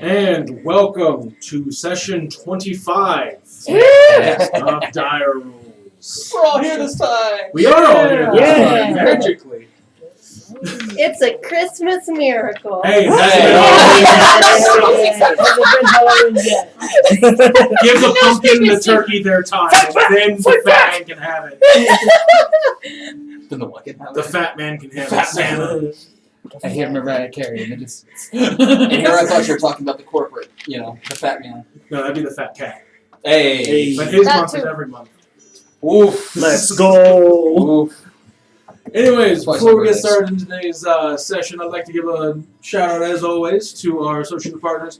And welcome to session 25 of Dire Rules. We're all here this time. We are all here this time, magically. It's a Christmas miracle. Hey, Give the pumpkin and the turkey their time, and then the fat man can have it. Then the what can have The it? fat man can have Fat it. Santa. I hear Mariah Carey in the distance. And here I thought you were talking about the corporate, the fat man. No, that'd be the fat cat. Hey. But his That month is too. every month. Oof. Let's go. Oof. Anyways, Twice before we get over started in today's session, I'd like to give a shout out, as always, to our associate partners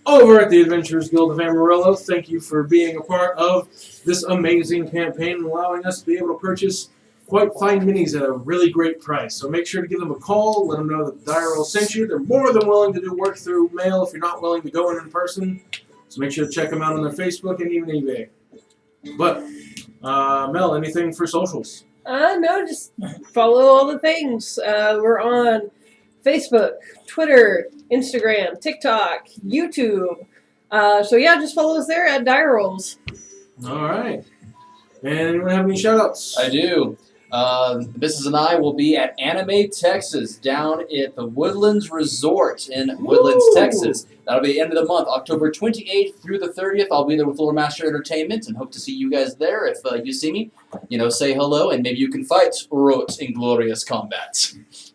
over at the Adventurers Guild of Amarillo. Thank you for being a part of this amazing campaign and allowing us to be able to purchase quite fine minis at a really great price. So make sure to give them a call, let them know that the Dire Roll sent you. They're more than willing to do work through mail if you're not willing to go in person. So make sure to check them out on their Facebook and even eBay. But, Mel, anything for socials? No, just follow all the things. We're on Facebook, Twitter, Instagram, TikTok, YouTube. So yeah, just follow us there at Dire Rolls. All right. And anyone have any shout-outs? I do. The Missus and I will be at Anime Texas down at the Woodlands Resort in Woodlands, Woo! Texas. That'll be the end of the month, October 28th through the 30th. I'll be there with Lore Master Entertainment and hope to see you guys there. If you see me, say hello and maybe you can fight Rot in glorious combat.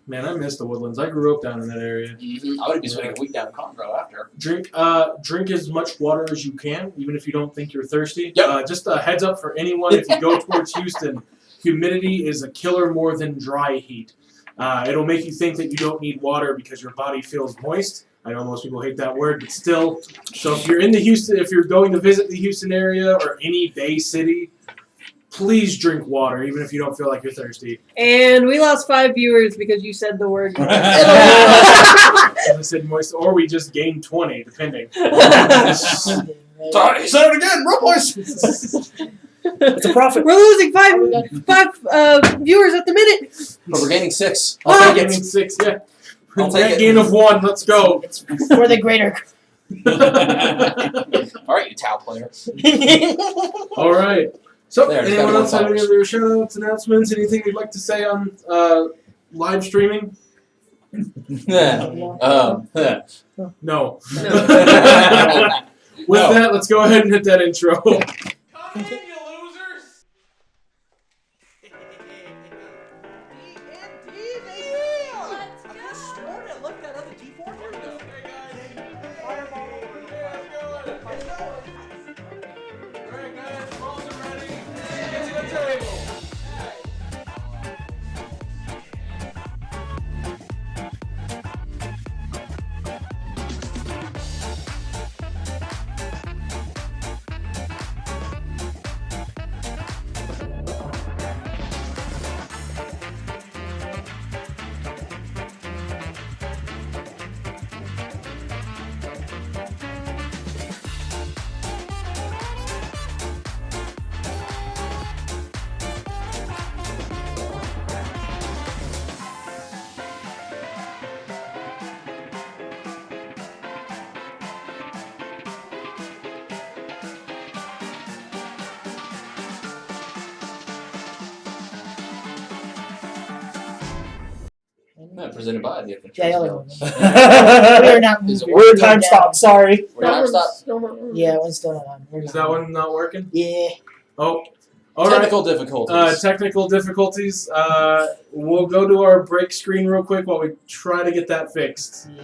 Man, I miss the Woodlands. I grew up down in that area. I would be spending a week down in Conroe after. Drink as much water as you can, even if you don't think you're thirsty. Yep. Just a heads up for anyone, if you go towards Houston, humidity is a killer more than dry heat. It'll make you think that you don't need water because your body feels moist. I know most people hate that word, but still. So if you're in if you're going to visit the Houston area or any Bay City, please drink water, even if you don't feel like you're thirsty. And we lost 5 viewers because you said the word. I said moist, or we just gained 20, depending. Sorry, he said it again, real voice. It's a profit. We're losing five viewers at the minute. But we're gaining 6. I'll I'll take take it. it. 6, yeah. I'll take Net it. gain of 1, let's go. It's for the greater. All right, you Tau player. All right. So, There, it's anyone got else have any $1. other shout-outs, announcements, anything you'd like to say on live streaming? No. No. With No. that, let's go ahead and hit that intro. Come in, you losers! Alright guys, balls are ready. Get to the table. Presented by the Adventurers Yeah, y'all Guild. We're not Is it moving. working? We're time stop. Sorry. We're gonna stop. Yeah, one's still not on. We're Is not that on. one not working? Yeah. Oh. All right. Technical difficulties. Technical difficulties. We'll go to our break screen real quick while we try to get that fixed. Yeah.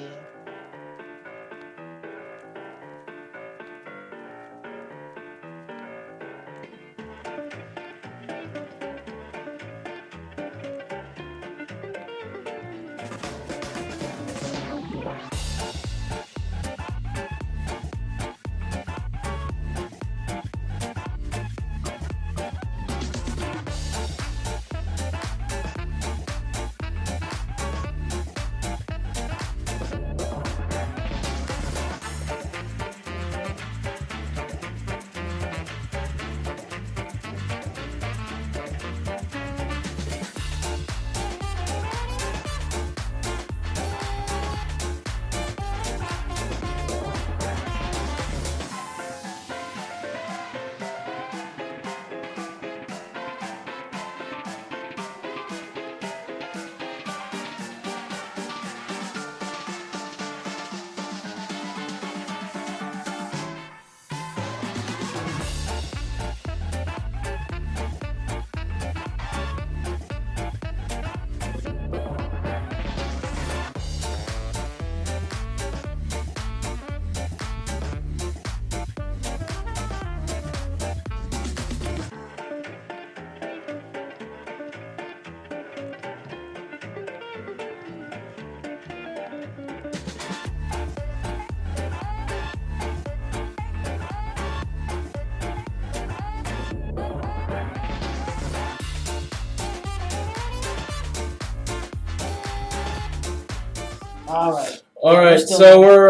All right. All right, Still so we're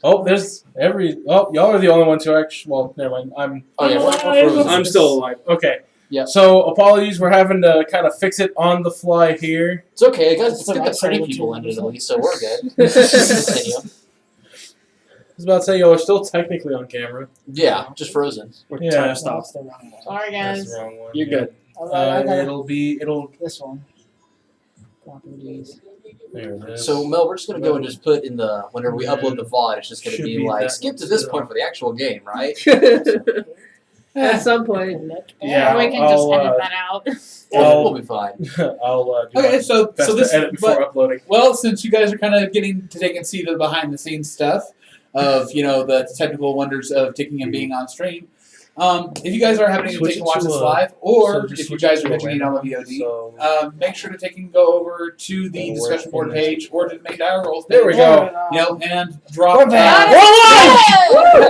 y'all are the only ones who actually. Well, never mind. We're frozen. I'm still alive. Okay. Yeah. So apologies, we're having to kind of fix it on the fly here. It's okay, guys. It's So good that that's pretty what people you- ended at least, so we're good. Continue. I was about to say, y'all are still technically on camera. Yeah, just frozen. We're Yeah. time No, stop. it's the wrong one. Sorry, That's guys. the wrong one. You're yeah. good. I got It'll. this one. Properties. There it is. So Mel, we're just gonna go and just put in the whenever we upload the VOD, it's just gonna Should be be like that skip to this still. point for the actual game, right? At some point. Yeah, Or we can just I'll, edit that out. We'll be fine. I'll do Okay, my so best this to edit before but, uploading. well, since you guys are kind of getting to take and see the behind the scenes stuff of the technical wonders of taking and being on stream. If you guys are happening to Switch take and it watch to this a- live, or so just if you switch guys it are to a catching it on the random, VOD, so- make sure to take and go over to the That'll discussion work board in this. page or to the main dial rolls There we page. go. And drop We're back.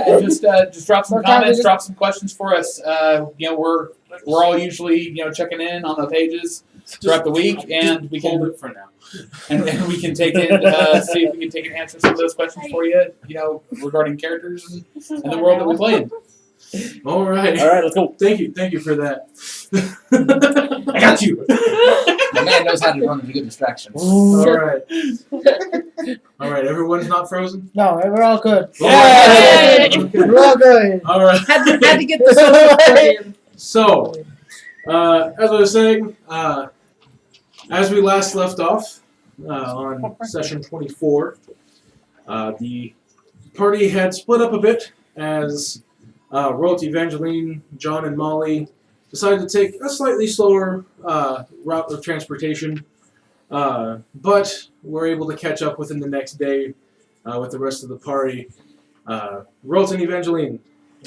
and just drop some We're comments, covered. drop some questions for us. We're all usually checking in on the pages throughout the week, and we hold can it for now. and we can take in see if we can take and answer some of those questions for you. Regarding characters and the world that we play in. All right. All right, let's go. Thank you for that. I got you. The man knows how to run into good distractions. All right. All right. Everyone's not frozen. No, we're all good. Yay! We're all good. All right. Had to get the social in. So, as I was saying, as we last left off on session 24, the party had split up a bit as Royalty Evangeline, John, and Molly decided to take a slightly slower route of transportation, but were able to catch up within the next day with the rest of the party. Royalty and Evangeline,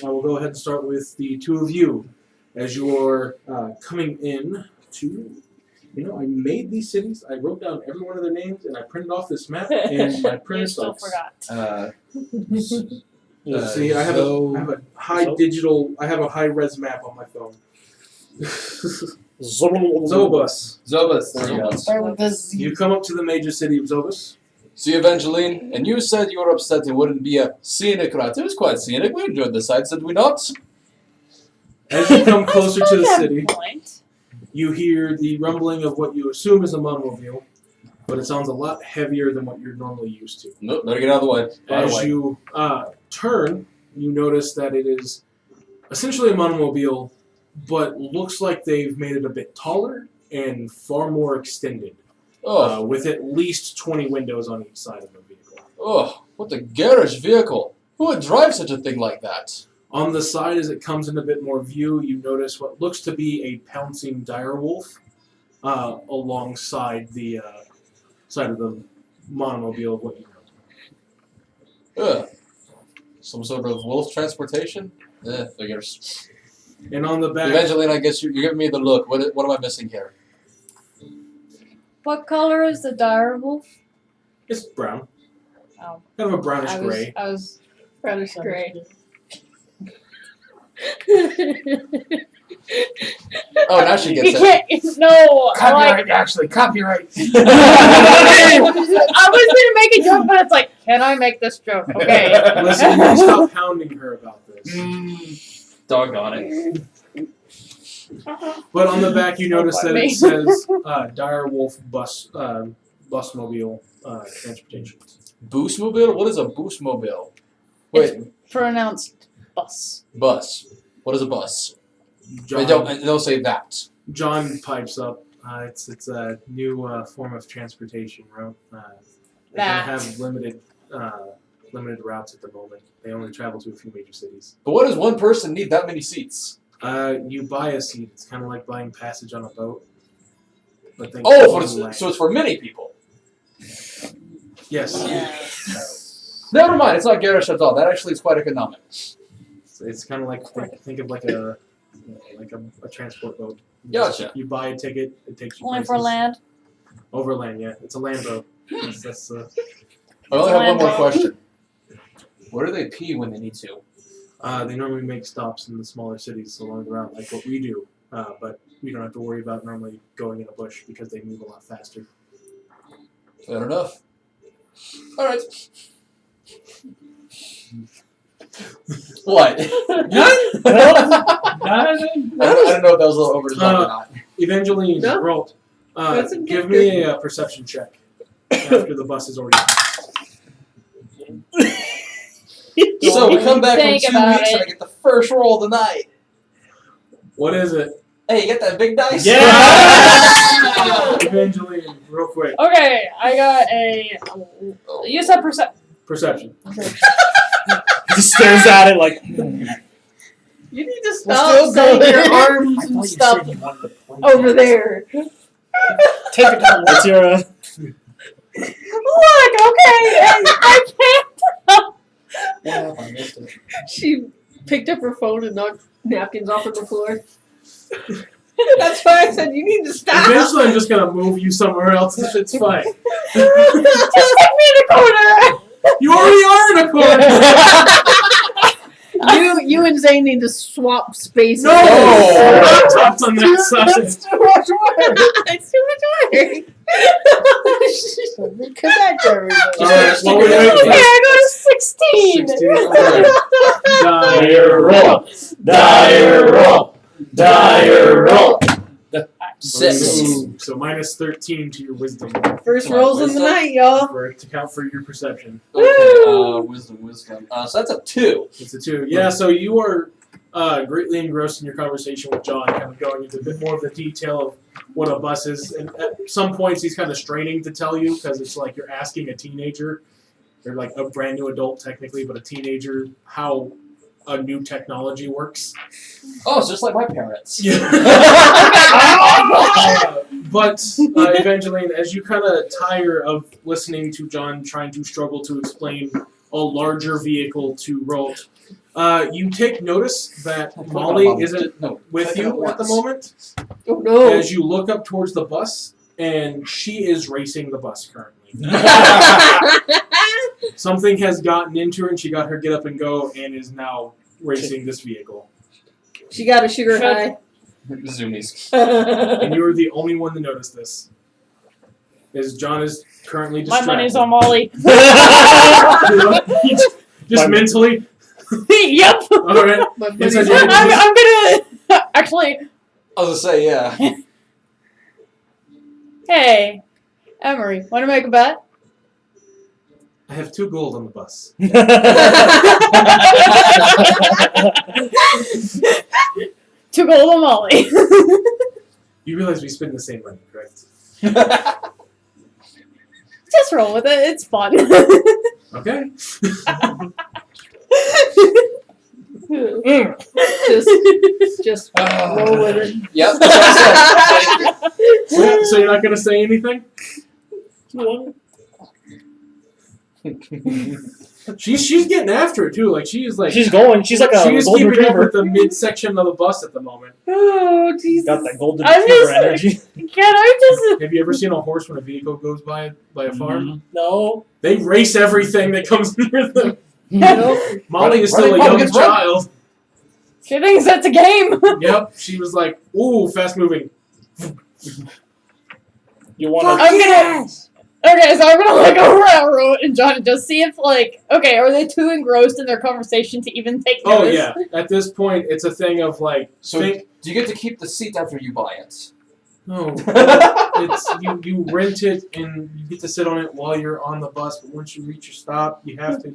I will go ahead and start with the two of you as you're coming in to. I made these cities. I wrote down every one of their names, and I printed off this map, and my printer You still sucks. forgot. See, I have a high res map on my phone. Zobus. Zobus, there you go. Start with this. You come up to the major city of Zobus. See, Evangeline, and you said you were upset it wouldn't be a scenic route. It was quite scenic. We enjoyed the sights, did we not? As you come closer to the Good city, point. you hear the rumbling of what you assume is a monomobile, but it sounds a lot heavier than what you're normally used to. Nope, better get out of the way. Right As away. you turn, you notice that it is essentially a monomobile, but looks like they've made it a bit taller and far more extended, with at least 20 windows on each side of the vehicle. What a garish vehicle. Who would drive such a thing like that? On the side, as it comes in a bit more view, you notice what looks to be a pouncing direwolf alongside the side of the monomobile of what you know. Some sort of wolf transportation? Figures. And on the back, Evangeline, I guess you're giving me the look. What am I missing here? What color is the dire wolf? it's brown. Oh. Kind of a brownish I gray. was Brownish gray. Oh, now she You gets it. can't. No. Copyright, actually, copyright. I was gonna make a joke, but it's like, can I make this joke? Okay. Listen, you stop hounding her about this. Doggone it. But on the back, you notice that funny. it says Direwolf busmobile transportation. Boostmobile? What is a boostmobile? Wait, Pronounced bus. bus. What is a bus? John, Don't say that. John pipes up. It's a new form of transportation, right? They don't have limited routes at the moment. They only travel to a few major cities. But what does one person need that many seats? You buy a seat. It's kind of like buying passage on a boat. But then So it's for many people. Yes. Never mind, it's not garish at all. That actually is quite economic. It's kind of like think of like a transport boat. Gotcha. You buy a ticket. It takes you Only places. for land. Overland, yeah. It's a land boat. That's I only have one more question. Where do they pee when they need to? they normally make stops in the smaller cities along the route, like what we do. But we don't have to worry about normally going in a bush because they move a lot faster. Fair enough. All right. What? None? I don't know if that was a little over the top or not. Evangeline, No. Rolt, That's a give good- me a perception check after the bus is already passed. So we come back from Think 2 about weeks it. and I get the first roll of the night. What is it? Hey, you get that big dice? Yeah! Evangeline, real quick. Okay, I got a. You said Perception. He just stares at it like. You need to We're stop still saying going. your arms and stuff over there. Take it down. What's your? Look, okay, I can't. Yeah, I missed it. She picked up her phone and knocked napkins off on the floor. That's why I said you need to stop. Eventually, I'm just gonna move you somewhere else. It's fine. Just stick me in the corner. You already are in a corner. You and Zane need to swap spaces. No, No. laptop's on that side. That's too much work. It's too much work. Connect everything. Just well, stick it wait, out. Okay, I go to 16. 16. Dire roll. Dire roll. Dire roll. 6. Ooh, so minus 13 to your wisdom First rolls of the night, y'all. for it to count for your perception. Okay, wisdom. So that's a 2. It's a 2. Yeah, so you are greatly engrossed in your conversation with John, kind of going into a bit more of the detail of what a bus is. And at some points, he's kind of straining to tell you because it's like you're asking a teenager, or like a brand new adult technically, but a teenager, how a new technology works. Oh, it's just like my parents. But Evangeline, as you kind of tire of listening to John trying to struggle to explain a larger vehicle to Rolt, you take notice that Molly isn't with you at the moment. Oh no. As you look up towards the bus, and she is racing the bus currently. Something has gotten into her, and she got her get up and go, and is now racing this vehicle. She got a sugar high. Zoomies. And you are the only one to notice this. As John is currently My distracted. money's on Molly. Just mentally. Yep. All right. My Inside buddy's your head, I'm gonna actually. I was gonna say, yeah. Hey, Emery, want to make a bet? I have 2 gold on the bus. 2 gold on Molly. You realize we spend the same money, correct? Just roll with it. It's fun. Okay. just roll with it. Yep. That's what I said. So you're not gonna say anything? She's getting after it too. Like she's going. She's like a she's golden keeping up retriever. with the midsection of the bus at the moment. Oh, Jesus. Got that golden I'm retriever just- energy. Can I just. Have you ever seen a horse when a vehicle goes by a farm? No. They race everything that comes near them. Nope. Molly is still a Running young pumpkins, run. child. She thinks that's a game. Yep. She was like, ooh, fast moving. You want I'm to? gonna. Okay, so I'm gonna look over at Rote and John and just see if, like, okay, are they too engrossed in their conversation to even take Oh notice? yeah. At this point, it's a thing of like, So think. do you get to keep the seat after you buy it? No, it's you rent it and you get to sit on it while you're on the bus. But once you reach your stop, you have to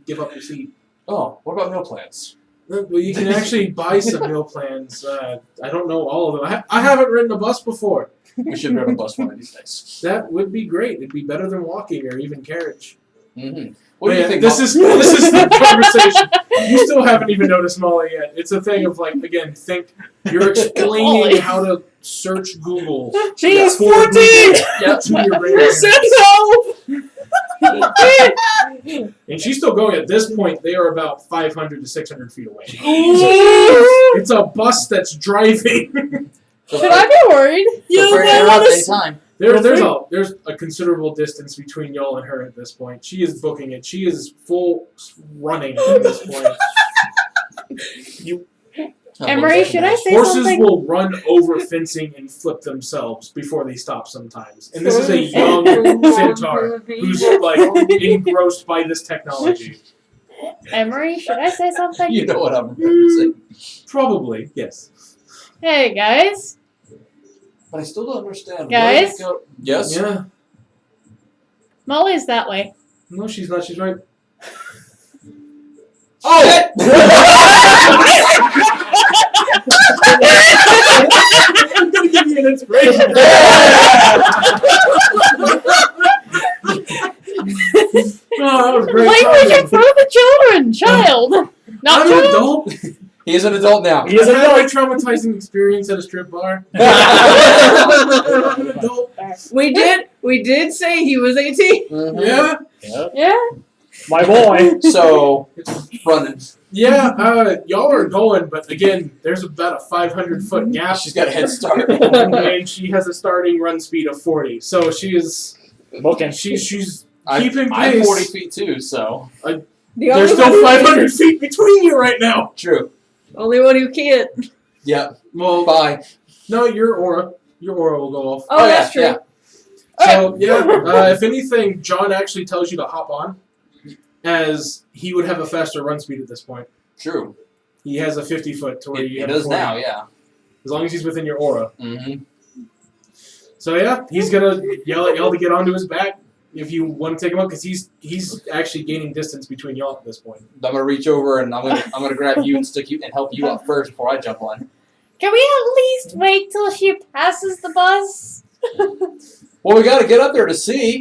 give up your seat. Oh, what about meal plans? Well, you can actually buy some meal plans. I don't know all of them. I haven't ridden a bus before. We should ride a bus one of these days. That would be great. It'd be better than walking or even carriage. Mm-hmm. What do But you think? This is the conversation. You still haven't even noticed Molly yet. It's a thing of like, again, think you're explaining Molly. how to search Google. She is for 14. Google to your grandparents. help! And she's still going. At this point, they are about 500 to 600 feet away. It's a bus that's driving. Should I be worried? So for an hour at a time. There's a considerable distance between y'all and her at this point. She is booking it. She is full running at this point. Emery, should I say Horses something? will run over fencing and flip themselves before they stop sometimes. And this is a young centaur who's like engrossed by this technology. Emery, should I say something? You know what I'm referencing. Probably, yes. Hey guys. But I still don't understand. Guys? Where did it go? Yes? Yeah. Molly's that way. No, she's not. She's right. Oh! I'm gonna give you an inspiration. Oh, that was great. Language timing. for the children, child. Not I'm an child. adult. He is an adult now. He is I an had my adult. traumatizing experience at a strip bar. I'm an adult. We did say he was 18. Mhm. Yeah. Yeah. Yeah. My boy. So, running. Yeah, y'all are going, but again, there's about a 500-foot gap. She's got a head start. And she has a starting run speed of 40. So she is, Booking. she's I'm keeping pace. I'm 40 feet too, so. The There's only still one 500 feet between you right now. True. Only one who can't. Yep. Well, Bye. no, your aura will go off. Oh, Oh, yeah, that's true. yeah. So yeah, if anything, John actually tells you to hop on, as he would have a faster run speed at this point. True. He has a 50-foot to where He you have does 40, now, yeah. as long as he's within your aura. Mm-hmm. So yeah, he's gonna yell at y'all to get onto his back if you want to take him up, because he's actually gaining distance between y'all at this point. I'm gonna reach over and I'm gonna grab you and stick you and help you up first before I jump on. Can we at least wait till she passes the bus? Well, we gotta get up there to see.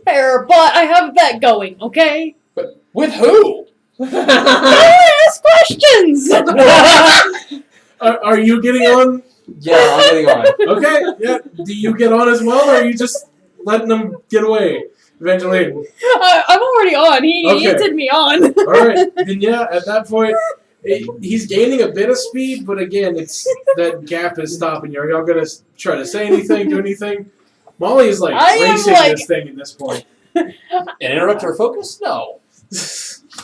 Fair, but I have a bet going, okay? But with who? Ask questions! Are you getting on? Yeah, I'm getting on. Okay, yeah. Do you get on as well, or are you just letting them get away eventually? I'm already on. He Okay. hinted me on. All right, then yeah. At that point, he's gaining a bit of speed, but again, it's that gap is stopping you. Are y'all gonna try to say anything, do anything? Molly is like I am, racing like- this thing at this point. And interrupt her focus? No.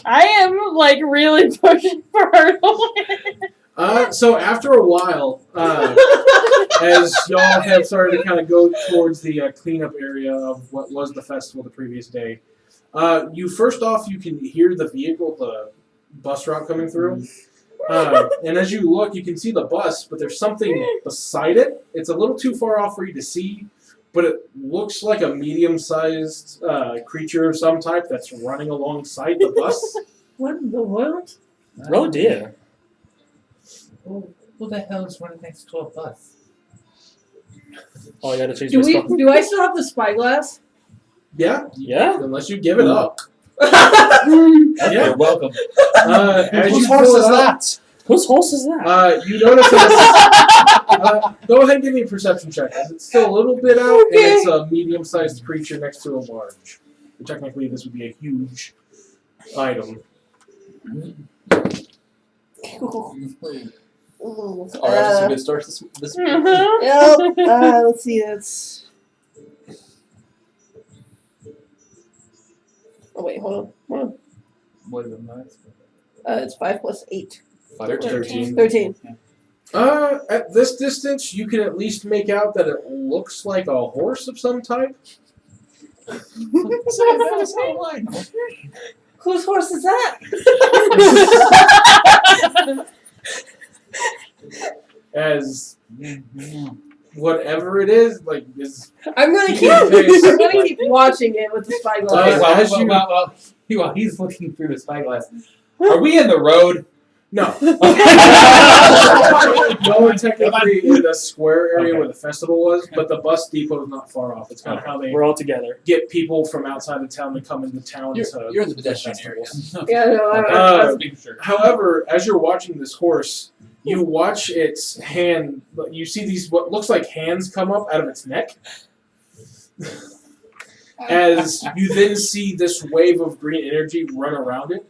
I am, like, really pushing for her to win. So after a while, as y'all have started to kind of go towards the cleanup area of what was the festival the previous day, you can hear the vehicle, the bus route coming through. And as you look, you can see the bus, but there's something beside it. It's a little too far off for you to see, but it looks like a medium-sized creature of some type that's running alongside the bus. What in the world? Oh dear. Who the hell is running next to a bus? Oh, I gotta change Do my we? spell. Do I still have the spyglass? Yeah, Yeah? unless you give it up. Okay, Yeah. welcome. As Whose you horse pull is it up, that? Whose horse is that? you notice go ahead and give me a perception check. It's still a little bit out, and it's a medium-sized creature next to a large. Technically, this would be a huge item. Alright, this is a good start. This Mhm. Yep. Let's see. That's. Oh wait, hold on. What is it? Nice. It's 5 plus 8. 13. 13. At this distance, you can at least make out that it looks like a horse of some type. Whose horse is that? As whatever it is, like is. I'm gonna keep. Keep pace. I'm gonna keep watching it with the spyglass. as you- While he's looking through the spyglass, are we in the road? No. Y'all are technically in the square area where the festival was, but the bus depot is not far off. It's kind of how they We're all together. get people from outside of town to come into town You're in the pedestrian festival. area. Yeah, no, Uh, Let's make sure. However, as you're watching this horse, you watch its hand. You see these what looks like hands come up out of its neck. As you then see this wave of green energy run around it,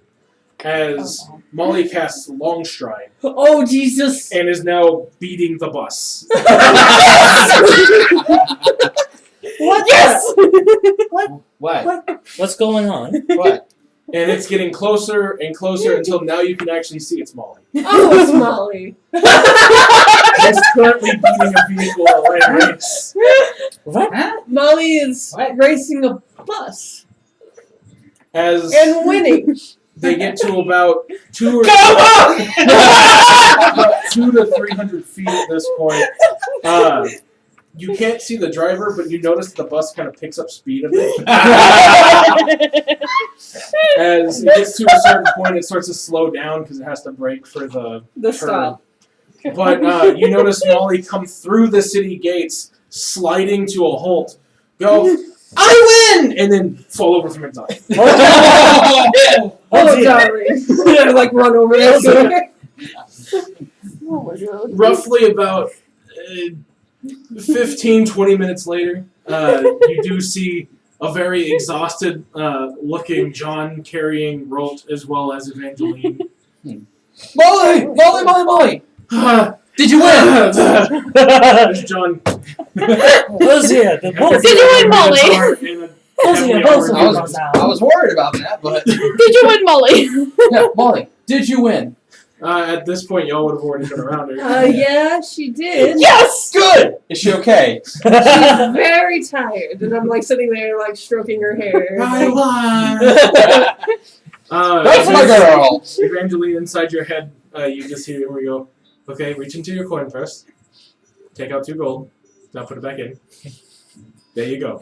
as Molly casts Long Stride Oh Jesus! and is now beating the bus. What? Yes! What? What's going on? What? And it's getting closer and closer until now you can actually see it's Molly. Oh, it's Molly. It's currently beating a vehicle away race. What? Molly is racing a bus As and winning. they get to about 2 to 300 feet at this point, you can't see the driver, but you notice the bus kind of picks up speed a bit. As it gets to a certain point, it starts to slow down because it has to brake for the stop. But you notice Molly come through the city gates, sliding to a halt. Go, I win! And then fall over from inside. Oh, darling. Like run over there. Oh my god. Roughly about 15, 20 minutes later, you do see a very exhausted looking John carrying Rolt as well as Evangeline. Molly! Molly! Molly! Molly! Did you win? There's John. Who's here? The boss. Did you win, Molly? I was worried about that, but Did you win, Molly? yeah, Molly, did you win? At this point, y'all would have already been around her. Yeah, she did. Yes! Good. Is she okay? She's very tired, and I'm like sitting there, like stroking her hair. I won! That's my girl. Evangeline, inside your head, you just hear where you go, okay, reach into your coin press, take out 2 gold, now put it back in. There you go.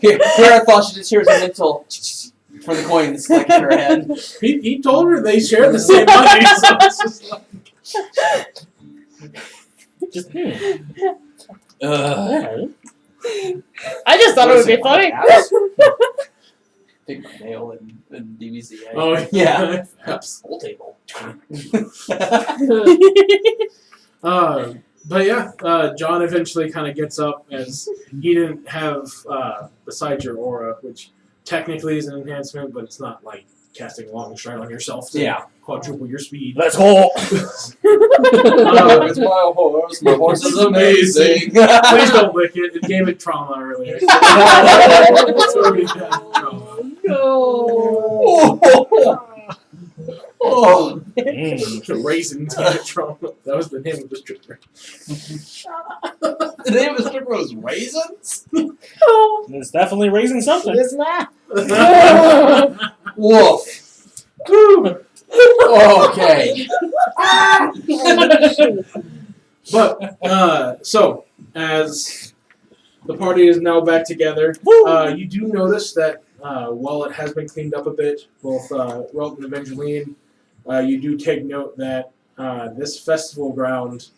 Here, I thought she just hears a mental for the coins like in her head. He told her they share the same money, so it's just like... I just thought it would be funny. Take my nail and DVC. Oh, yeah. Whole table. But yeah, John eventually kind of gets up as he didn't have, besides your aura, which technically is an enhancement, but it's not like casting a long stride on yourself to quadruple your speed. Let's go. It's my horse. My horse is amazing. Please don't lick it. It gave it trauma earlier. It's already had trauma. Oh. Raisins gave it trauma. That was the name of the stripper. The name of the stripper was Raisins? It's definitely raising something. Isn't that? Woof. Okay. But, so, as the party is now back together, you do notice that while it has been cleaned up a bit, both Rolt and Evangeline, you do take note that this festival ground,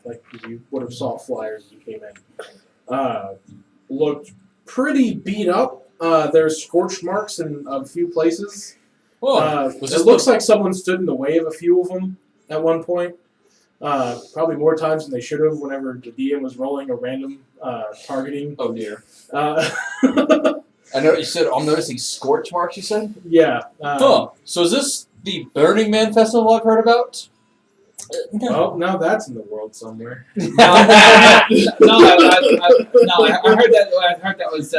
like you would have saw flyers as you came in, looked pretty beat up. There's scorch marks in a few places. It looks like someone stood in the way of a few of them at one point. Probably more times than they should have whenever the DM was rolling a random targeting. Oh dear. I know you said I'm noticing scorch marks. You said. Yeah. So is this the Burning Man festival I've heard about? Well, now that's in the world somewhere. I heard that. I heard that was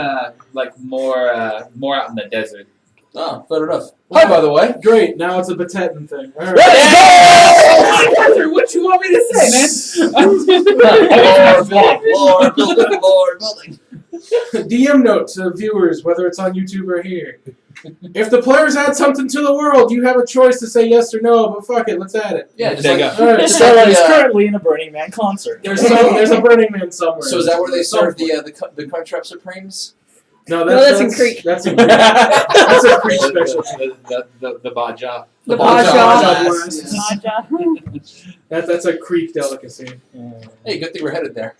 like more out in the desert. Oh, fair enough. Hi, by the way. Great. Now it's a Batetan thing. All right. What you want me to say, man? Lord, building. DM note to viewers, whether it's on YouTube or here. If the players add something to the world, you have a choice to say yes or no, but fuck it, let's add it. Yeah, just There you like, go. All right. So it's currently in a Burning Man concert. There's a Burning Man somewhere. So is that where they serve the Crunchwrap Supremes? No, that's in Creek. That's in Creek. That's a Creek special. The Baja. The Baja Baja. Blast. That's a Creek delicacy. Hey, good thing we're headed there.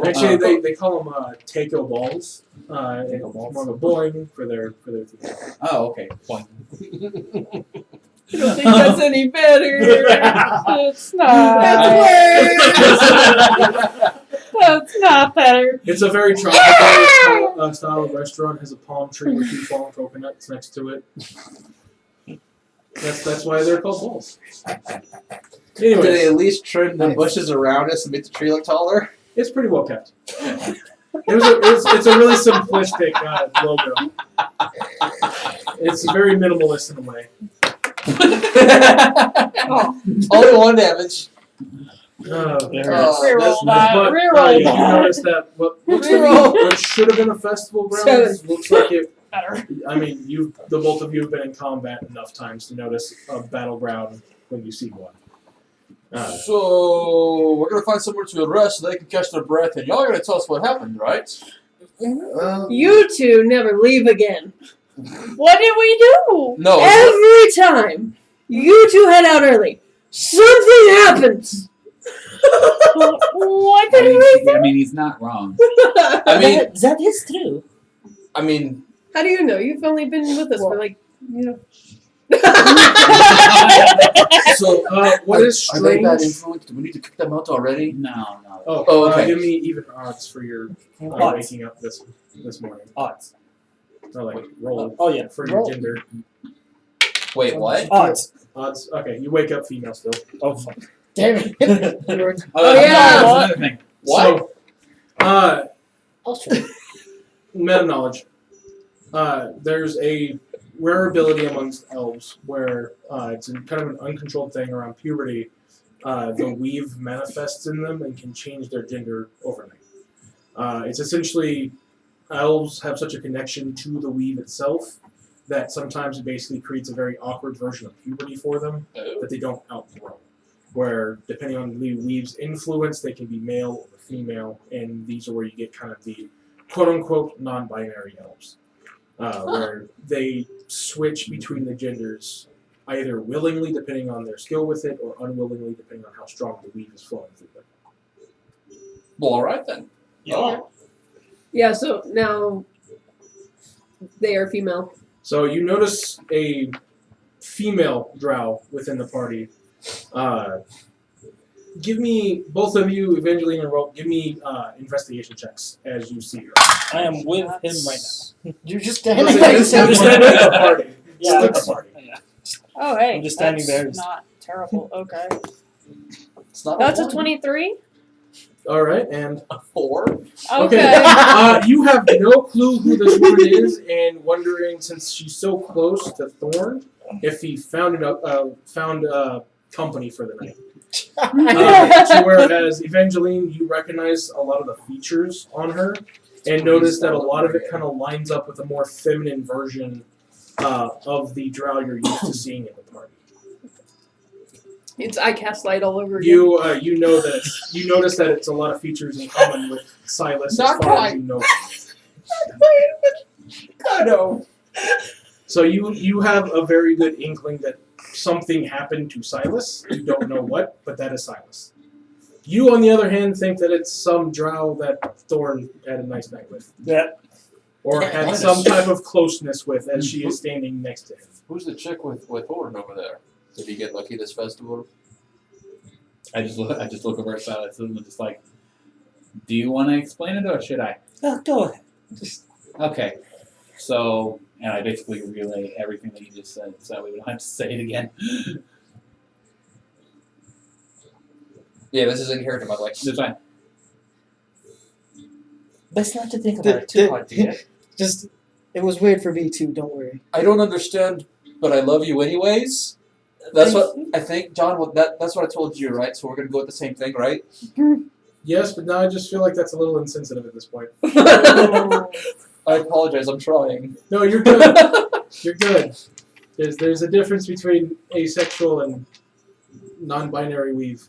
Actually, they call them Takeo balls. More of a boing for their. Oh, okay. Point. I don't think that's any better. It's not. That's not better. It's a very tropical style of restaurant. Has a palm tree with 2 fallen coconuts next to it. That's why they're called balls. Did they Anyways, at least trim the bushes around us and make the tree look taller? It's pretty well kept. It's a really simplistic logo. It's very minimalist in a way. Only 1 damage. Reroll that. But Reroll you that. notice that what looks to be Reroll. what should have been a festival grounds looks like it. Better. I mean, the both of you have been in combat enough times to notice a battleground when you see one. So we're gonna find somewhere to rest so they can catch their breath, and y'all are gonna tell us what happened, right? You two never leave again. What did we do? No. Every time you two head out early, something happens. What did we do? I mean, he's not wrong. I mean, that is true. I mean, How do you know? You've only been with us for like, So, what is are they that strange? influenced? Do we need to kick them out already? No. Oh, okay. give me even odds for your Odds. waking up this morning. Odds. No, like roll Oh yeah. for your Roll. gender. Wait, what? Odds. Odds. Okay, you wake up female still. Oh fuck. Damn it. Oh, yeah. That's another thing. What? So, Also, meta knowledge. There's a rare ability amongst elves where it's kind of an uncontrolled thing around puberty. The weave manifests in them and can change their gender overnight. It's essentially elves have such a connection to the weave itself that sometimes it basically creates a very awkward version of puberty for them that they don't outgrow. Where depending on the weave's influence, they can be male or female, and these are where you get kind of the quote-unquote non-binary elves, where they switch between the genders either willingly, depending on their skill with it, or unwillingly, depending on how strong the weave is flowing through them. Well, all right then. Yeah, so now they are female. So you notice a female drow within the party. Give me, both of you, Evangeline and Rolt, give me investigation checks as you see her. I am with him right now. you're just I'm standing just standing there. at the party. Yeah. Still the party. Yeah. Oh, hey. I'm just standing that's there. Not terrible. Okay. It's not That's a 1. 23. All right, and A 4. Okay. you have no clue who this woman is, and wondering since she's so close to Thorn, if he found company for the night. So whereas Evangeline, you recognize a lot of the features on her, and notice that a lot of it kind of lines up with a more feminine version of the drow you're used to seeing in the party. It's I cast light all over again. You know that you notice that it's a lot of features in common with Silas Not as far as quite. you know. I know. So you have a very good inkling that something happened to Silas. You don't know what, but that is Silas. You, on the other hand, think that it's some drow that Thorn had a nice night with. Yeah. Or had some type of closeness with as she is standing next to him. Who's the chick with Horn over there? Did he get lucky this festival? I just look over at Silas and I'm just like, do you want to explain it or should I? Oh, go ahead. Okay. So, and I basically relay everything that you just said, so we don't have to say it again. Yeah, this is in character, by the way. It's fine. Best not to think about it too hard, dear. Just, it was weird for me too. Don't worry. I don't understand, but I love you anyways. That's what I think, John. That's what I told you, right? So we're gonna go with the same thing, right? Yes, but now I just feel like that's a little insensitive at this point. I apologize. I'm trying. No, you're good. You're good. There's a difference between asexual and non-binary weave.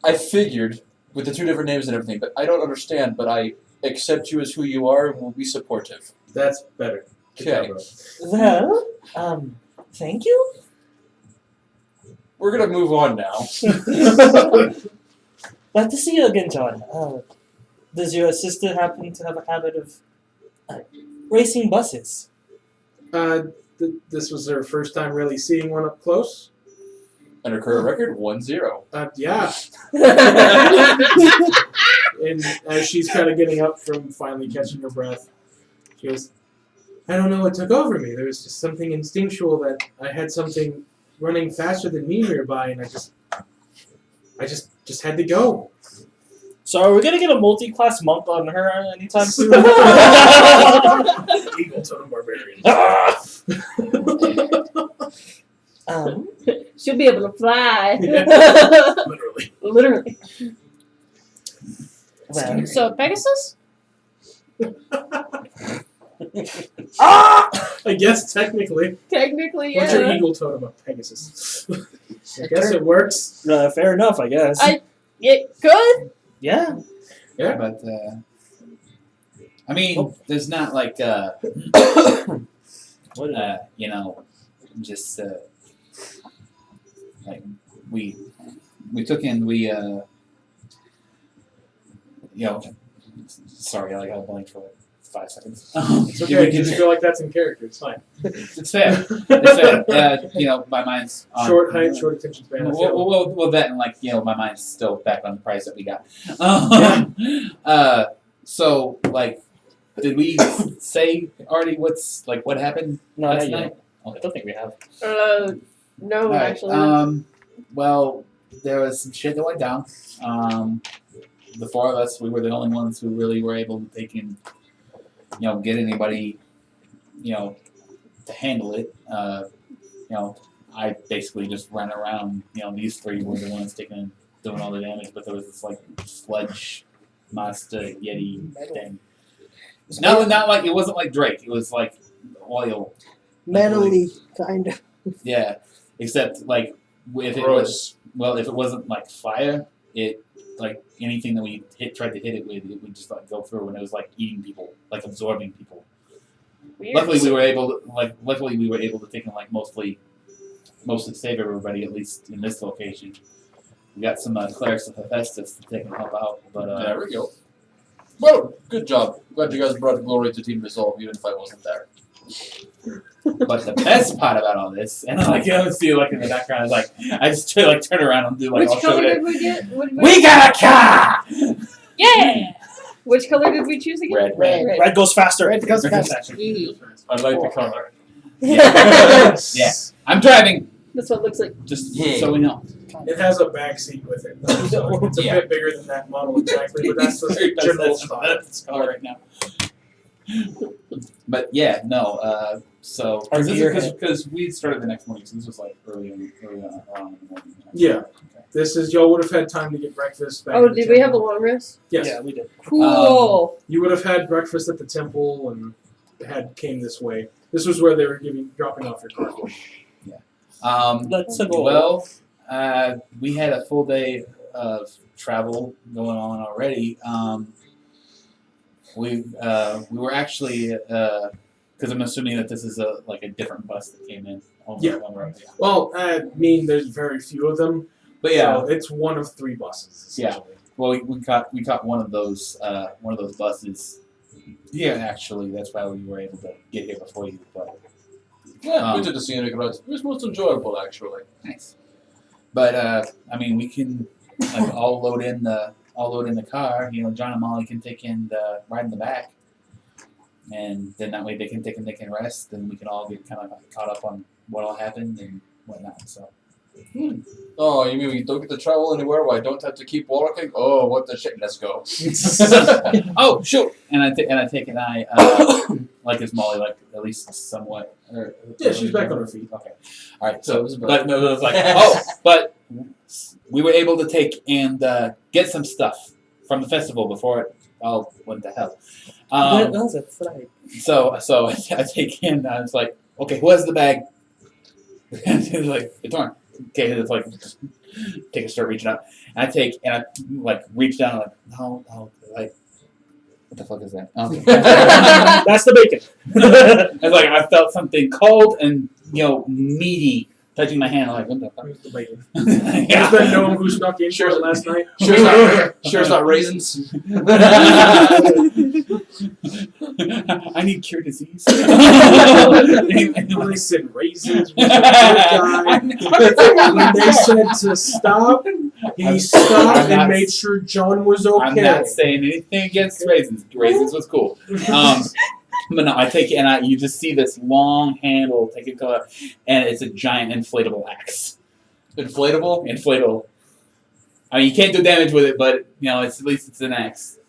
I figured with the 2 different names and everything, but I don't understand. But I accept you as who you are and will be supportive. That's better. Good Okay. job, Well, thank you. We're gonna move on now. Glad to see you again, John. Does your sister happen to have a habit of racing buses? This was her first time really seeing one up close. And her current record 1-0. Yeah. And as she's kind of getting up from finally catching her breath, she goes, I don't know what took over me. There was just something instinctual that I had something running faster than me nearby, and I just had to go. So are we gonna get a multi-class monk on her anytime soon? Eagle totem barbarian. She'll be able to fly. Literally. Literally. well, So Pegasus? I guess technically. Technically, What's your yeah. eagle totem of Pegasus? I guess it works. fair enough, I guess. It could. yeah. Yeah. But I mean, there's not like you know, just like we took in you know, sorry, I got blank for like 5 seconds. It's okay. Because you feel like that's in character. It's fine. It's fair. It's fair. You know, my mind's on, Short height, short attention span. I feel. Well, that and like, you know, my mind's still back on the price that we got. So like, did we say already what happened No, last not yet. night? I don't think we have. No, All right, actually. well, there was some shit that went down. The four of us, we were the only ones who really were able to take in, you know, get anybody, you know, to handle it. You know, I basically just ran around. You know, these three were the ones doing all the damage, but there was this like sludge monster yeti thing. Not like, it wasn't like Drake. It was like oil. Metally, kind of. Yeah, except like if it Gross. if it wasn't like fire, it like anything that we tried to hit it with, it would just like go through, and it was like eating people, like absorbing people. Weird. Luckily, we were able to take and like mostly save everybody, at least in this location. We got some clerics of Hephaestus to take and help out, but There we go. Well, good job. Glad you guys brought glory to Team Resolve, even if I wasn't there. But the best part about all this, and like you see like in the background, is like I just turn around and do like Which I'll show color it. did we get? We got a car. Yeah. Which color did we choose again? Red. Red. Red goes faster. Red goes faster. I like the color. Yeah, I'm driving. That's what it looks like. Just so we know. It has a back seat with it. So it's a bit bigger than that model exactly, but that's the general style. That's the color right now. But yeah, no. So Our gear hit. because we started the next morning, so this was like early on in the morning. Yeah. This is, y'all would have had time to get breakfast back Oh, at the did we have a temple. long rest? Yes. Yeah, we did. Cool. You would have had breakfast at the temple and came this way. This was where they were dropping off your cargo. That's a goal. Well, we had a full day of travel going on already. We were actually because I'm assuming that this is a different bus that came in. Yeah. Well, I mean, there's very few of them. But yeah, So it's one of 3 buses, essentially. well, we caught one of those buses. Yeah, actually, that's why we were able to get here before you. But Yeah, we did the scenic route. It was most enjoyable, actually. nice. But I mean, we can like all load in the car. You know, John and Molly can take in the ride in the back, and then that way they can rest, and we can all get kind of caught up on what all happened and whatnot. So. Oh, you mean we don't get to travel anywhere where I don't have to keep walking? Oh, what the shit? Let's go. Oh, shoot! And I take an eye, like is Molly, like at least somewhat. Yeah, she's back on her feet. Okay. All right. So, That was but no, it was like, oh, but we were able to take and get some stuff from the festival before it all went to hell. That was a flag. So I take in. I was like, okay, who has the bag? And he was like, it's torn. Okay, it's like, just take a start reaching out. And I like reach down and like, no, like, what the fuck is that? Okay. That's the bacon. It's like I felt something cold and meaty touching my hand. I'm like, what the fuck? Who's the bacon? Yeah. There's the gnome who snuck in Sure. last night. Sure it's not raisins. I need cure disease. They said raisins was a good guy. When they said to stop, he stopped I'm and not- made sure John was okay. I'm not saying anything against raisins. Raisins was cool. But no, I take it and you just see this long handle take it color, and it's a giant inflatable axe. Inflatable? Inflatable. I mean, you can't do damage with it, but you know, at least it's an axe.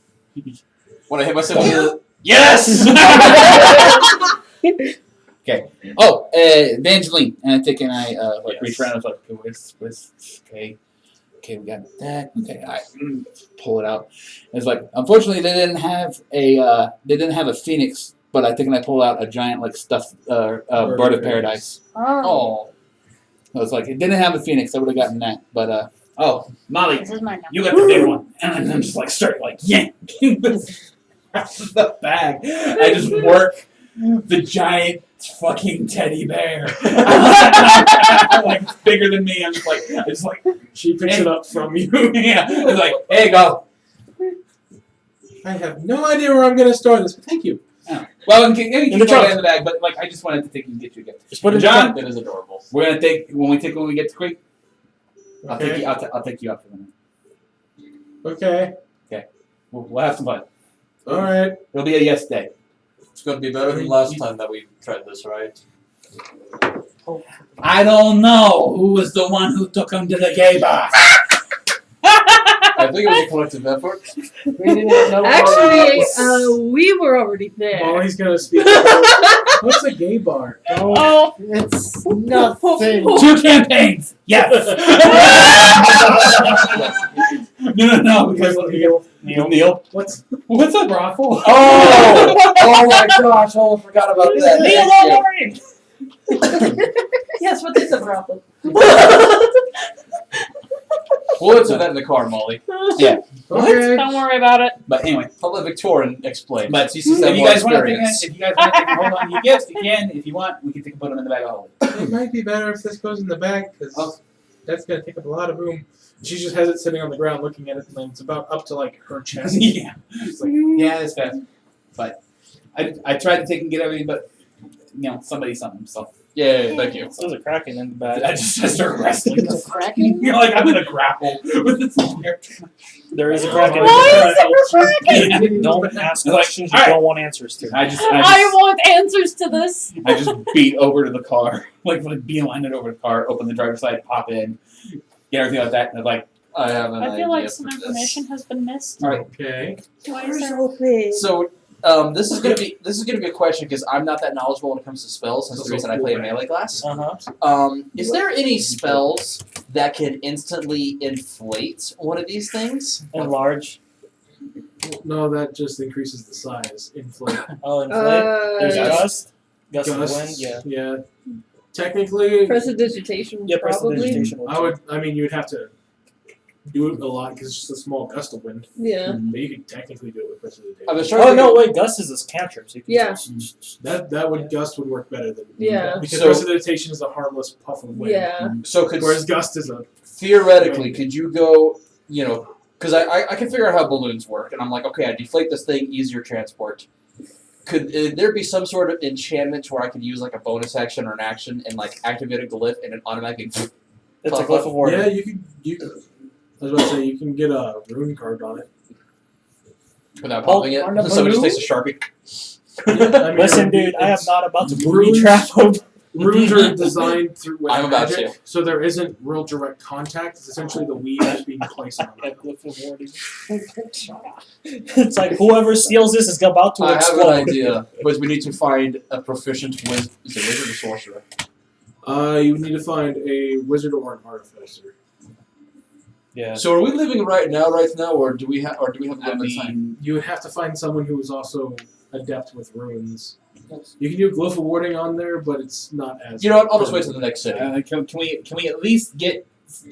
When I hit myself with the Yes. Okay. Oh, Evangeline, and I think reach around. I was like, okay, where's okay, we got that. Okay, I pull it out. It's like, unfortunately, they didn't have a phoenix, but I think I pulled out a giant like stuffed bird of paradise. Oh. So it's like it didn't have a phoenix. I would have gotten that, but oh, Molly, This is mine now. you got the big one, and I'm just like start like yanking this out of the bag. I just work the giant fucking teddy bear, like it's bigger than me. I just like She picks it up from you. yeah. It's like, hey, go. I have no idea where I'm going to store this, but thank you. Well, you can the put trunk. it in the bag, but like I just wanted to take and get you a gift. Just put it in the John, trunk. that is adorable. we're gonna take when we get to Creek. I'll take Okay. you. I'll take you out for the night. Okay. We'll have some fun. All right. It'll be a yes day. It's going to be better than last time that we tried this, right? I don't know who was the one who took him to the gay bar. I think it was a collective effort. We didn't know. Actually, we were already there. Molly's going to speak. What's a gay bar? Oh. It's nothing. 2 campaigns. Yes. No. Because Neil. What's What's a brothel? Oh my gosh! I forgot about that. Neil Thank you. O'Brien. Yes, what is a brothel? We'll answer that in the car, Molly. Yeah. okay? Don't worry about it. But anyway. I'll let Victorian explain. But She's just had if you more guys want to experience. hold on to your gifts, you can. If you want, we can take and put them in the bag of holding. It might be better if this goes in the bag because that's going to take up a lot of room. She just has it sitting on the ground looking at it, and then it's about up to like her chest. Yeah. She's like, Yeah, it's fast. But I tried to take and get everything, but somebody something. So Yeah, thank you. There's a kraken in the bag. I just started wrestling. Cracking? Like I'm in a grapple with this bear. There is a kraken. Why is there cracking? Don't ask Like, questions you alright. don't want answers to. I want answers to this. I just beat over to the car, like beeline it over the car, open the driver's side, pop in, get everything like that, and like, I have an idea. I feel like some for this. information has been missed. all right, okay. Why is there open. So, this is gonna be a question because I'm not that knowledgeable when it comes to spells. That's the reason I play a melee class. Is there any spells that can instantly inflate one of these things? Enlarge. No, that just increases the size. Inflate. Oh, inflate. There's Yes. gust. Gust of Gust, wind. Yeah. Technically, Prestidigitation, Yeah. probably. Prestidigitation. I mean, you'd have to do it a lot because it's just a small gust of wind. Yeah. But you could technically do it with prestidigitation. I was trying Oh to no! Wait. Gust is a cantrip. So you can Yeah. just- That would gust would work better than Yeah. because So- prestidigitation is a harmless puff of wind. Yeah. So could Whereas gust is a theoretically, could you go, because I can figure out how balloons work, and I'm like, okay, I deflate this thing, easier transport. Could there be some sort of enchantment where I could use like a bonus action or an action and like activate a glyph and it automatically It's a glyph of order. yeah. You could. I was about to say you can get a rune carved on it. without Oh, popping it? on the Somebody just balloon? takes a Sharpie. I mean, Listen, it would be- dude. I am it's- not about to runes- booby trap him. Runes are designed through with I'm about magic, to. so there isn't real direct contact. It's essentially the weave that's being placed on A it. glyph of order. It's like whoever steals this is about to I have explode. an idea, but we need to find a proficient is it wizard or sorcerer? You would need to find a wizard or an artificer. Yeah. So are we living right now, or do we have a little bit of time? You would have to find someone who is also adept with runes. You can do glyph of warding on there, but it's not as. You know what? I'll just wait till the next city. can we at least get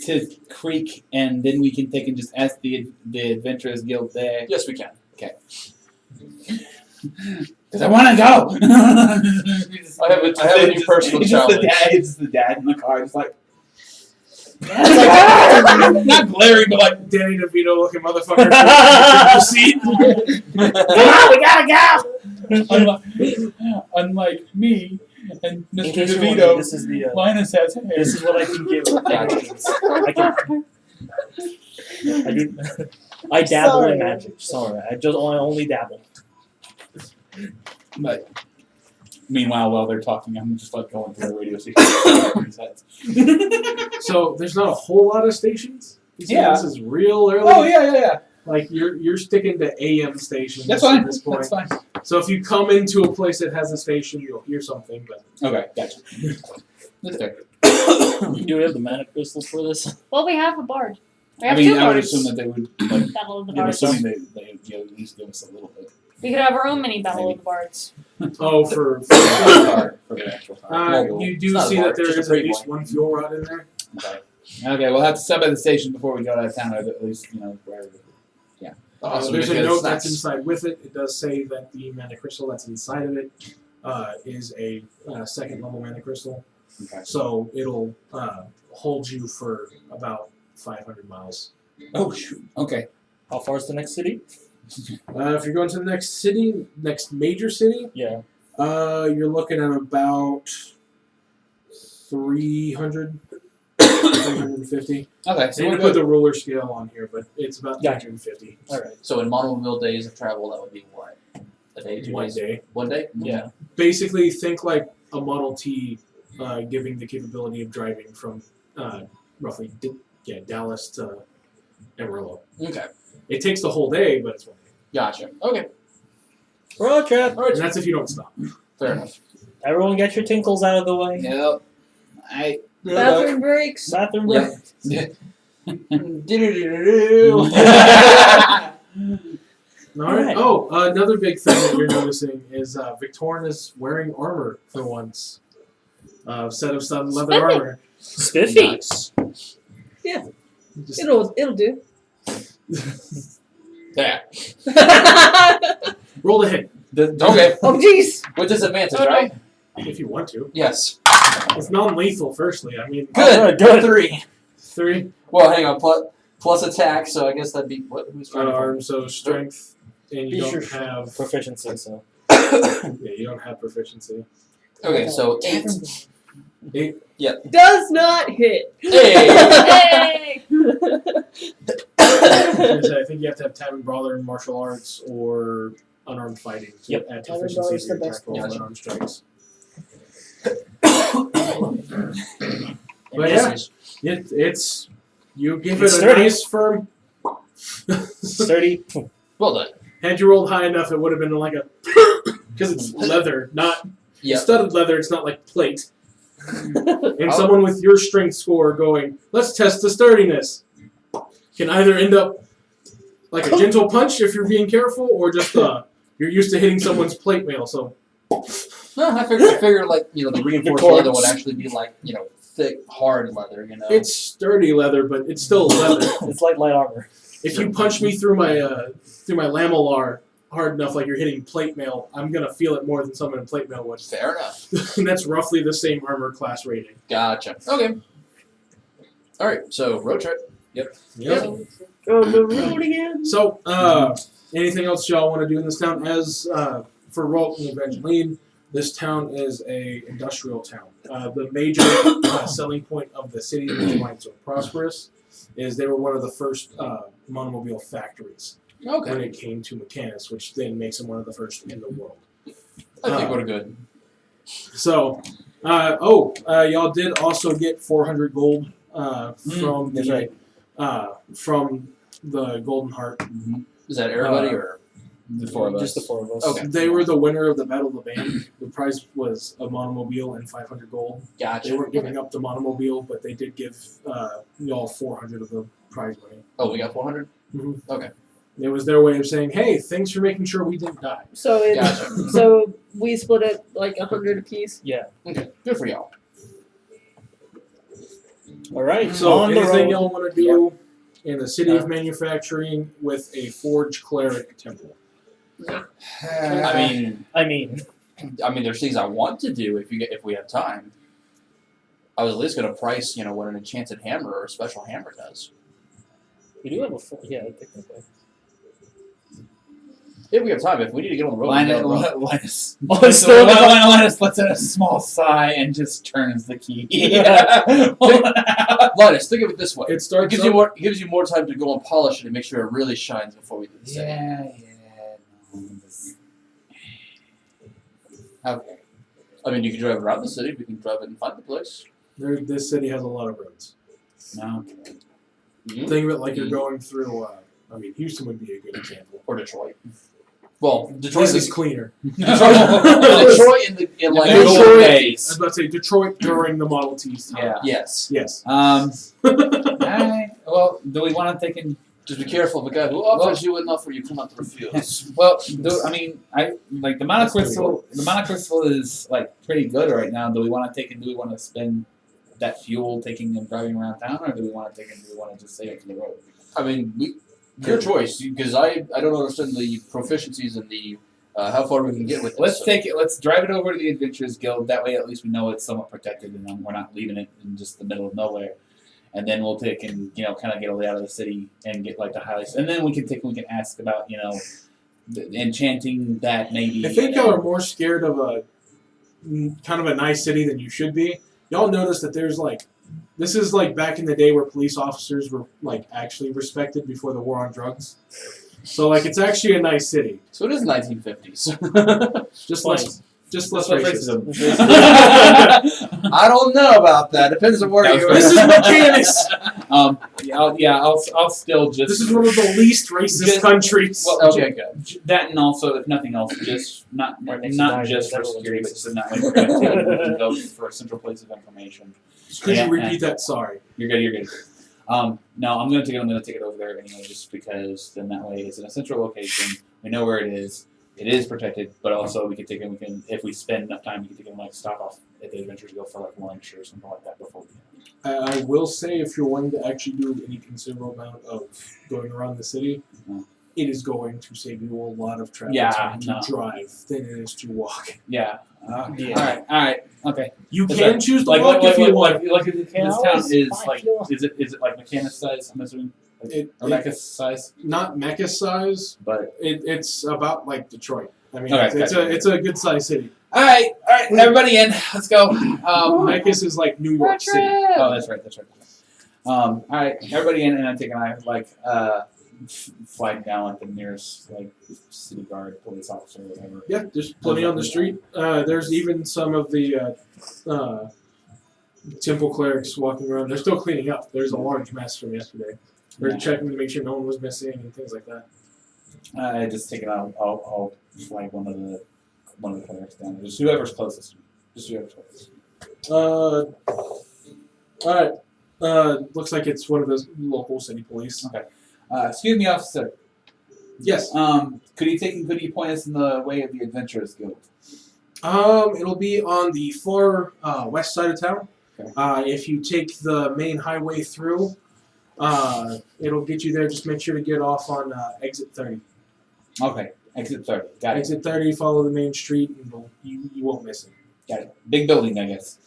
to Creek and then we can take and just ask the Adventurers Guild there? Yes, we can. Because I want to go. I have a new personal it's challenge. It's the dad in the car, just like. It's like, not glaring, but like, Danny DeVito looking motherfucker. Your seat. come on, we gotta go. Unlike me and In Mr. case you're wondering, DeVito, this is the. Linus has hair. This is what I can give. I can. I do. I dabble in Sorry. magic. Sorry, I just only dabble. But meanwhile, while they're talking, I'm just like going through the radio station. So there's not a whole lot of stations. You see, Yeah. this is real early. Oh yeah. Like you're sticking to AM stations That's at fine. this point. That's fine. So if you come into a place that has a station, you'll hear something. But Okay, gotcha. That's fair. Do we have the mana crystals for this? Well, we have a bard. We I have mean, two I would bards. assume that they would like. Battle of the I'm Bards. assuming they at least give us a little bit. We could have our own mini Battle Maybe. of the Bards. oh, for For the actual card. you It's do not a see bar, that there just a is at pretty least one. one fuel rod in there. Okay, we'll have to stop at the station before we go out of town, or at least wherever. Awesome. There's we a get note snacks. that's inside with it. It does say that the mana crystal that's inside of it is a second level mana crystal. Okay. So it'll hold you for about 500 miles. Oh shoot. Okay. How far is the next city? If you're going to the next major city, Yeah. you're looking at about 300, 350. Okay. So So you we're can put good. the ruler scale on here, but it's about Gotcha. 350. Alright. So in monomobile days of travel, that would be what? A day, 2 One days? day. 1 day? Yeah. Basically, think like a Model T giving the capability of driving from roughly Dallas to Amarillo. Okay. It takes the whole day, but it's 1 day. Gotcha. Okay. Road trip. And that's if you don't stop. Fair enough. Everyone get your tinkles out of the way. Yep. Bathroom breaks. Bathroom Yeah. break. Do-do-do-do-do. Alright. Oh, another big thing that you're noticing is Victorine is wearing armor for once. Set of studded leather Spiffy. armor. Spiffy. Nice. Just- It'll do. Yeah. roll the hit Okay. Oh jeez. With disadvantage, Oh, no. right? if you want to. Yes. It's non-lethal. Firstly, I mean, Good. Good. 3. 3 Well, hang on. Plus attack, so I guess that'd be what? Who's trying to arm, so strength, and you Be don't sure- have. Proficiency, so. Yeah, you don't have proficiency. Okay, so 8. 8. Does not hit. Hey. Hey! I think you have to have tavern brawler in martial arts or unarmed fighting to Yep. add Tavern proficiency brawler's to your the attack best roll one. and unarmed strikes. And But yeah. misses. It's you give It's it a sturdy. nice firm. Sturdy. Well done. Had you rolled high enough, it would have been like a because it's leather, not Yeah. studded leather. It's not like plate. And Oh. someone with your strength score going, let's test the sturdiness, can either end up like a gentle punch if you're being careful, or just you're used to hitting someone's plate mail. So No, I figured like the reinforced cords. leather would actually be like thick, hard leather. it's sturdy leather, but it's still leather. It's like light armor. If you punch me through my lamellar hard enough, like you're hitting plate mail, I'm gonna feel it more than someone in plate mail would. Fair enough. And that's roughly the same armor class rating. Gotcha. Okay. All right. So road trip. Yep. On the road again. So, anything else y'all want to do in this town? As for Rolt and Evangeline, this town is a industrial town. The major selling point of the city, which is why it's so prosperous, is they were one of the first monomobile factories when Okay. it came to mechanics, which then makes them one of the first in the world. I think we're good. So, y'all did also get 400 gold from that's the right. from the Golden Heart. Is that everybody or? The four of us. Just the four of us. Okay. They were the winner of the Battle of the Band. The prize was a monomobile and 500 gold. Gotcha. They weren't giving up the monomobile, but they did give y'all 400 of the prize money. Oh, we got 400. Okay. It was their way of saying, "Hey, thanks for making sure we didn't die." So it, Gotcha. so we split it like 100 apiece. Yeah. Okay. Good for y'all. All right. So, on the anything road. y'all want to do in the city of manufacturing with a forge cleric temple? I mean, there's things I want to do if we have time. I was at least going to price, what an enchanted hammer or a special hammer does. We do have a full. Yeah, technically. If we have time, if we need to get on the road, we can get on the road. Linus. Oh, it's still Linus lets out a small sigh and just turns the key. Linus, think of it this way: It it starts gives you more time to go and polish it and make sure it really shines before we do the city. I mean, you can drive around the city. We can drive it and find the place. This city has a lot of roads. No. Think of it like you're going through. I mean, Houston would be a good example. Or Detroit. Well, Detroit This is is cleaner. Detroit in like the Detroit- old I was days. about to say Detroit during the Model T's time. Yeah. yes. Yes. Alright. Well, do we want to take in? Just be careful of a guy who offers you enough where you cannot refuse. Well, I like the mana crystal. The mana crystal is like pretty good right now. Do we want to take and do we want to spend that fuel taking and driving around town, or do we want to take and do we want to just save it for the road? I mean, your choice, because I don't understand the proficiencies and the how far we can get with this. Let's so. take it. Let's drive it over to the Adventurers Guild. That way, at least we know it's somewhat protected, and we're not leaving it in just the middle of nowhere. And then we'll take and kind of get it out of the city and get like the highlights. And then we can ask about the enchanting that maybe. I think y'all are more scared of a kind of a nice city than you should be. Y'all notice that there's this is like back in the day where police officers were like actually respected before the war on drugs. So it's actually a nice city. So it is 1950s. Just Plus- less racist. I don't know about that. Depends on where you This is Mechanics. I'll still just. This is one of the least racist countries. Well, Okay, good. That and also, if nothing else, just not Right next to Niger, just for everyone's security, but racist. just in that way we're going to go for a central place of information. Could Yeah, you repeat that? Sorry. You're good. You're good. No, I'm gonna take it over there anyway, just because then that way it's in a central location. We know where it is. It is protected, but also we can take it. We can, if we spend enough time, we can take it and stop off at the Adventures Guild for lunch or something like that before we. I will say, if you're wanting to actually do any considerable amount of going around the city, it is going to save you a lot of travel time to drive than it is to walk. Yeah. Yeah. All right. Okay. You That's can right. choose to walk if you want. This town always is buy fuel. is it like Mechanic size? I'm assuming. Or It- Mechanic size, Not Mecca size. but It's about like Detroit. I mean, Okay, it's a good sized city. all right, everybody in. Let's go. Mecca is like New York City. Oh, that's right. All right, everybody in, and I'm taking flag down like the nearest city guard, police officer, or whatever. Yeah, there's plenty on the street. There's even some of the temple clerics walking around. They're still cleaning up. There's a large mess from yesterday. They're Yeah. checking to make sure no one was missing and things like that. I just take it out. I'll flag one of the clerics down. Just whoever's closest. Just whoever's closest. Alright. Looks like it's one of the local city police. Okay. Excuse me, officer. Yes. Could you point us in the way of the Adventurers Guild? It'll be on the far west side of town. Okay. If you take the main highway through, it'll get you there. Just make sure to get off on exit 30. Okay. Exit 30. Got it. Exit 30, follow the main street, and you won't miss it. Got it. Big building, I guess.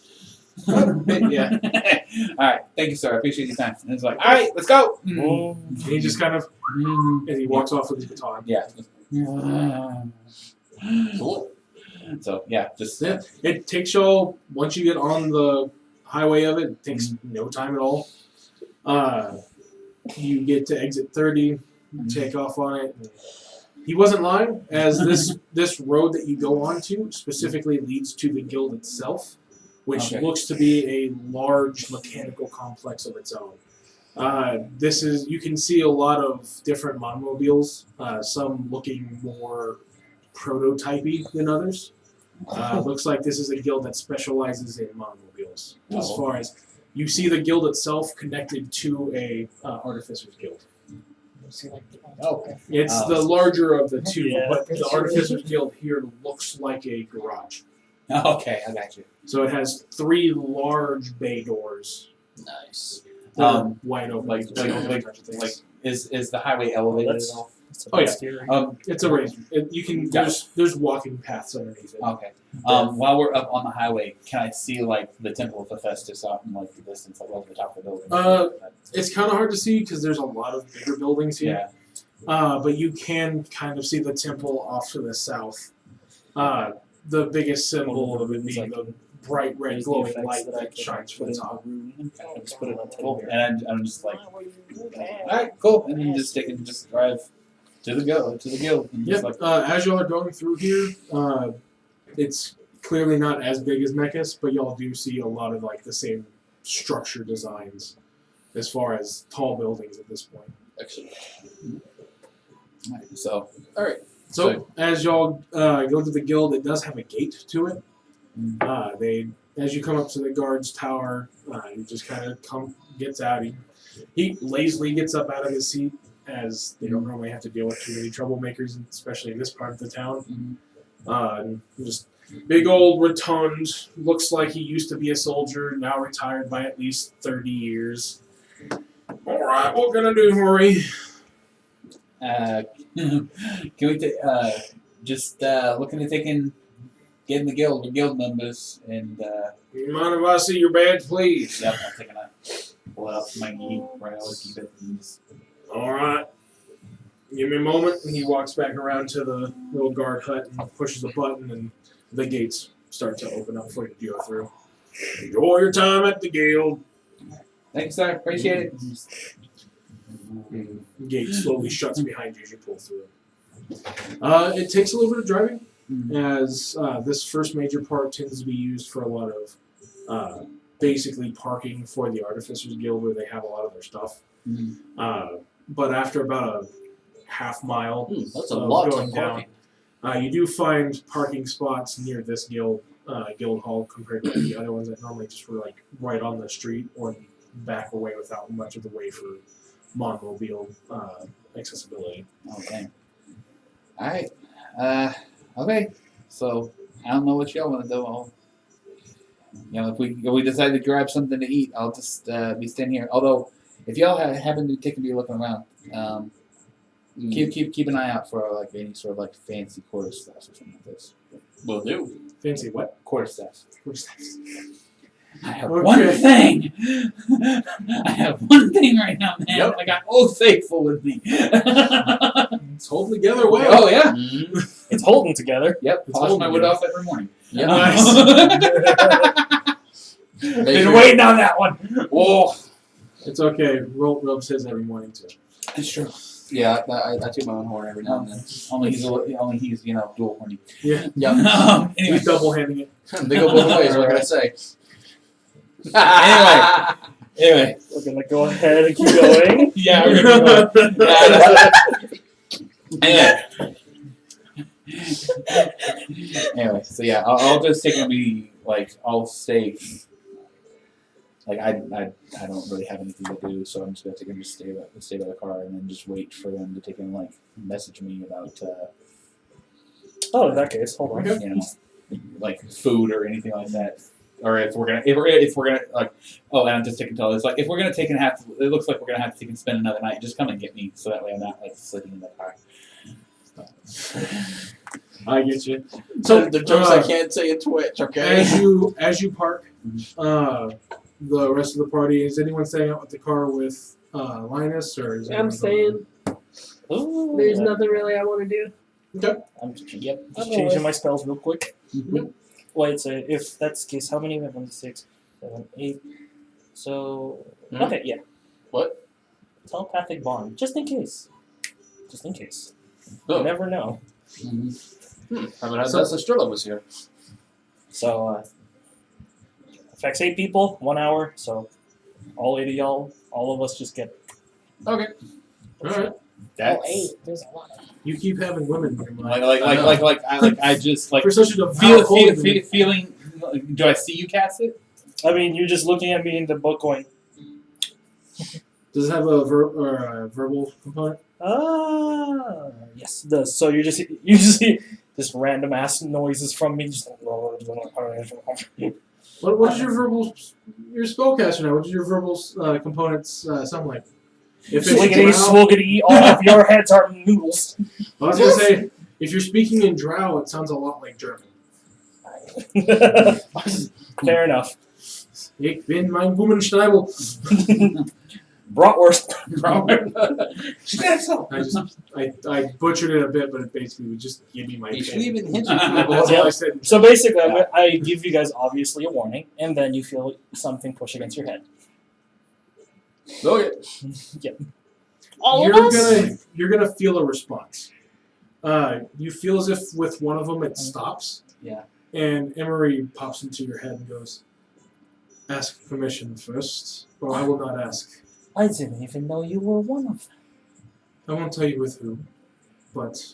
Yeah. All right. Thank you, sir. I appreciate your time. And it's like, all right, let's go. And he just kind of, and he walks off with his baton. Yeah. Cool. So yeah, just Yeah. It takes y'all, once you get on the highway of it, it takes no time at all. You get to exit 30, take off on it. He wasn't lying, as this road that you go onto specifically leads to the guild itself, which Okay. looks to be a large mechanical complex of its own. You can see a lot of different monomobiles, some looking more prototypey than others. Looks like this is a guild that specializes in monomobiles. As far as you see the guild itself connected to a Artificers guild. It's the larger of the two, Yeah. but the Artificers guild here looks like a garage. Okay, I got you. So it has 3 large bay doors. Nice. that are wide open. like is the highway Oh, elevated that's- at all? Oh, yeah. Steering. It's a razor. You can there's walking paths underneath it. Okay. While we're up on the highway, can I see the Temple of Hephaestus out in the distance, over the top of the building? It's kind of hard to see because there's a lot of bigger buildings here. Yeah. But you can kind of see the temple off to the south. The biggest symbol of it being the bright red There's the glowing effects light that I that could shines put from the in top. the room. I just put it on Cool. here. And I'm just like, all right, cool. And then just drive to the guild, and just Yep. As y'all are going through here, it's clearly not as big as Mechas, but y'all do see a lot of the same structure designs. as far as tall buildings at this point. Excellent. Alright, so All right. So as y'all go to the guild, it does have a gate to it. As you come up to the guard's tower, he just kind of gets out. He lazily gets up out of his seat, as they don't normally have to deal with too many troublemakers, especially in this part of the town. Just big old rotund, looks like he used to be a soldier, now retired by at least 30 years. All right, what can I do for you? can we just looking at getting the guild, we're guild members, and You mind if I see your badge, please? yep, I'm taking a pull it out from my knee where I always keep it. And just, All right. Give me a moment. And he walks back around to the little guard hut and pushes a button, and the gates start to open up for you to go through. Enjoy your time at the guild. Thanks, sir. Appreciate it. The gate slowly shuts behind you as you pull through. It takes a little bit of driving, as this first major part tends to be used for a lot of basically parking for the Artificers Guild, where they have a lot of their stuff. But after about a half mile That's a of lot going of down, parking. you do find parking spots near this guild hall compared to the other ones that normally just were like right on the street or back away without much of the way for monomobile accessibility. Okay. Alright. Okay. So I don't know what y'all want to do. I'll, if we decide to grab something to eat, I'll just be staying here. Although, if y'all happen to take a be looking around, keep an eye out for like any sort of like fancy quarterstaffs or something like this. Will do. Fancy what? Quarterstaffs. Quarterstaffs. I have Okay. one thing. I have one thing right now, man. Yep. I got Old Faithful with me. It's holding together well. Oh yeah. It's holding together. Yep. It's Polish my holding wood together. off every morning. Yep. Been waiting on that one. Whoa. It's okay. Rubs his every morning too. It's true. Yeah, I toot my own horn every now and then. Only he's dual horny. Yeah. Yeah. Anyway. He's double handing it. They go both ways. What can I say? Anyway. We're gonna go ahead and keep going. Yeah, we're gonna go. Anyway, so yeah, I'll just take and be like, I'll stay. Like I don't really have anything to do, so I'm just gonna take and just stay by the car and then just wait for them to take and like message me about Oh, in that case, hold on. like food or anything like that. Or if we're gonna like, and I'm just taking tell it's like if we're gonna take and have to, it looks like we're gonna have to take and spend another night. Just come and get me, so that way I'm not like sleeping in the car. I get you. So the jokes I can't say in Twitch. Okay. as you park, the rest of the party, is anyone staying out with the car with Linus, or is I'm anyone staying. Ooh, There's nothing really I want to do. I'm just I'm changing my spells real quick. Mhm. Wait, so if that's the case, how many? We have 1, 6, 7, 8. So okay, yeah. What? Telepathic bond, just in case. Just in case. Oh. You never know. Haven't had that since Strilla was here. So affects 8 people, 1 hour. So all 8 of y'all, all of us just get. Okay. All right. That's There's a lot of. You keep having women in your mind. I just like For such a devout holy man. feeling. Do I see you cast it? I mean, you're just looking at me in the book going. Does it have a verbal component? Yes, it does. So you just hear just random ass noises from me. Just What does your spellcaster know? What does your verbal components sound like? If it's swiggity, drow, swoogity, all of your heads are noodles. I was gonna say, if you're speaking in drow, it sounds a lot like German. Fair enough. Ich bin mein Blumenschneibel. Bratwurst. I butchered it a bit, but it basically would just give me my You should pin. even hint That's all I said. So basically, I give you guys obviously a warning, and then you feel something push against your head. Okay. All you're of us? gonna feel a response. You feel as if with one of them it stops. Yeah. And Emery pops into your head and goes, "Ask permission first, or I will not ask." I didn't even know you were one of them. I won't tell you with who, but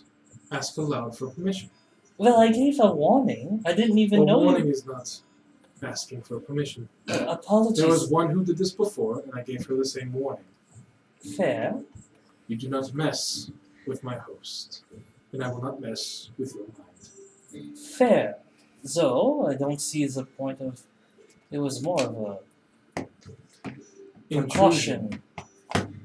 ask aloud for permission. Well, I gave a warning. I didn't even know warning you. is not asking for permission. Apologies. There was one who did this before, and I gave her the same warning. Fair. You do not mess with my host, and I will not mess with your mind. Fair. So, I don't see the point of... It was more of a precaution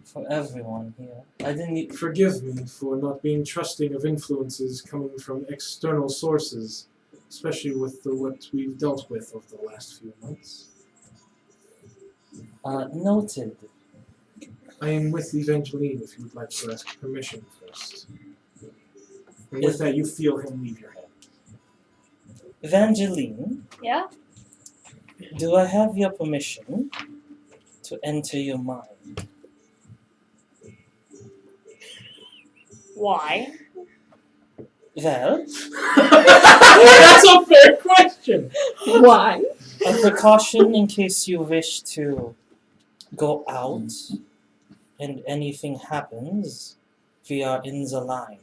for everyone here. I didn't... Forgive me for not being trusting of influences coming from external sources, especially with what we've dealt with over the last few months. Noted. I am with Evangeline if you would like to ask permission first. And with that, you feel him leave your hand. Evangeline, Yeah? do I have your permission to enter your mind? Why? Well, That's a fair question! Why? a precaution in case you wish to go out and anything happens, we are in the line.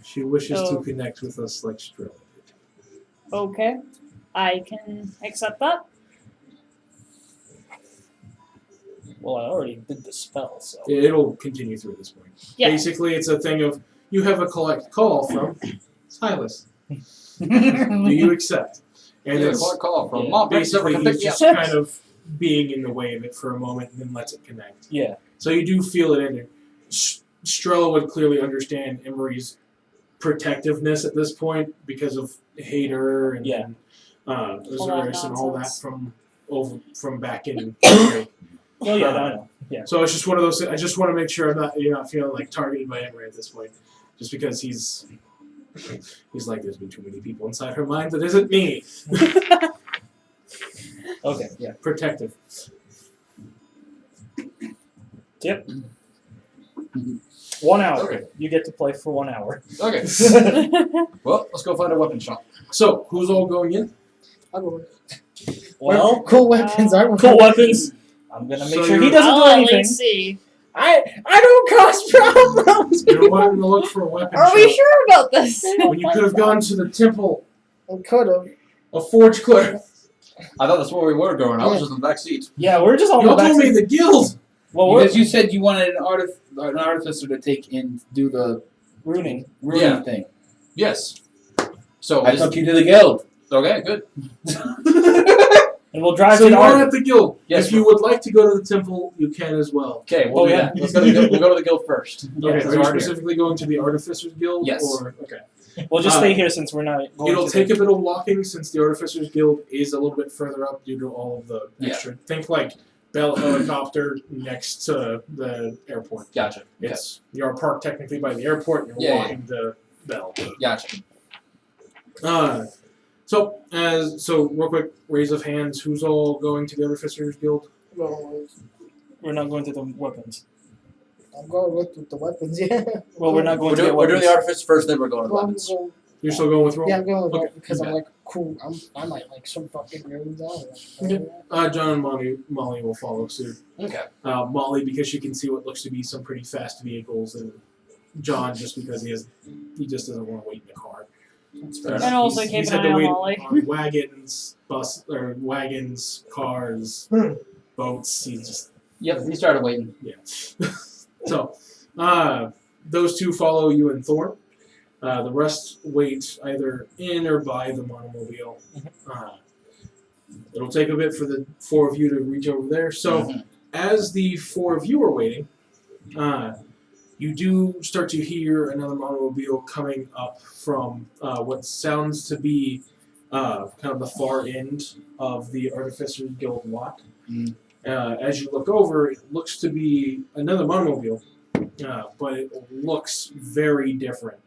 She wishes to Oh. connect with us like Strella did. Okay. I can accept that. Well, I already did the spell, so... It'll continue through this point. Yeah. Basically, it's a thing of, you have a collect call from Silas. Do you accept? And Yeah, it's call from yeah, Mom. basically Come he's pick me just up. kind of being in the way of it for a moment and then lets it connect. Yeah. So you do feel it in there. Strella would clearly understand Emery's protectiveness at this point because of Hader and Yeah. Osiris and all that nonsense. from back in. Oh, yeah, I know. Yeah. So it's just one of those. I just want to make sure you're not feeling like targeted by Emery at this point, just because he's like, there's been too many people inside her mind that isn't me. Okay, yeah. Protective. Yep. 1 hour. Okay. You get to play for 1 hour. Okay. Well, let's go find a weapon shop. So who's all going in? I'll go with Well, cool weapons. I want cool weapons. I'm gonna make So sure he you're- doesn't do I'll at anything. least see. I don't cause problems. You're wanting to look for a weapon Are we shop sure about this? when you could have gone to the temple Could have. of Forge Clerk. I thought that's where we were going. I was just in the back seat. Yeah, we're just on Y'all the back. told me the guild. Well, we're Because you said you wanted an artificer to take and do the ruining. ruin Yeah. thing. Yes. So I took you to the guild. okay, good. And we'll drive So to you the are art. at the guild. Yes, if you would like to go to the temple, you can as well. Okay, we'll Oh, do yeah. that. Let's go to the guild. We'll go to the guild first. Okay, so are you we're here. specifically going to the Artificers Guild? Yes. Or okay. We'll just stay here since we're not going It'll to take the... a bit of walking since the Artificers Guild is a little bit further up due to all of the Yeah. extra. Think like Bell Helicopter next to the airport. Gotcha. Okay. It's you're parked technically by the airport. And you're Yeah, walking to Bell. Gotcha. So real quick, raise of hands. Who's all going to the Artificers Guild? Well, We're not going to the weapons. I'm going with the weapons. Yeah. Well, we're not going We're to doing, get we're doing weapons. the artifice first, then we're going to the Well, weapons. well, You're still going with roll? yeah, I'm going with Okay. that because Okay. I'm like cool. I might like some fucking runes out. Okay. John and Molly will follow suit. Okay. Molly because she can see what looks to be some pretty fast vehicles, and John just because he just doesn't want to wait in the car. That's And also keep he's an had eye to on wait Molly. on wagons, cars, boats. He just Yep, he started waiting. yeah. So those two follow you and Thorn. The rest wait either in or by the monomobile. It'll take a bit for the four of you to reach over there. So Mhm. as the four of you are waiting, you do start to hear another monomobile coming up from what sounds to be kind of the far end of the Artificers Guild lot. Mm. As you look over, it looks to be another monomobile, but it looks very different.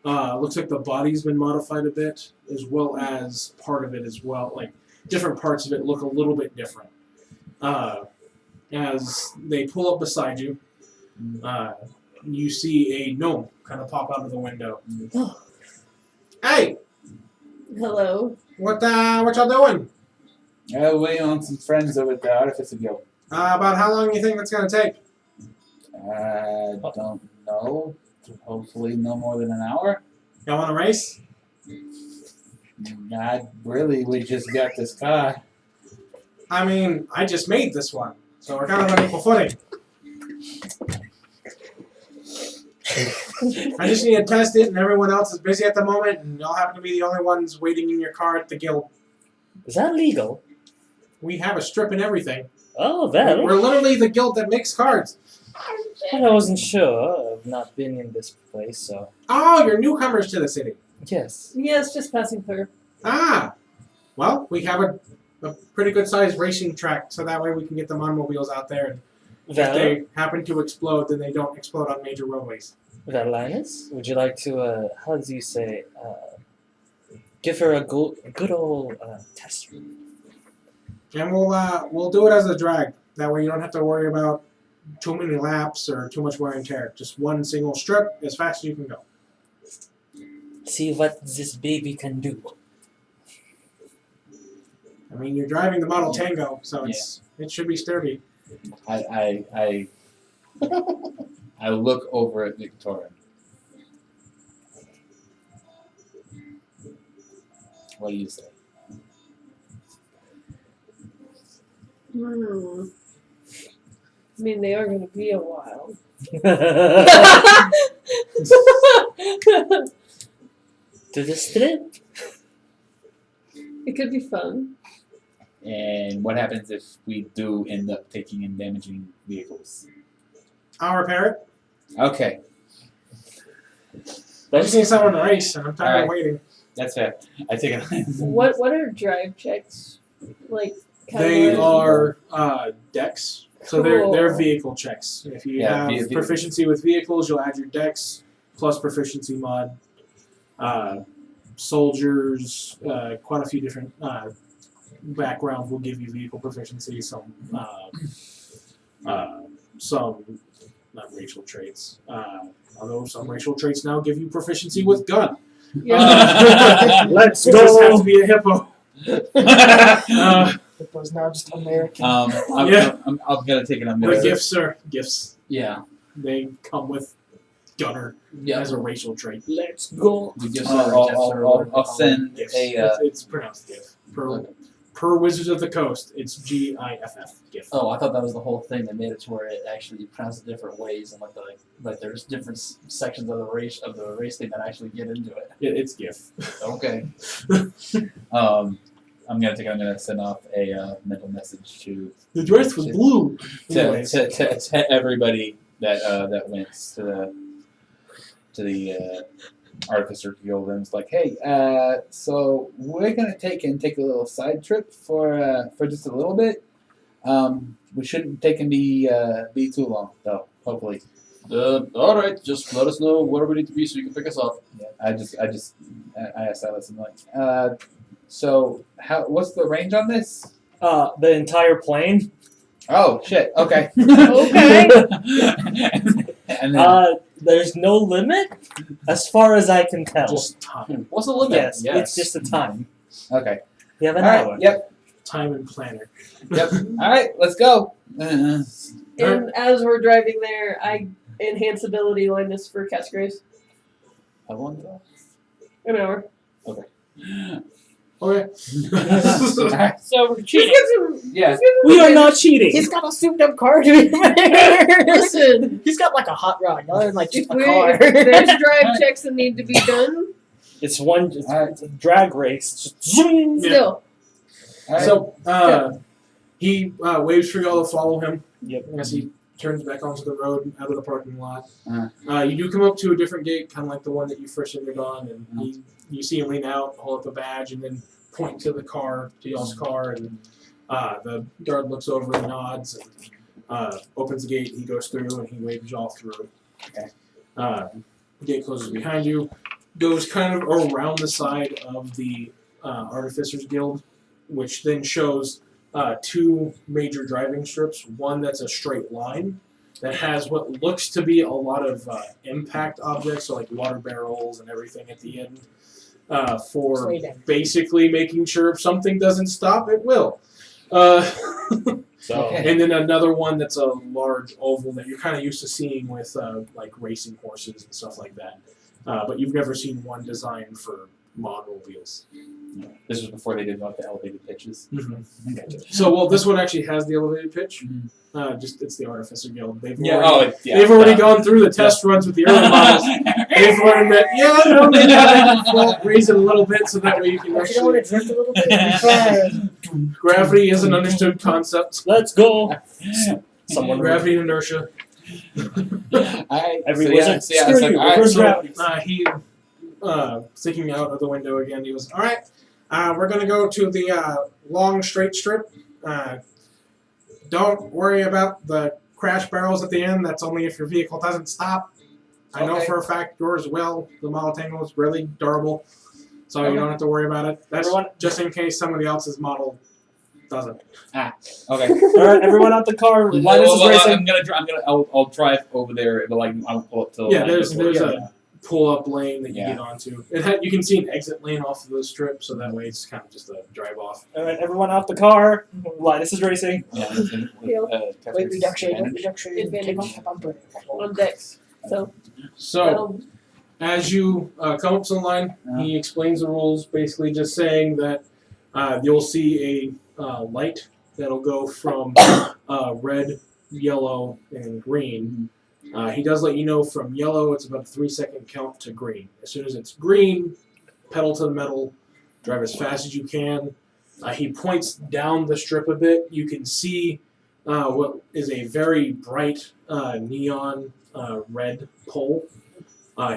Looks like the body's been modified a bit, as well as part of it as well. Like different parts of it look a little bit different. As they pull up beside you, you see a gnome kind of pop out of the window. Hey, Hello. what y'all doing? Waiting on some friends over at the artificer guild. About how long do you think that's going to take? I don't know. Hopefully, no more than an hour. Y'all want to race? Not really. We just got this car. I mean, I just made this one, so we're kind of on equal footing. I just need to test it, and everyone else is busy at the moment, and y'all happen to be the only ones waiting in your car at the guild. Is that legal? We have a strip and everything. Oh, well. We're literally the guild that makes cards. Well, I wasn't sure. I've not been in this place, so. Oh, you're newcomers to the city. Yes. Yes, just passing through. Ah, well, we have a pretty good sized racing track, so that way we can get the automobiles out there. And if Well, they happen to explode, then they don't explode on major roadways. well, Linus, would you like to, how do you say, give her a good old test run? And we'll do it as a drag. That way you don't have to worry about too many laps or too much wear and tear. Just one single strip as fast as you can go. See what this baby can do. I mean, you're driving the Model Tango, so it should be sturdy. I look over at Victoria. What do you say? I mean, they are going to be a while. To the strip. It could be fun. And what happens if we do end up taking and damaging vehicles? I'll repair it. Okay, I just need someone to race, and I'm tired of Alright. waiting. that's fair. I take it. What are drive checks? Like, kind They of are decks, so they're Cool. vehicle checks. If you Yeah, have proficiency with vehicles, you'll add your decks plus proficiency mod. Soldiers, quite a few different backgrounds will give you vehicle proficiency. Some not racial traits. Although some racial traits now give you proficiency with gun. Let's You just have to be a hippo. It was now just American. I'm gonna take it. I'm The gonna. gifts are gifts. Yeah. They come with gunner Yeah. as a racial trait. Let's go. We just, Or I'll send gifts. a. It's pronounced GIF. Per Wizards of the Coast, it's GIFF. GIF. Oh, I thought that was the whole thing. They made it to where it actually pronounced it different ways, and like there's different sections of the race thing that actually get into it. It's GIF. Okay. I'm gonna send off a mental message to The dress was blue. Anyways. to everybody that went to the Artificers Guild, and it's like, hey, so we're gonna take a little side trip for just a little bit. We shouldn't take and be too long though. Hopefully. All right. Just let us know where we need to be so you can pick us up. Yeah. I asked Alice, I'm like, so what's the range on this? The entire plane. Oh shit. Okay. Okay. And then, There's no limit, as far as I can tell. Just time. What's the limit? yes, it's just a time. okay. You have an All hour. right. Yep. Time and planner. Yep. All right. Let's go. And as we're driving there, I enhance ability Linus for Cast Grace. How long ago? An hour. Okay. So we're Just cheating. gives him, Yeah. We are not cheating. He's got a souped up car. Listen, He's got like a hot rod, not like if, just a car. if there's drive checks that need to be done, It's it's a drag race. Just zoom. Yeah. still. All right. So he waves for y'all to follow him Yep. as he turns back onto the road out of the parking lot. Uh-huh. You do come up to a different gate, kind of like the one that you first entered on, and you see him lean out, hold up a badge, and then point to the car, to y'all's car, and the guard looks over and nods, and opens the gate. He goes through, and he waves y'all through. Okay. The gate closes behind you, goes kind of around the side of the Artificers Guild, which then shows two major driving strips. One that's a straight line that has what looks to be a lot of impact objects, so like water barrels and everything at the end, for Slow down. basically making sure if something doesn't stop, it will. So Okay. And then another one that's a large oval that you're kind of used to seeing with like racing horses and stuff like that. But you've never seen one designed for monomobiles. This was before they did like the elevated pitches. Gotcha. So, well, this one actually has the elevated pitch. Mhm. Just it's the Artificer Guild. They've Yeah. already, Yeah. they've already gone through the test runs with the early models. They've learned that maybe I can raise it a little bit so that way you can If you don't want actually. to drift a little bit, try. Gravity is an understood concept. Let's go. Someone Gravity and inertia. Every so wizard, so yeah, screw it's like, you, alright, reverse so- gravity. He sticking out of the window again. He goes, "All right, we're gonna go to the long straight strip. Don't worry about the crash barrels at the end. That's only if your vehicle doesn't stop. I know Okay. for a fact yours will. The model tango is really durable, so you don't have to worry about it. That's Everyone- just in case somebody else's model doesn't." Okay. All right, everyone out the car. Linus is racing. I'll drive over there, but like I'll pull up to. the Yeah, line there's before- a pull-up lane that you Yeah. get onto. You can see an exit lane off of the strip, so that way it's kind of just a drive off. All right, everyone out the car. Linus is racing. Yeah. Weight reduction, Advantage. Advantage. On decks. So, So, as you come up to the line, he explains the rules, basically just saying that you'll see a light that'll go from red, yellow, and green. He does let you know from yellow it's about a 3-second count to green. As soon as it's green, pedal to the metal, drive as fast as you can. He points down the strip a bit. You can see what is a very bright neon red pole.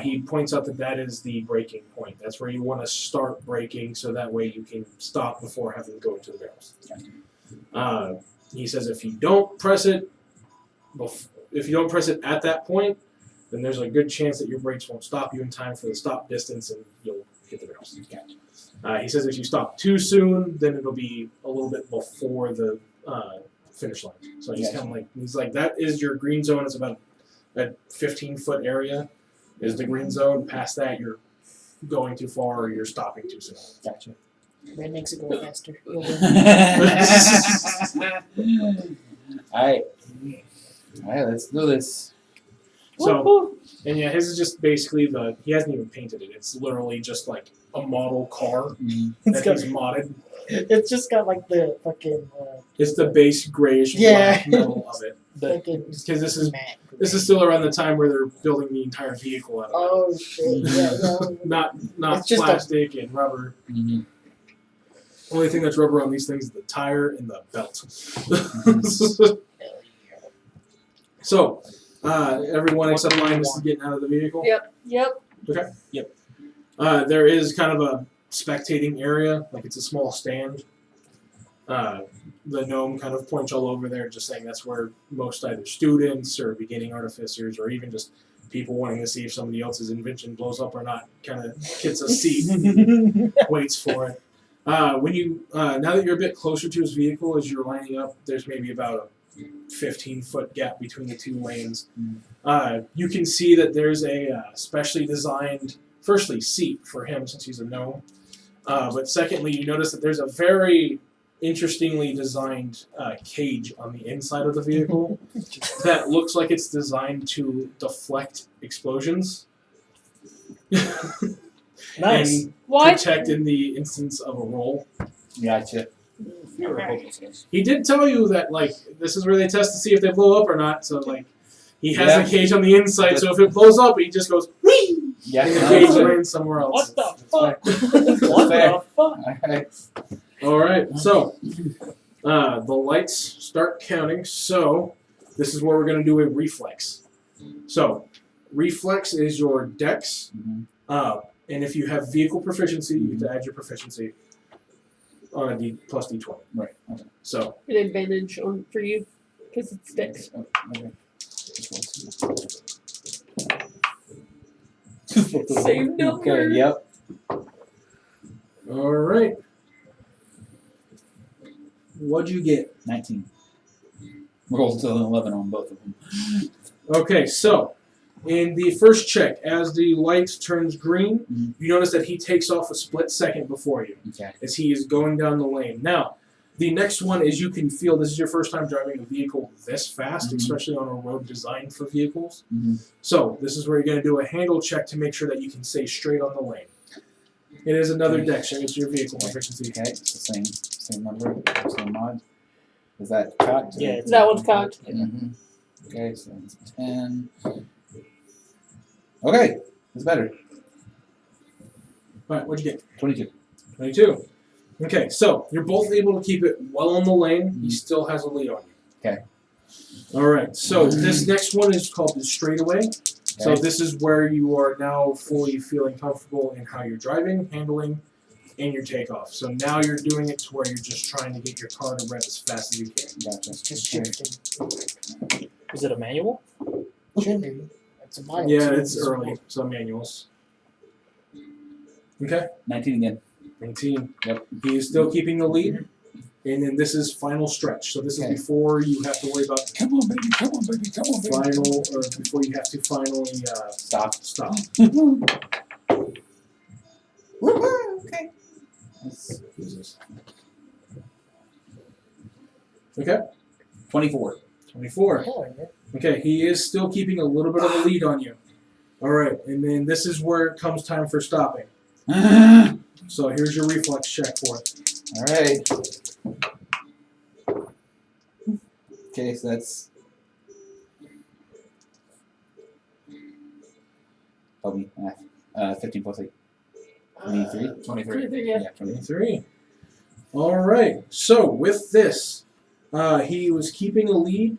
He points out that that is the braking point. That's where you want to start braking, so that way you can stop before having to go into the barrels. He says if you don't press it, at that point, then there's a good chance that your brakes won't stop you in time for the stop distance, and you'll hit the barrels. He says if you stop too soon, then it'll be a little bit before the finish line. So he's kind of like that is your green zone. It's about a 15-foot area is the green zone. Past that, you're going too far or you're stopping too soon. Gotcha. Red makes it go faster. Alright, let's do this. So, and yeah, his is just basically he hasn't even painted it. It's literally just like a model car It's that he's modded. It's just got like the fucking It's the base grayish Yeah. black metal of it. fucking Because this is matte. still around the time where they're building the entire vehicle out of it. Oh shit! Yeah, Not It's just a- plastic and rubber. Mhm. Only thing that's rubber on these things is the tire and the belt. So, everyone except Linus is getting out of the vehicle. yep. There is kind of a spectating area, like it's a small stand. The gnome kind of points all over there, just saying that's where most either students or beginning artificers or even just people wanting to see if somebody else's invention blows up or not kind of gets a seat, waits for it. When you now that you're a bit closer to his vehicle, as you're lining up, there's maybe about a 15-foot gap between the two lanes. You can see that there's a specially designed, firstly, seat for him since he's a gnome. But secondly, you notice that there's a very interestingly designed cage on the inside of the vehicle that looks like it's designed to deflect explosions. Nice. And Why? protect in the instance of a roll. Gotcha. He did tell you that, like, this is where they test to see if they blow up or not. So, like, he has Yeah. the cage on the inside. So if it blows up, he just goes whee, Yeah. and the cage lands somewhere else. What the fuck? What Fair. the fuck? Alright. All right. So the lights start counting. So this is where we're gonna do a reflex. So reflex is your dex, and if you have vehicle proficiency, you have to add your proficiency on a D plus D20. Right. Okay. So An advantage for you because it's decks. Okay. Same number. Okay, yep. all right. What'd you get? 19. Rolled to an 11 on both of them. Okay, so in the first check, as the light turns green, you notice that he takes off a split second before you Okay. as he is going down the lane. Now, The next one is you can feel this is your first time driving a vehicle this fast, Mhm. especially on a road designed for vehicles. Mhm. So this is where you're going to do a handle check to make sure that you can stay straight on the lane. It is another deck check. It's your vehicle proficiency. Okay, it's the same number, same mod. Is that cocked? Yeah, it's- That one's cocked. Mhm. Okay, so it's 10. Okay, it's better. All right, what'd you get? 22. 22. Okay, so you're both able to keep it well on the lane. He still has a lead on you. Okay. All right, so this next one is called the straightaway. So Okay. this is where you are now fully feeling comfortable in how you're driving, handling, and your takeoff. So now you're doing it to where you're just trying to get your car to rev as fast as you can. Gotcha. Just shifting. Is it a manual? Should be. It's a mile. Yeah, so it's early, so manuals. Okay, 19 again. 19. Yep. He is still keeping the lead. And then this is final stretch. So this Okay. is before you have to worry about Come on, baby. Come on, baby. Come on, baby. final, or before you have to finally Stop. stop. Okay. Okay, 24. 24. Oh, yeah. Okay, he is still keeping a little bit of a lead on you. All right, and then this is where it comes time for stopping. All So here's your reflex check for it. right. Okay, so that's. Help me, math. 15 plus 8. 23? 23. Yeah. Yeah, 23. 23. All right, so with this, he was keeping a lead,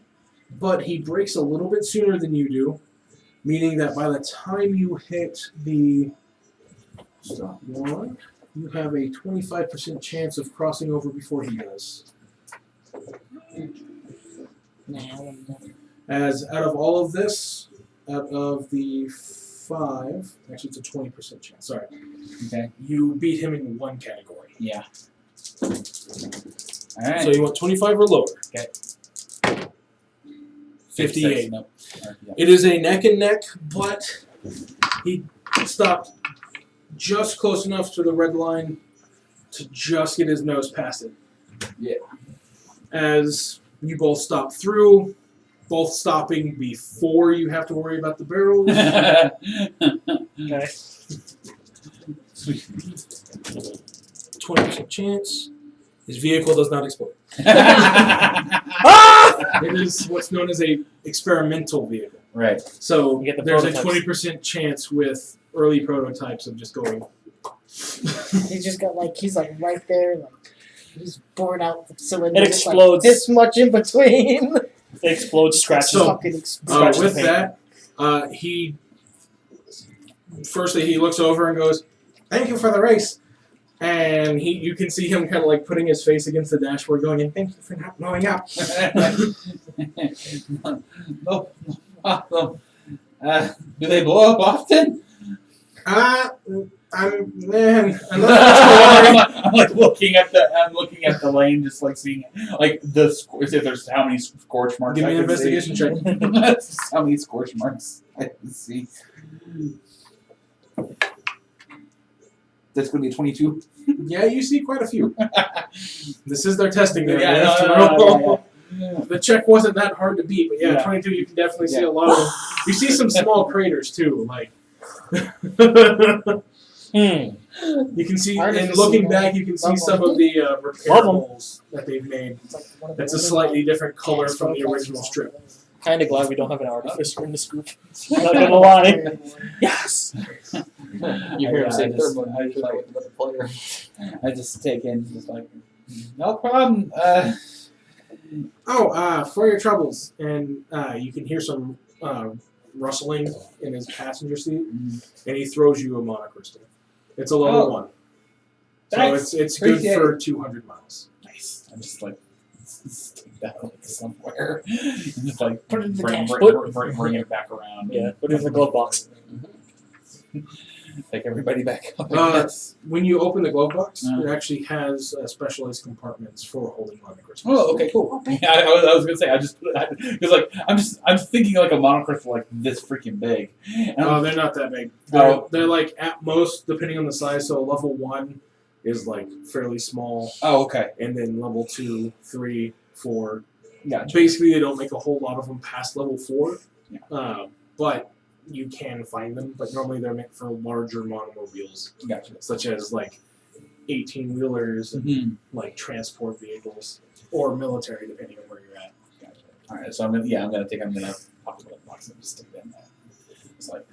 but he breaks a little bit sooner than you do, meaning that by the time you hit the stop one, you have a 25% chance of crossing over before he does. As out of all of this, out of the 5, actually it's a 20% chance, sorry, Okay. you beat him in one category. Yeah. All right. So you want 25 or lower? Okay. 58. Nope. Yeah. It is a neck and neck, but he stopped just close enough to the red line to just get his nose past it. Yeah. As you both stop through, both stopping before you have to worry about the barrels. Okay. Sweet. 20% chance. His vehicle does not explode. It is what's known as a experimental vehicle. Right. So You get the there's a prototypes. 20% chance with early prototypes of just going. He just got like he's like right there, like he's boring out the cylinder. It just, like, explodes. this much in between. It explodes, scratches. So, Fucking explodes. Scratch the With paint. that, he firstly he looks over and goes, "Thank you for the race." And you can see him kind of like putting his face against the dashboard, going, "And thank you for not blowing up." No. Do they blow up often? I'm man. I'm not I'm like looking at the lane, just like seeing like the if there's how many scorch marks. Give me I an can see. investigation check. How many scorch marks I can see. That's gonna be a 22. Yeah, you see quite a few. This is their testing area. Yeah, They have to no, roll. yeah. The check wasn't that hard to beat, but yeah, Yeah. 22 you can definitely see Yeah. a lot of them. You see some small craters too, like. You can see, and Artificers, looking back, you can see love some them. of the repair Love 'em. holes that they've made. It's like one of the That's a only, slightly like, different color gas from the profiles original on strip. the- Kind of glad we don't have an artificer in this group. Not gonna lie. Yes. You hear him say I just- thermo I just like- with another player. I just take in, just like, no problem. For your troubles, and you can hear some rustling in his passenger seat, and he throws you a monocrystal. It's a level Oh. 1, so Thanks. it's good Appreciate for 200 miles. Nice. I'm just like, stick that like somewhere. And just like, Put it in the bring cash. bring it back around. Yeah, put it in the glove box. Take everybody back up. When you open the glove box, Uh. it actually has specialized compartments for holding monocrystals. Oh, okay, cool. Yeah, I was gonna say, I just because like I'm thinking like a monocrystal like this freaking big. And Oh, they're not that big. Oh. They're like at most, depending on the size. So level 1 is like fairly small, Oh, okay. and then level 2, 3, 4. Gotcha. Basically, they don't make a whole lot of them past level 4, Yeah. but you can find them. But normally they're meant for larger monomobiles, Gotcha. such as like 18-wheelers and Mhm. like transport vehicles or military, depending on where you're at. Gotcha. All right, so I'm gonna pop the box and just stick it in there. It's like,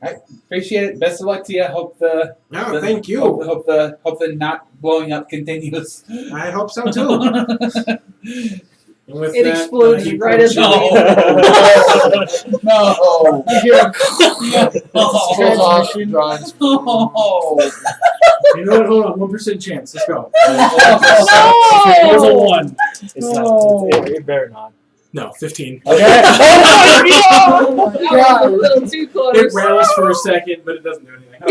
all right, appreciate it. Best of luck to you. Hope the No, thank you. Hope the not blowing up continues. I hope so too. And with It that, explodes he right as punches- No. Transmission. No. You know what? Hold on, 1% chance. Let's go. It was a 1. It's No. not. It better not. No, 15. Okay. That was a little too It close. rattles for a second, but it doesn't do anything.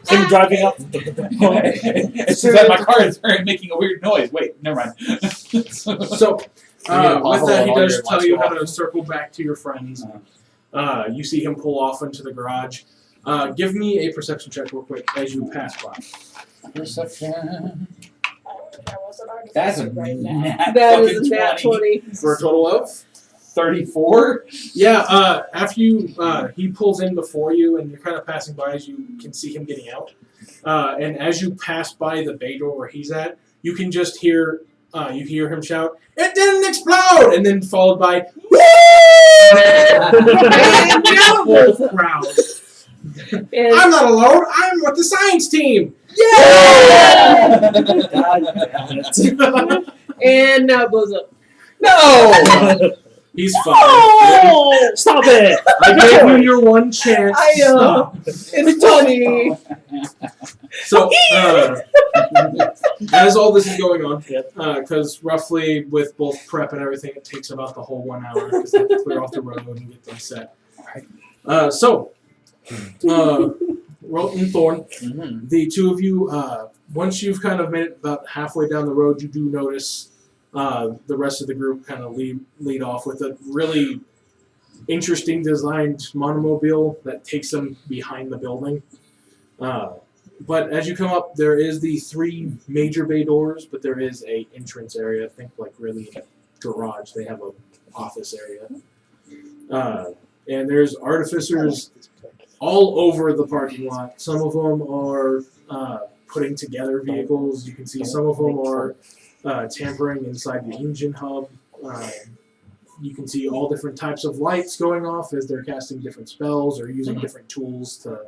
Him driving up. It's just that my car is making a weird noise. Wait, never mind. So, with that, he does tell you how to circle back to your friends. You see him pull off into the garage. Give me a perception check real quick as you pass by. Perception. That wasn't already That's a right now. nat That is fucking a nat 20. 20. For a total of? 34. Yeah, after you, he pulls in before you, and you're kind of passing by as you can see him getting out. And as you pass by the bay door where he's at, you can just hear, you hear him shout, "It didn't explode!" And then followed by, "Woo!" And the whole crowd. And I'm not alone. I'm with the science team. yeah! God damn it. And now it blows up. No. He's fine. Oh! Stop it! I gave you your one chance. I know. Stop. It's funny. So, as all this is going on, Yep. because roughly with both prep and everything, it takes about the whole 1 hour because they have to clear off the road and get things set. Rolt and Thorn, Mm-hmm. the two of you, once you've kind of made it about halfway down the road, you do notice the rest of the group kind of lead off with a really interesting designed monomobile that takes them behind the building. But as you come up, there is the 3 major bay doors, but there is a entrance area. Think like really a garage. They have a office area. And there's artificers all over the parking lot. Some of them are putting together vehicles. You can see some of them are tampering inside the engine hub. You can see all different types of lights going off as they're casting different spells or using different tools to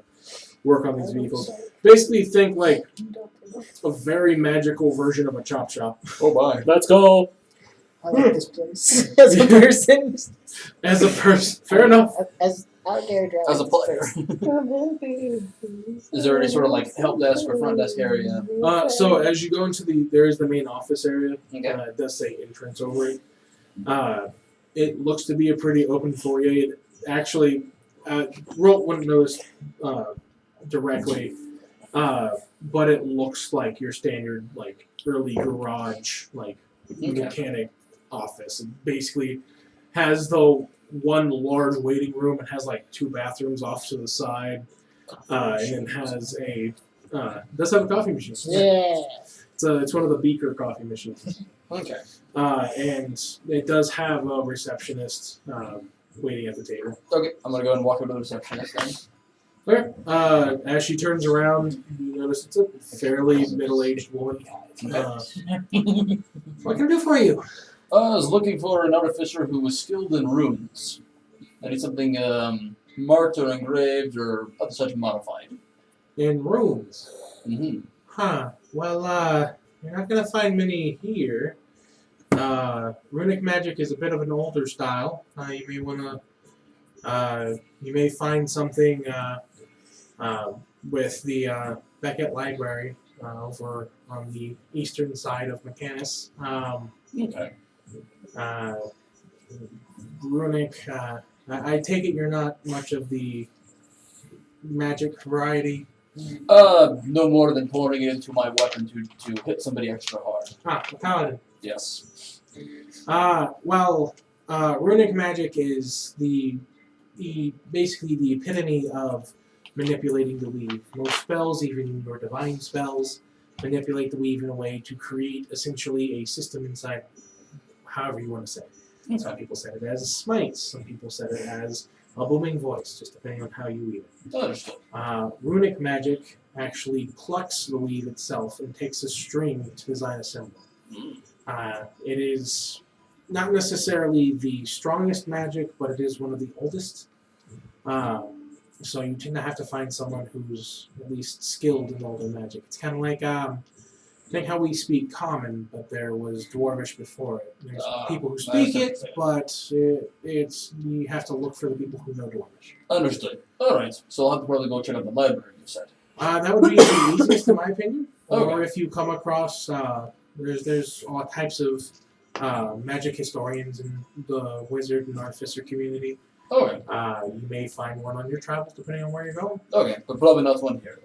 work on these vehicles. Basically, think like a very magical version of a chop shop. Oh my. Let's go. I like this place as a person. As a person, fair enough. As out there driving. As a player. Is there any sort of like help desk or front desk area? So as you go into there is the main office area. Okay. It does say entrance over it. It looks to be a pretty open foyer. It actually, Rolt wouldn't notice directly, but it looks like your standard like early garage like mechanic office. It basically has the one large waiting room. It has like 2 bathrooms off to the side, and then has a does have a coffee machine. Yeah. It's one of the Beaker coffee machines. Okay. And it does have a receptionist waiting at the table. Okay, I'm gonna go and walk over to the receptionist then. Okay. As she turns around, you notice it's a fairly middle-aged woman. What can I do for you? I was looking for an artificer who was skilled in runes. I need something marked or engraved or other such modified. In runes. Mm-hmm. Huh. Well, you're not gonna find many here. Runic magic is a bit of an older style. You may wanna. You may find something with the Beckett Library over on the eastern side of Mechanus. Okay. Runic. I take it you're not much of the magic variety. No more than pouring it into my weapon to hit somebody extra hard. A paladin. Yes. Runic magic is the basically the epitome of manipulating the weave. Most spells, even your divine spells, manipulate the weave in a way to create essentially a system inside, however you want to say it. Some people said it as a smite, some people said it as a booming voice, just depending on how you weave it. Understood. Runic magic actually plucks the weave itself and takes a string to design a symbol. It is not necessarily the strongest magic, but it is one of the oldest. So you tend to have to find someone who's at least skilled in older magic. It's kind of like think how we speak Common, but there was Dwarvish before it. There's people who speak it, but it's you have to look for the people who know Dwarvish. Understood. All right. So I'll have to probably go check out the library. You said. That would be the easiest, in my opinion. Okay. Or if you come across, there's all types of magic historians in the wizard and artificer community. Okay. You may find one on your travels, depending on where you're going. Okay, but probably not one here.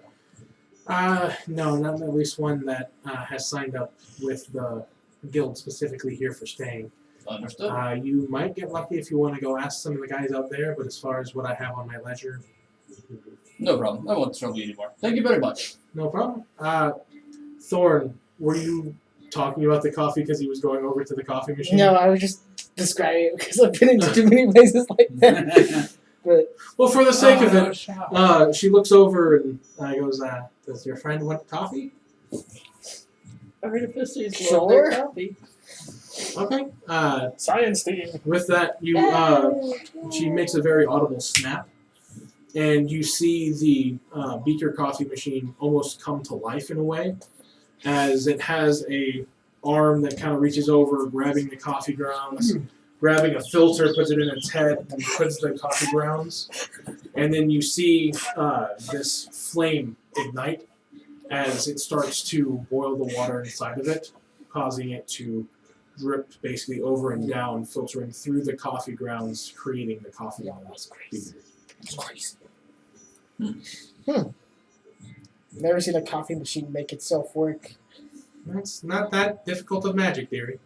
No, not at least one that has signed up with the guild specifically here for staying. Understood. You might get lucky if you want to go ask some of the guys out there, but as far as what I have on my ledger, No problem. I won't trouble you anymore. Thank you very much. no problem. Thorn, were you talking about the coffee because he was going over to the coffee machine? No, I was just describing it because I've been into too many places like that. But Well, for the sake of it, she looks over and goes, does your friend want coffee? Artificers Sure. love their coffee. Okay. Science team. With that, she makes a very audible snap, and you see the beaker coffee machine almost come to life in a way, as it has a arm that kind of reaches over, grabbing the coffee grounds, grabbing a filter, puts it in its head, and puts the coffee grounds, and then you see this flame ignite as it starts to boil the water inside of it, causing it to drip basically over and down, filtering through the coffee grounds, creating the coffee on the beaker. it's crazy. Never seen a coffee machine make itself work. That's not that difficult of magic theory.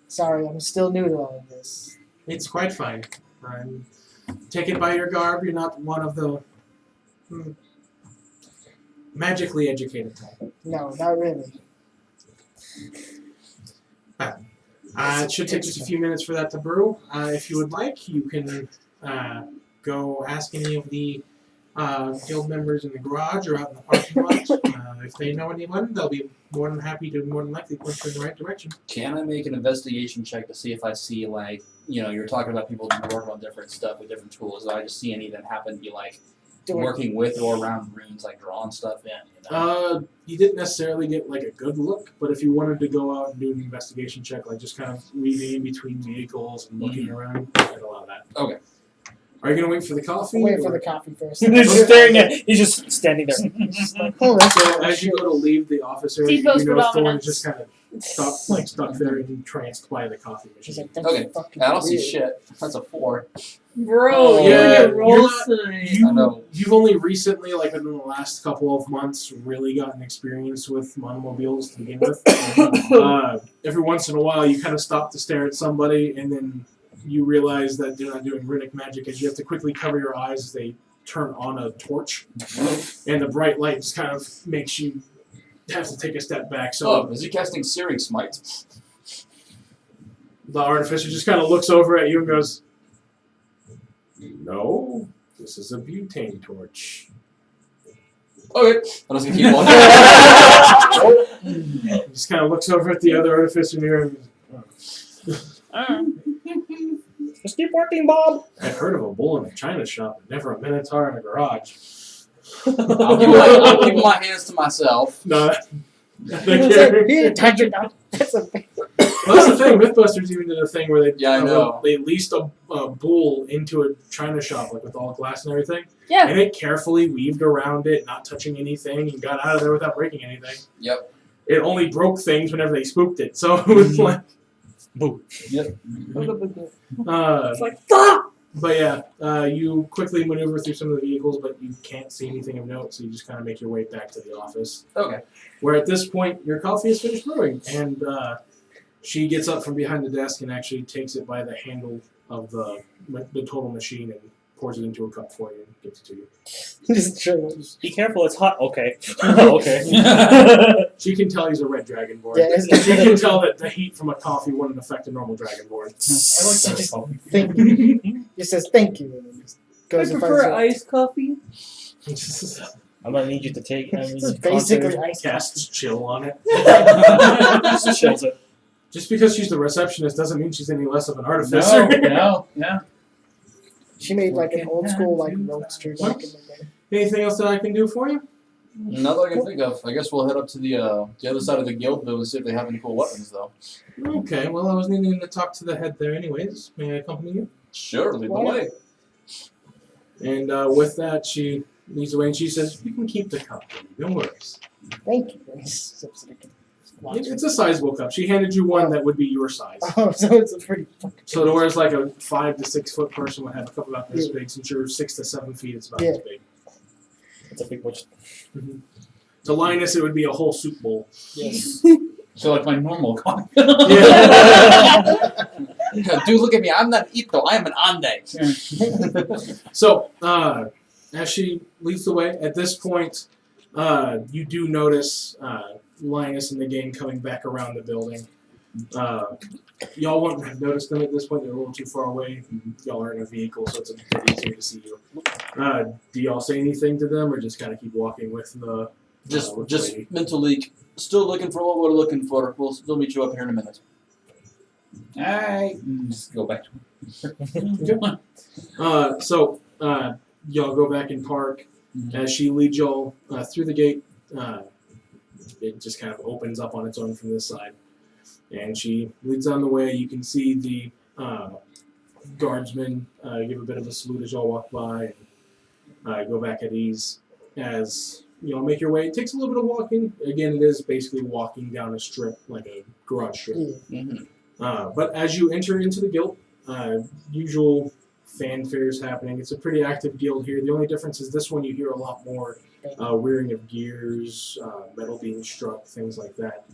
Sorry, I'm still new to all of this. It's quite fine. Take it by your garb, you're not one of the magically educated type. No, not really. It should take just a few minutes for that to brew. If you would like, you can go ask any of the guild members in the garage or out in the parking lot. If they know anyone, they'll be more than likely point you in the right direction. Can I make an investigation check to see if I see, like, you're talking about people who work on different stuff with different tools. Do I just see any that happen to be, like, working with or around runes, like drawing stuff in? You didn't necessarily get like a good look, but if you wanted to go out and do an investigation check, like just kind of weaving in between vehicles and looking around, I'd allow that. Okay. Are you gonna wait for the coffee? Wait or- for the coffee first. He's just staring at. He's just standing there. Just like, oh, that's So good. as you go to leave the office area, you Depot's know Thorn predominance. is just kind of stuck there and entranced by the coffee She's machine. like, that's Okay. fucking I don't see weird. shit. That's a 4. Bro, Oh, you yeah, and you're your roll not- tonight. I know. You've only recently, like in the last couple of months, really gotten experience with monomobiles to begin with. Every once in a while, you kind of stop to stare at somebody, and then you realize that they're not doing runic magic, as you have to quickly cover your eyes as they turn on a torch, and the bright light just kind of makes you have to take a step back. So Is he casting Searing Smite? the artificer just kind of looks over at you and goes, "No, this is a butane torch." Okay. I'm just gonna keep on. He just kind of looks over at the other artificer here and Just keep working, Bob. I've heard of a bull in a china shop, but never a minotaur in a garage. I'm keeping my hands to myself. No, He's like, here, touch it up. That's a big. well, that's the thing. Mythbusters even did a thing where they Yeah, I know. they leased a bull into a china shop, like with all the glass and everything, Yeah. and it carefully weaved around it, not touching anything, and got out of there without breaking anything. Yep. It only broke things whenever they spooked it, so it was like, Yep. uh, It's like, fuck! but yeah, you quickly maneuver through some of the vehicles, but you can't see anything of note, so you just kind of make your way back to the office. Okay. Where at this point, your coffee is finished brewing, and she gets up from behind the desk and actually takes it by the handle of the total machine and pours it into a cup for you and gives it to you. Just chilling. Be careful, it's hot. Okay. Okay. She can tell he's a red dragonborn. Yeah, it's- She can tell that the heat from a coffee wouldn't affect a normal dragonborn. I like that. Just thank you. He says thank you. And then just I goes and prefer finds iced coffee. I'm gonna need you to take. This is basically ice. Casts chill on it. Just chills it. Just because she's the receptionist doesn't mean she's any less of an artificer. No. She made like an old school like roaster back in the day. Anything else that I can do for you? Not that I can think of. I guess we'll head up to the other side of the guild though and see if they have any cool weapons though. Okay, well, I was needing to talk to the head there anyways. May I accompany you? Sure, lead the Why way. And with that, she leads away and she says, "You can keep the cup. No worries." Thank you. And he sips it again. It's a sizable cup. She handed you one that would be your size. Oh, so it's a pretty fucking. So to whereas like a 5 to 6 foot person would have a cup about this big, since you're 6 to 7 feet, it's about this big. It's a big witch. To Linus, it would be a whole soup bowl. Yes. So like my normal coffee. Dude, look at me. I'm not Ito. I am an Ande. So, as she leads the way, at this point, you do notice Linus and the gang coming back around the building. Y'all wouldn't have noticed them at this point. They're a little too far away. Y'all are in a vehicle, so it's a bit easier to see you. Do y'all say anything to them, or just kind of keep walking with the Just with the lady? mental leak. Still looking for what we're looking for. We'll still meet you up here in a minute. Alright. Just go back to So, y'all go back and park. As she leads y'all through the gate, it just kind of opens up on its own from this side. And she leads on the way. You can see the guardsmen give a bit of a salute as y'all walk by and go back at ease. As you all make your way, it takes a little bit of walking. Again, it is basically walking down a strip, like a garage strip. But as you enter into the guild, usual fanfare is happening. It's a pretty active guild here. The only difference is this one you hear a lot more wearing of gears, metal being struck, things like that.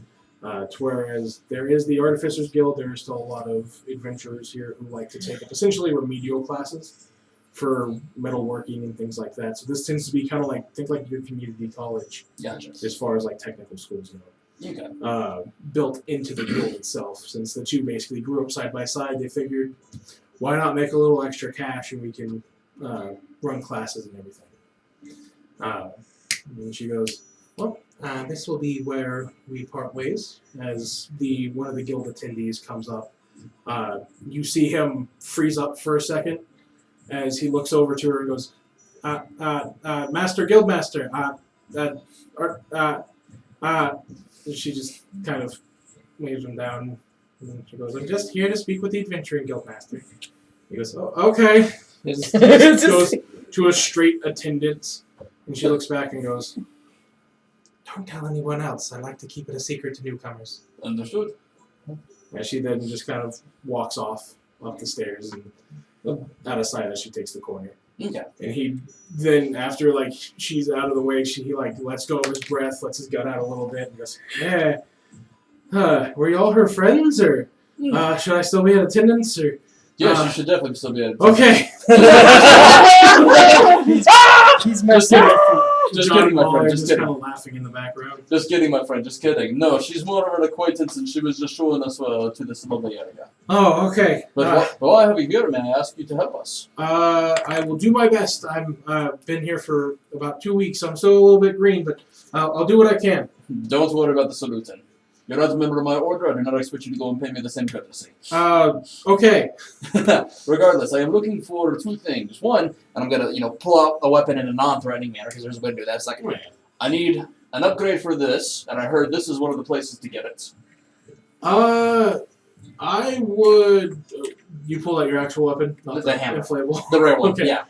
To whereas there is the Artificers Guild, there are still a lot of adventurers here who like to take up essentially remedial classes for metalworking and things like that. So this tends to be kind of like, think like your community college Gotcha. as far as like technical schools go. Okay. Built into the guild itself. Since the two basically grew up side by side, they figured, why not make a little extra cash and we can run classes and everything. And she goes, well, this will be where we part ways. As one of the guild attendees comes up, you see him freeze up for a second as he looks over to her and goes, Master Guildmaster, and she just kind of waves him down. And she goes, I'm just here to speak with the Adventuring Guildmaster. He goes, oh, okay. Just goes to a straight attendant, and she looks back and goes, don't tell anyone else. I like to keep it a secret to newcomers. Understood. And she then just kind of walks off up the stairs and out of sight as she takes the corner. Okay. And he then, after like she's out of the way, he like lets go of his breath, lets his gut out a little bit, and goes, yeah. Were you all her friends, or should I still be in attendance, or? Yes, you should definitely still be at Okay. He's messed up. Just Johnny kidding, my Waller friend. just Just kidding. kind of laughing in the background. Just kidding, my friend. Just kidding. No, she's more of an acquaintance, and she was just showing us to this lovely area. Oh, okay. But while I have you here, may I ask you to help us? I will do my best. I've been here for about 2 weeks, so I'm still a little bit green, but I'll do what I can. Don't worry about the saluting. You're not a member of my order. I do not expect you to go and pay me the same courtesy. Okay. Regardless, I am looking for two things. One, and I'm gonna, pull out a weapon in a non-threatening manner because there's a way to do that. Second, I need an upgrade for this, and I heard this is one of the places to get it. I would. You pull out your actual weapon, not The hammer. inflatable. The rare one, Okay. yeah.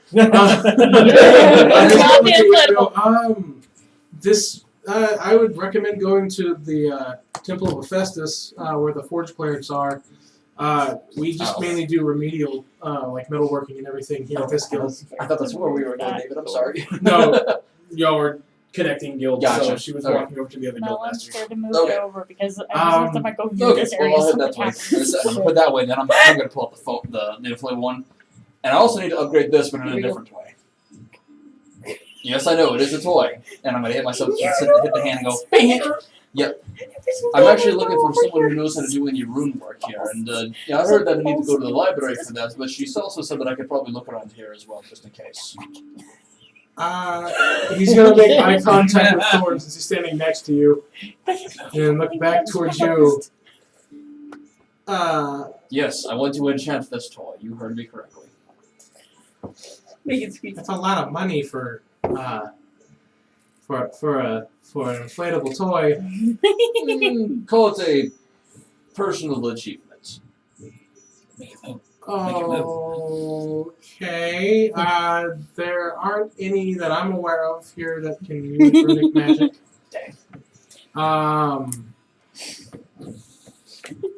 This. I would recommend going to the Temple of Hephaestus, where the forge clerics are. We just mainly do remedial, like metalworking and everything here at this guild. I thought that's where we were going, David. I'm sorry. No, y'all were connecting guilds, so Gotcha. she was Okay. walking over to the other No, guild I'm masters. scared to move Okay. it over because every time I go through Okay, this area, well, I'll head something that way. happens. I'm gonna put that way. Then I'm gonna pull out the inflatable one. And I also need to upgrade this, but in a Here we go. different way. Yes, I know, it is a toy. And I'm going to hit myself, hit the hand and go, bang! Yep. I'm actually looking for someone who knows how to do any rune work here. And I heard that I need to go to the library for that, but she also said that I could probably look around here as well, just in case. He's gonna make eye contact with Thorn since he's standing next to you, and look back towards you. Yes, I want to enchant this toy. You heard me correctly. Make it sweet. That's a lot of money for an inflatable toy. Call it a personal achievement. Okay. There aren't any that I'm aware of here that can use runic magic.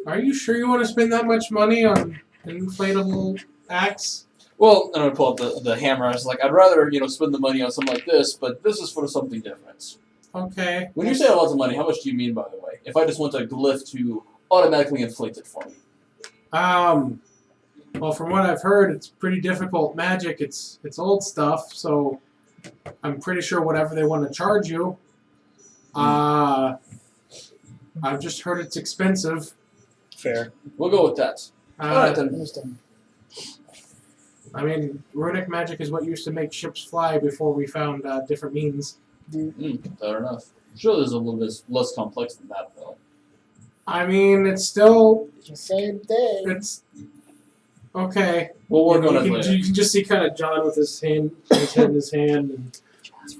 Are you sure you want to spend that much money on an inflatable axe? Well, I'm gonna pull up the hammer. I was like, I'd rather spend the money on something like this, but this is for something different. Okay. When you say a lot of money, how much do you mean, by the way? If I just want a glyph to automatically inflate it for me. Well, from what I've heard, it's pretty difficult magic. It's old stuff, so I'm pretty sure whatever they want to charge you. I've just heard it's expensive. Fair. We'll go with that. Alright then. I mean, runic magic is what used to make ships fly before we found different means. Fair enough. Sure, there's a little bit less complex than that, though. I mean, it's still... The same thing. It's... Okay. We'll work on it you later. can just see kind of John with his head in his hand, and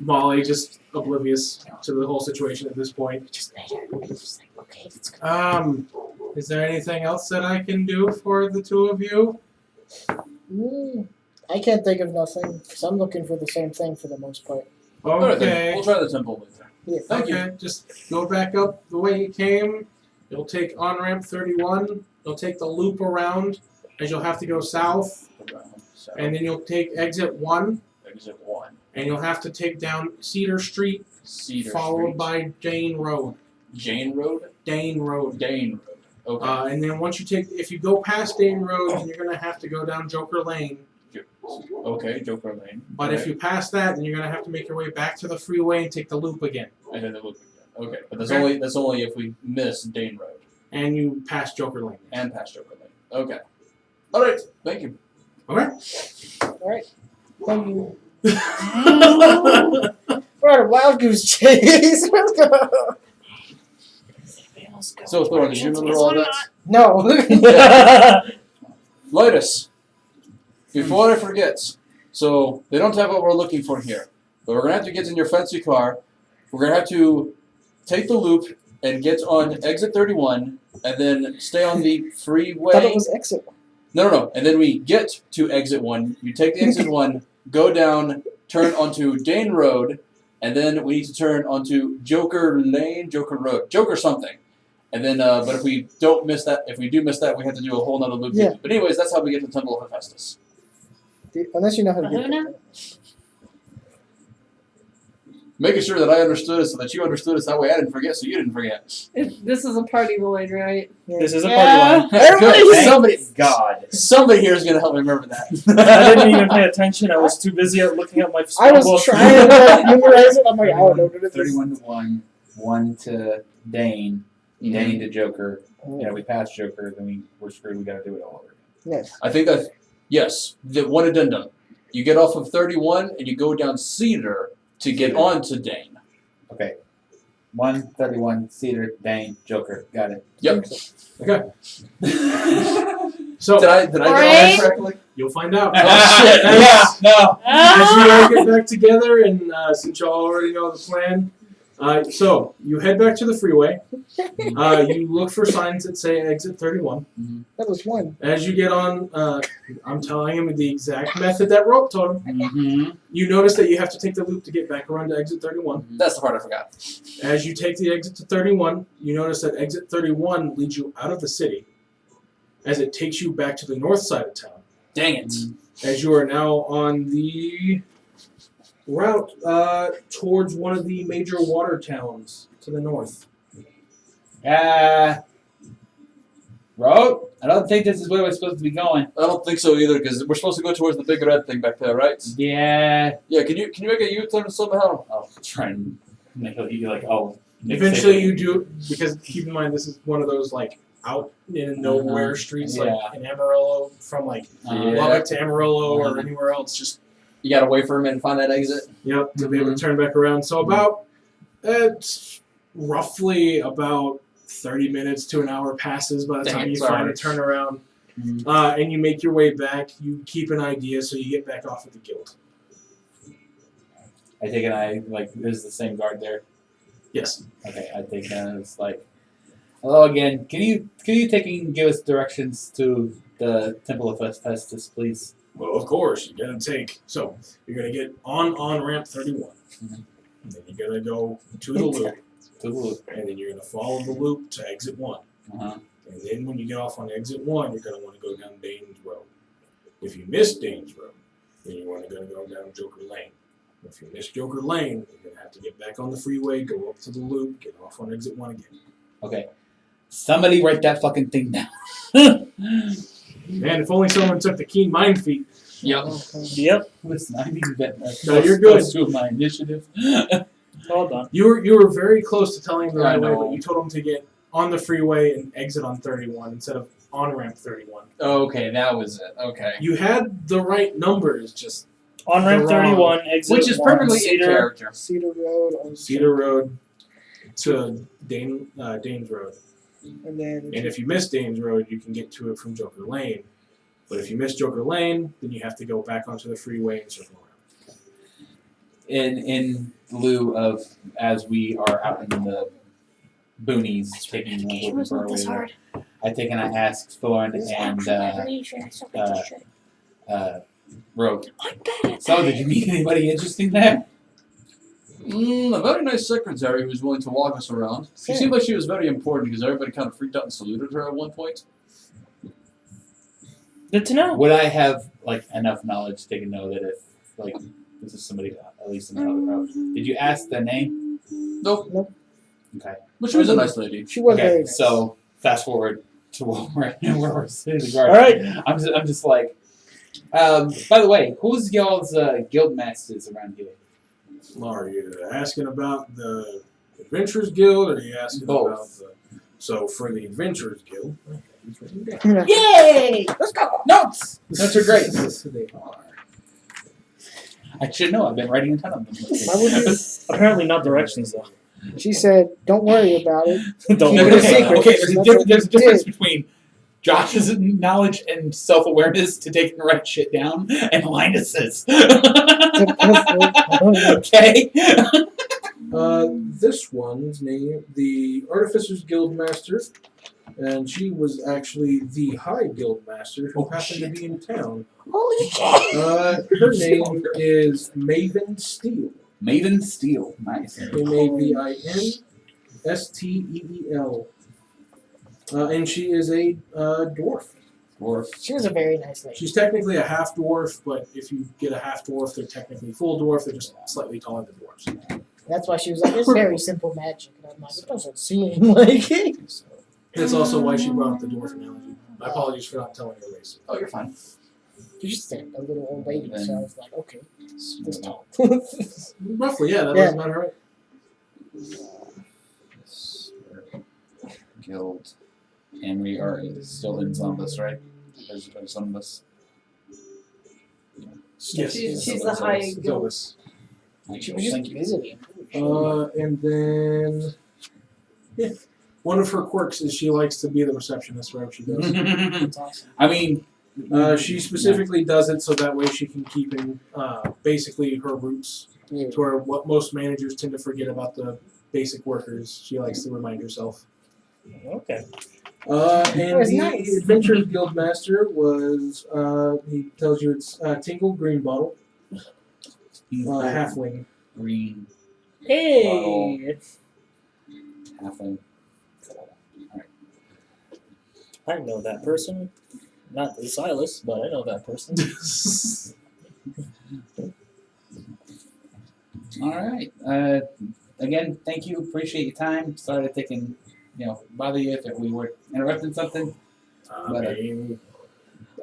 Molly just oblivious to the whole situation at this point. Just later. Just like, okay, let's go. Is there anything else that I can do for the two of you? I can't think of nothing, because I'm looking for the same thing for the most part. Alright then. Okay. We'll try the temple later. Yeah. Thank you. Okay, just go back up the way you came. You'll take on-ramp 31. You'll take the loop around, as you'll have to go south. So, And then you'll take exit 1. exit 1. And you'll have to take down Cedar Street, Cedar followed Street. by Dane Road. Jane Road? Dane Road. Dane Road. Okay. And then once you if you go past Dane Road, then you're going to have to go down Joker Lane. Okay, Joker Lane. But if you pass that, then you're going to have to make your way back to the freeway and take the loop again. And then the loop again. Okay, but that's Okay. that's only if we miss Dane Road And you pass Joker Lane. and past Joker Lane. Okay. All right. Thank you. Okay? Alright. Thank you. We're on a wild goose chase. Let's go. So, Thor, did you remember all that? No. Lotus, before I forget, so they don't have what we're looking for here, but we're going to have to get in your fancy car. We're going to have to take the loop and get on exit 31 and then stay on the freeway. I thought it was exit. No. And then we get to exit 1. You take the exit 1, go down, turn onto Dane Road, and then we need to turn onto Joker Lane, Joker Road, Joker something. And then, but if we don't miss that, if we do miss that, we have to do a whole nother loop. Yeah. But anyways, that's how we get to the Temple of Hephaestus. Unless you know how to get Luna? there. Making sure that I understood it so that you understood it, so that way I didn't forget, so you didn't forget. This is a party line, right? This is a Yeah. party Good. Somebody God. here is going to help me remember that. line. I didn't even pay attention. I was too busy at looking at my I spell was book. trying to memorize it. I'm like, I don't know what it is. 31 to 1, 1 to Dane, Dane to Joker. We passed Joker, then we're screwed. We got to do it all over again. Yes. I think that, yes, the one addendum. You get off of 31 and you go down Cedar to get on to Dane. Okay. 131, Cedar, Dane, Joker. Got it. Yep. Okay. So, Did I get all Right? that correctly? you'll find out. Oh, shit. No. As you all get back together, and since y'all already know the plan, so you head back to the freeway. You look for signs that say exit 31. That was one. As you get on, I'm telling him the exact method that Rope told him. Mm-hmm. You notice that you have to take the loop to get back around to exit 31. That's the part I forgot. As you take the exit to 31, you notice that exit 31 leads you out of the city, as it takes you back to the north side of town. Dang it. As you are now on the route towards one of the major water towns to the north. Road? I don't think this is where we're supposed to be going. I don't think so either, because we're supposed to go towards the big red thing back there, right? Yeah. Yeah. Can you make a U-turn somehow? I'll try and make you like, oh. Eventually you do, because keep in mind this is one of those like out in nowhere streets like in Amarillo, from like Lubbock to Amarillo or anywhere else. Just You gotta wait for him and find that exit. Yep, to be able to turn back around. So about it's roughly about 30 minutes to an hour passes by the time you find a turnaround. And you make your way back. You keep an idea, so you get back off at the guild. I take it there's the same guard there. Yes. Okay, I think it's like, hello again. Can you take and give us directions to the Temple of Festus, please? Well, of course, you're gonna so you're gonna get on ramp 31. And then you're gonna go to the loop. And then you're gonna follow the loop to exit 1. And then when you get off on exit 1, you're gonna want to go down Dane's Road. If you miss Dane's Road, then you're gonna go down Joker Lane. If you miss Joker Lane, you're gonna have to get back on the freeway, go up to the loop, get off on exit 1 again. Okay. Somebody write that fucking thing down. Man, if only someone took the keen mind feat. Yep. Yep. Listen, I need to bet No, you're good. to my initiative. Hold on. You were very close to telling him the I right way, know. but you told him to get on the freeway and exit on 31 instead of on ramp 31. Okay, that was it. Okay. You had the right numbers, just On ramp They're wrong. 31, exit Which is 1, perfectly in Cedar. character. Cedar Road. On Cedar Road to Dane's Road. And then And if you miss Dane's Road, you can get to it from Joker Lane. But if you miss Joker Lane, then you have to go back onto the freeway and circle around. In lieu of, as we are out in the boonies taking a little bit far away there, I take and I ask Thorn and Rogue. So, did you meet anybody interesting there? A very nice secretary who was willing to walk us around. She seemed like she was very important because everybody kind of freaked out and saluted her at one point. Good to know. Would I have enough knowledge to know that if this is somebody at least in the other route? Did you ask their name? Nope. Okay. But she was a nice lady. she was Okay. very nice. So fast forward to where we're sitting in the garden. All right. I'm just like. By the way, who's y'all's guild masters around here? Are you asking about the Adventurers Guild, or are you asking Both. about the... So, for the Adventurers Guild... Yay! Let's go. Notes! Notes are great. They are. I should know. I've been writing a ton of them. Why would you? Apparently not directions, though. She said, "Don't worry about it." Don't Keep worry it a about secret. it. Okay, That's there's a what you difference did. between Josh's knowledge and self-awareness to take and write shit down, and Linus's. Okay? This one's name, the Artificers Guild Master, and she was actually the High Guild Master who happened to be in town. Holy shit! Her name is Maven Steel. Maven Steel. Nice. Mavinsteel. And she is a dwarf. Dwarf. She was a very nice lady. She's technically a half dwarf, but if you get a half dwarf, they're technically full dwarf. They're just slightly taller than dwarves. That's why she was like, "It's very simple magic," and I'm like, "It doesn't seem like it." So that's also why she brought up the dwarf analogy. My apologies for not telling your race. Oh, you're fine. She's just a little old lady, so I was like, "Okay, this tall." Roughly, yeah, that Yeah. was about right. Guild. And we are still in Zombus, right? There's Zombus. Yes. She's the high guild. Zovis. She was just Thank you. visiting. And then one of her quirks is she likes to be the receptionist wherever she goes. That's awesome. I mean, She specifically does it so that way she can keep in basically her roots Yeah. to where what most managers tend to forget about the basic workers. She likes to remind herself. Okay. And was the nice. Adventurers Guild Master was, he tells you it's Tingle Green Bottle, halfling. green Hey! halfling. I know that person. Not the Silas, but I know that person. All right. Again, thank you. Appreciate your time. Sorry to take and bother you if we were interrupting something. Weather.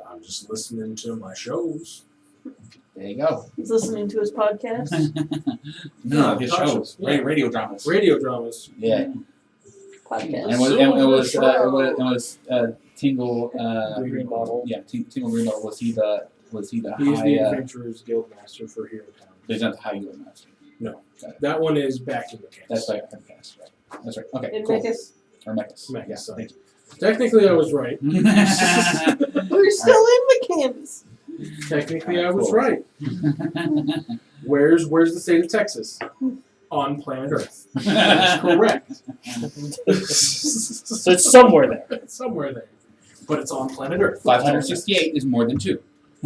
I'm just listening to my shows. There you go. He's listening to his podcast. No, his Tasha, shows, yeah. radio dramas. Radio dramas. Yeah, Podcast. and it was Tingle. Green Bottle. Yeah, Tingle Green Bottle. Was he the He's high? the Adventurers Guild Master for Hero Town. He's not the high guild master. That one is back in the cast. That's right. Podcast, right. That's right. Okay, And cool. Mechas. Or Mechas. Mechas, Yeah, sorry. thank Technically, I was right. you. We're still in the campus. Technically, I was Cool. right. Where's the state of Texas? On planet Earth. That's correct. So it's somewhere there. It's somewhere there. But it's on planet Earth. 568 is more than 2.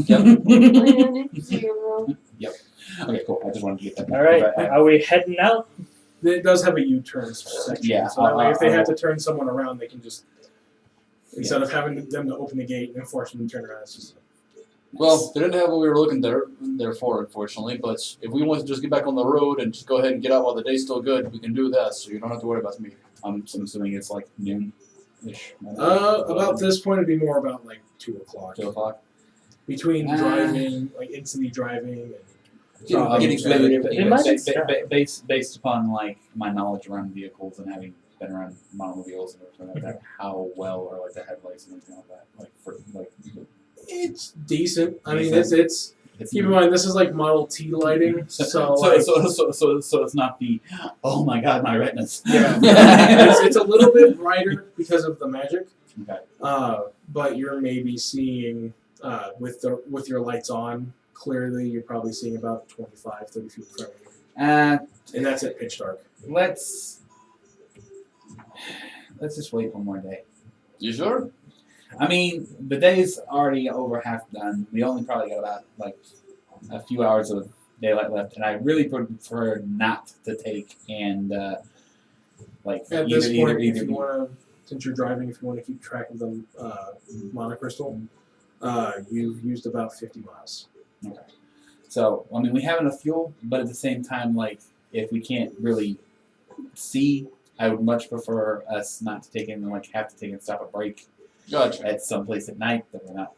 Planet Zero. Okay, cool. I just wanted to get that. All right, I- are we heading out? It does have a U-turn section. Yeah, So that way, if they I'll- have to turn someone around, they can just instead of having them to open the gate and force them to turn around. It's just Well, they didn't have what we were looking there for, unfortunately. But if we want to just get back on the road and just go ahead and get out while the day's still good, we can do that. So you don't have to worry about me. I'm assuming it's like noon-ish. about this point, it'd be more about like 2 o'clock. 2 o'clock. Between driving, like instantly driving, and Getting food. It might be based upon like my knowledge around vehicles and having been around monomobiles and everything like that, how well are like the headlights and everything like that, like for like it's decent. I mean, Decent. it's keep in mind this is like Model T lighting, so like, so it's not the oh my god my retinas. yeah, it's a little bit brighter because of the magic. Okay. But you're maybe seeing with your lights on clearly, you're probably seeing about 25, 30 feet in front of you, and that's at pitch dark. Let's just wait one more day. You sure? I mean, the day's already over half done. We only probably got about like a few hours of daylight left, and I really prefer not to take and like At this point, if you want to, since you're driving, if you want to keep track of the monocrystal, you've used about 50 miles. Okay. So I mean, we have enough fuel, but at the same time, like if we can't really see, I would much prefer us not to take in and like have to take and stop a break Gotcha. at some place at night that we're not,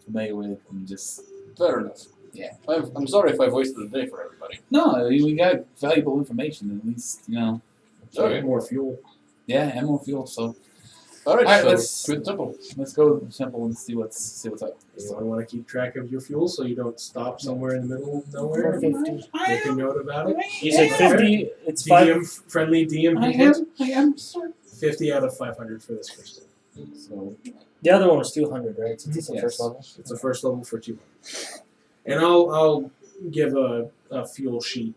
familiar with, and just Fair enough. Yeah. I'm sorry if I've wasted the day for everybody. no, I mean, we got valuable information at least, Okay. More fuel. yeah, and more fuel. So All right. All right, So let's- good and simple. let's go simple and see what's up. You want to keep track of your fuel so you don't stop somewhere in the middle of nowhere. 450. Make a note about it. You said 50. It's 5. DM friendly DM I hint. am, sir. 50 out of 500 for this crystal. So The other one was 200, right? Since it's the Yes. first level. It's a first level for 200. And I'll give a fuel sheet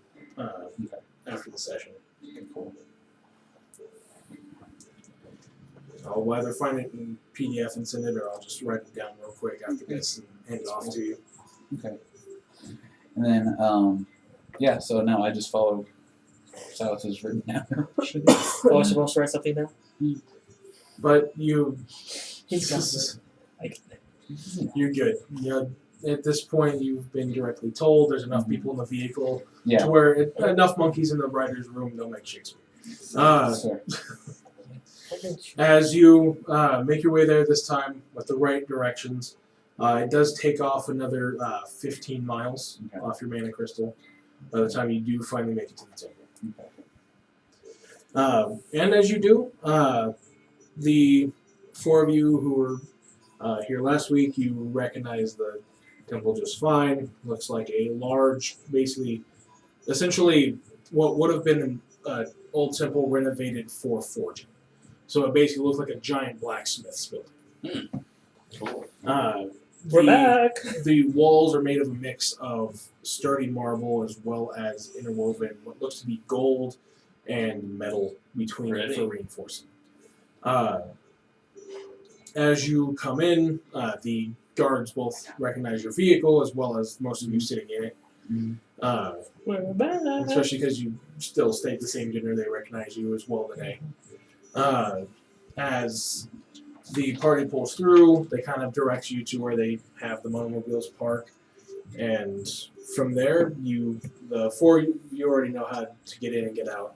after the session. cool. I'll either find it in PDF and send it, or I'll just write it down real quick after this and hand it off to you. Okay. And then so now I just follow Silas's written down. Oh, I was supposed to write something down? But you, He's got you're good. At this point, you've been directly told there's enough people in the vehicle Yeah. to where enough monkeys in the writer's room, they'll make Shakespeare. Sure. As you make your way there this time with the right directions, it does take off another 15 miles Okay. off your mana crystal by the time you do finally make it to the temple. And as you do, the 4 of you who were here last week, you recognize the temple just fine. Looks like a large, essentially what would have been an old temple renovated for forging. So it basically looks like a giant blacksmith's building. Cool. We're back. The walls are made of a mix of sturdy marble as well as interwoven what looks to be gold and metal between it for reinforcing. As you come in, the guards both recognize your vehicle as well as most of you sitting in it. We're back. Especially because you still stayed the same dinner, they recognize you as well today. As the party pulls through, they kind of direct you to where they have the monomobiles park, and from there, the 4 you already know how to get in and get out.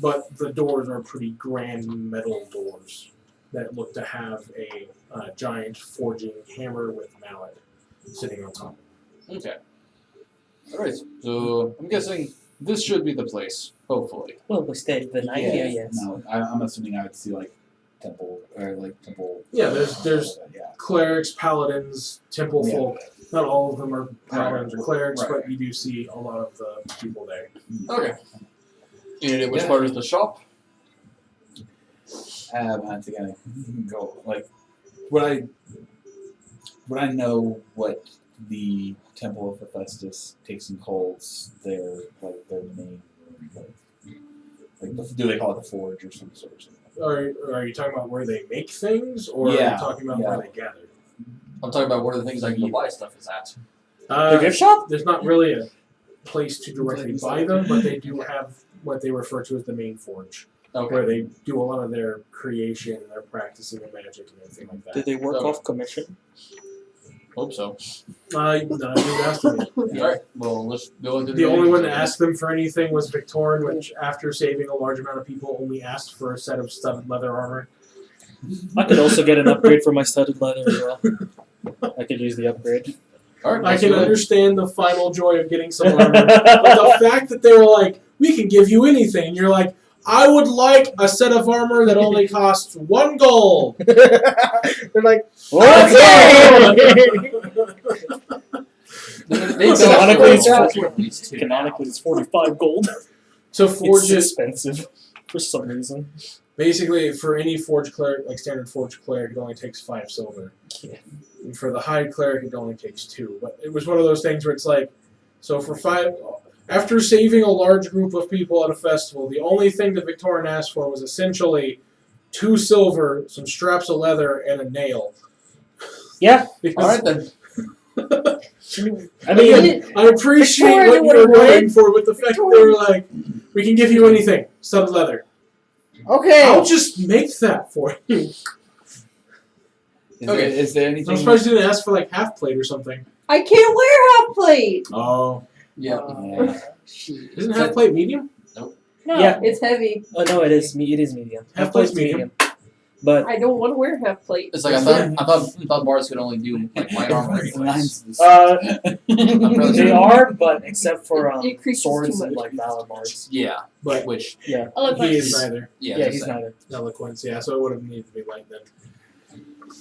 But the doors are pretty grand metal doors. that looked to have a giant forging hammer with mallet sitting on top. Okay. Alright, so I'm guessing this should be the place, hopefully. Well, we stayed the night here, yes. No, I'm assuming I would see like temple or like temple. Yeah, there's yeah. clerics, paladins, temple Yeah. folk. Not all of them are paladins or Right. clerics, Right. but you do see a lot of the people there. Okay. And at which Yeah. part is the shop? I think I go like would I know what the Temple of Hephaestus takes and holds their main do they call it the forge or some sort of something? Are you talking about where they make things, or are Yeah, you talking about yeah. where they gather? I'm talking about where the things I can go buy stuff is at. The gift shop? There's not really a place to directly buy them, but they do have what they refer to as the main forge, where they do a lot of their creation, their practicing of magic, and everything like that. Did they work Okay. off commission? Hope so. No, you asked me. Alright, well, let's go into The only one to ask them for anything was Victorin, which, after saving a large amount of people, only asked for a set of studded leather armor. I could also get an upgrade for my studded leather as well. I could use the upgrade. Alright, I let's can do it. understand the final joy of getting some armor, but the fact that they were like, we can give you anything, you're like, I would like a set of armor that only costs 1 gold. They're like, They Canonically, it's sell for- at least 2 now. Canonically, it's 45 gold. So It's forges, expensive for some reason. basically, for any forge cleric, like standard forge cleric, it only takes 5 silver. Yeah. And for the high cleric, it only takes 2. But it was one of those things where it's like, so for 5, after saving a large group of people at a festival, the only thing that Victorian asked for was essentially 2 silver, some straps of leather, and a nail. Yeah. Because- Alright then. I mean, I appreciate Victoria what would you're have going won. for, but the fact that they were like, we can give you anything, studded leather. okay. I'll just make that for you. Is there anything? I'm surprised you didn't ask for like half plate or something. I can't wear half plate. Oh, Yeah. Yeah. isn't half plate medium? No. yeah. It's heavy. Oh no, it is medium. Half plate's medium. But I don't want to wear half plate. It's like I thought bars could only do like light armor anyways. they are, but except for It creases swords too and much. like valor bards. Yeah. But Which Yeah. he is neither. Yeah, he's neither. Eloquence, yeah, so it would have needed to be light then.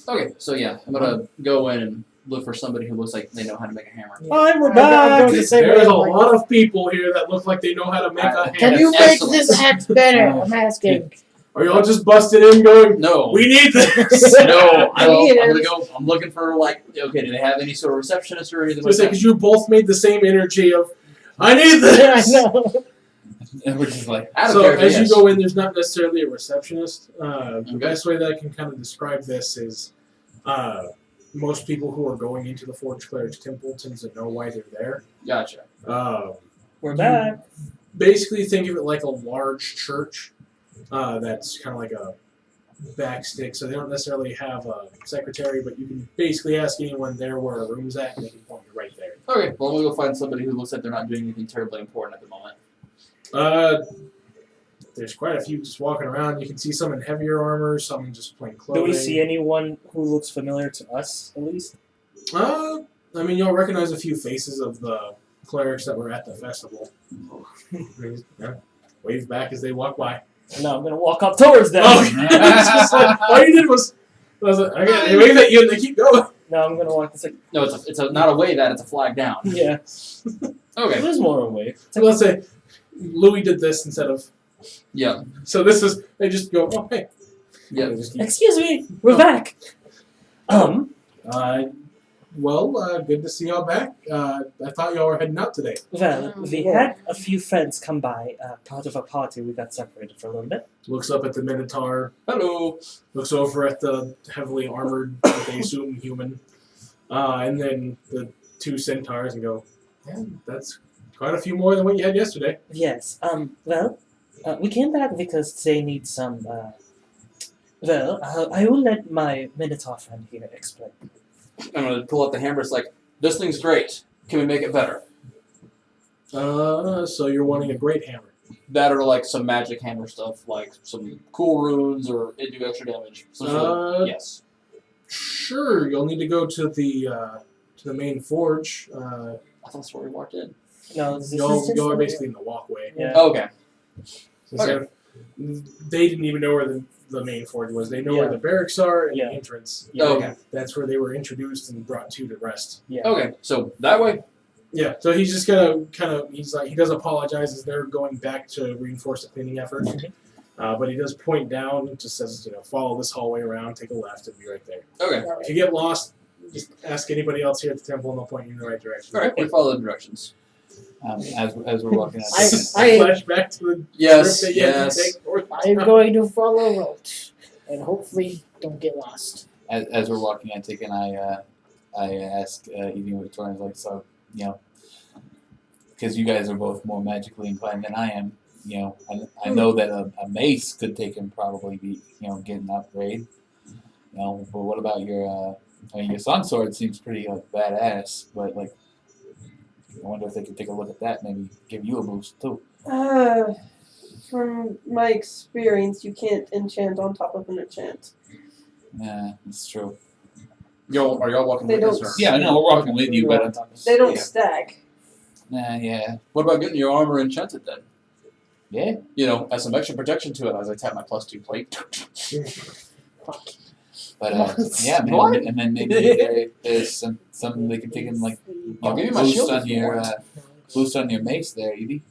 Okay, so yeah, I'm gonna go in and look for somebody who looks like they know how to make a hammer. Hi, we're I'm back. going the same way. There's a I'm like, lot of people here that look like they know how to make a Can hammer. you make Excellent. this axe better? I'm asking. Are y'all just busted in going, No. we need this? No, I'm Yes. gonna go. I'm looking for like, okay, do they have any sort of receptionist or anything like Just that? because you both made the same energy of, I need I this! know. And we're just like, Out of So character, as yes. you go in, there's not necessarily a receptionist. The Okay. best way that I can kind of describe this is most people who are going into the Forge Cleric's Temple tend to know why they're there. Gotcha. We're back. Basically, think of it like a large church that's kind of like a backstick. So they don't necessarily have a secretary, but you can basically ask anyone there where a room's at, and they can point you right there. Okay, well, we'll go find somebody who looks like they're not doing anything terribly important at the moment. There's quite a few just walking around. You can see some in heavier armor, some in just plain Do clothing. we see anyone who looks familiar to us, at least? I mean, you'll recognize a few faces of the clerics that were at the festival. Yeah, wave back as they walk by. No, I'm gonna walk up towards them. Oh, it's just like, all you did was, okay, they wave at you and they keep going. No, I'm gonna walk. It's like, No, it's not a wave at, it's a flag down. yeah. Okay. There's more away. So let's say Louis did this instead of. Yeah. So this is, they just go, oh, hey. Yeah. They just keep- Excuse me, we're back. Well, good to see y'all back. I thought y'all were heading out today. Well, we had a few friends come by, part of a party. We got separated for a little bit. Looks up at the Minotaur. Hello. Looks over at the heavily armored, what they assume human. And then the 2 centaurs and go, yeah, that's quite a few more than what you had yesterday. Yes. Well, we came back because they need some. I will let my Minotaur friend here explain. I'm gonna pull out the hammer. It's like, this thing's great. Can we make it better? So you're wanting a great hammer. that or like some magic hammer stuff, like some cool runes or it do extra damage. So yes. Sure, you'll need to go to the main forge. I thought that's where we walked in. No, this is Y'all are basically in the walkway. Yeah. Oh, okay. So they didn't even know where the main forge was. They know where the barracks are and Yeah. the entrance. Yeah. Okay. That's where they were introduced and brought to rest. Yeah. Okay. So that way. Yeah, so he's just gonna he's like, he does apologize as they're going back to reinforce the cleaning effort. But he does point down, just says, follow this hallway around, take a left, and be right there. Okay. If you get lost, just ask anybody else here at the temple and they'll point you in the right direction. All right. We follow the directions. As we're walking out. Flash back to the Yes. trip that you had to Yes. take north. I'm going to follow route and hopefully don't get lost. As we're walking, I take and I ask even Victoria, like, so because you guys are both more magically inclined than I am. I know that a mace could take him probably be get an upgrade. But what about your your sun sword seems pretty badass, but I wonder if they could take a look at that, maybe give you a boost too. From my experience, you can't enchant on top of an enchant. Yeah, it's true. Are y'all walking They with us? don't- Or? Yeah, I know we're walking with you, but They don't Yeah. stack. yeah. What about getting your armor enchanted then? Yeah. Add some extra protection to it as I tap my +2 plate. But What? yeah, maybe, What? and then maybe there's something they can take in I'll give you my boost shield on if you your want. boost on your mace there, Evie.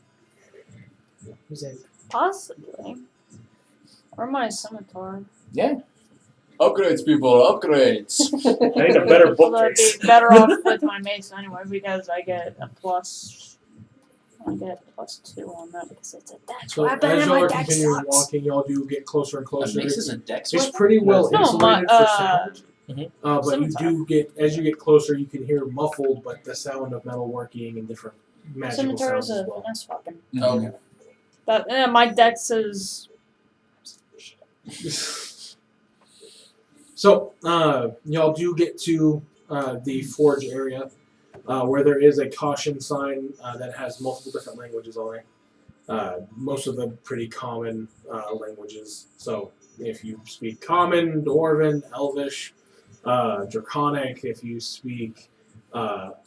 Who's that? Possibly. Or my scimitar. Yeah. Upgrades, people, upgrades. I need a better Although I'd be better off with my mace anyway because I get a plus. I get +2 on that because it's a dex So weapon as and y'all my are dex continuing sucks. walking, y'all do get closer and A closer. mace is a dex It's weapon? pretty well No, insulated my- for sound. Mhm. But you Scimitar. do get, as you get closer, you can hear muffled, but the sound of metal working and different magical Scimitar is sounds as a well. finesse weapon. Okay. But my dex is. So, y'all do get to the forge area where there is a caution sign that has multiple different languages on it. Most of them pretty common languages. So, if you speak Common, Dwarven, Elvish, Draconic, if you speak what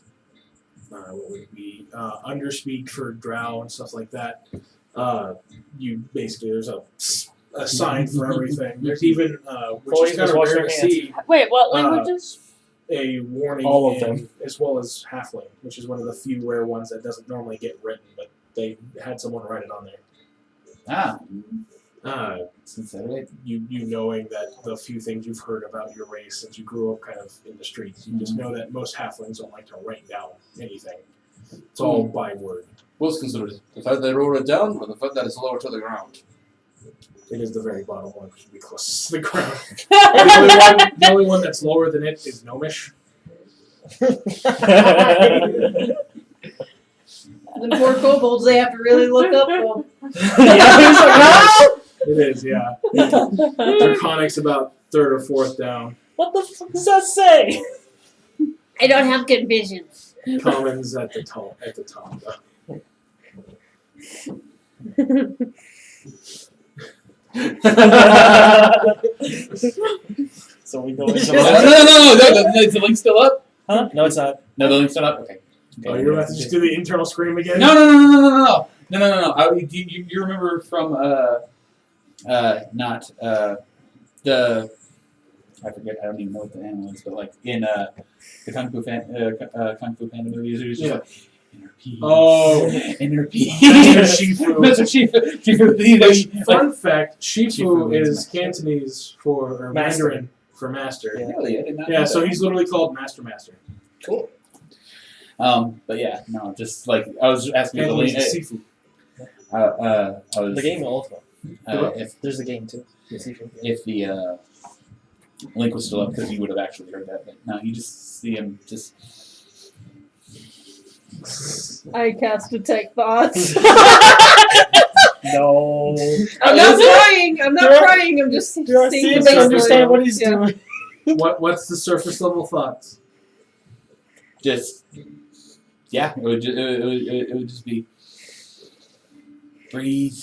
would it be Underspeak for Drow and stuff like that, you basically there's a sign for everything. There's even which Boys, is kind of wash rare your to hands. see Wait, what Uh, languages? a warning All of in, them. as well as Halfling, which is one of the few rare ones that doesn't normally get written, but they had someone write it on there. Since that You knowing that the few things you've heard about your race since you grew up kind of in the streets, you just know that most halflings don't like to write down anything. It's all by word. What's considered? The fact they wrote it down or the fact that it's lower to the ground? It is the very bottom one, which would be closest to the ground. The only one that's lower than it is Gnomish. The poor kobolds, they have to really look up them. It is, yeah. Draconic's about third or fourth down. What the fuck does that say? I don't have good vision. Common's at the top. So we go into No, is the link still up? Huh? No, it's not. No, the link's still up. Okay. Oh, you're about to just do the internal scream again? No. You remember from the I forget. I don't even know what the animal is, but like in the Kung Fu Panda movies, it was just like inner peace. Oh. Inner peace. That's Shifu. That's what Shifu. Fun fact: Shifu Shifu is means Cantonese or Master. Mandarin for master. Yeah. Really, I did not. Yeah, know so that. he's literally called Master. Cool. But yeah, no, just like I was asking you the link. Cantonese is Sifu. I was The game also. if There's the game too. The seafood. if the link was still up because you would have actually heard that. But no, you just see him just. I cast Detect Thoughts. No. I'm not crying. I'm not crying. I'm just See seeing if the they understand what he's Yeah. doing. What's the surface level thoughts? Just yeah, it would just be breathe.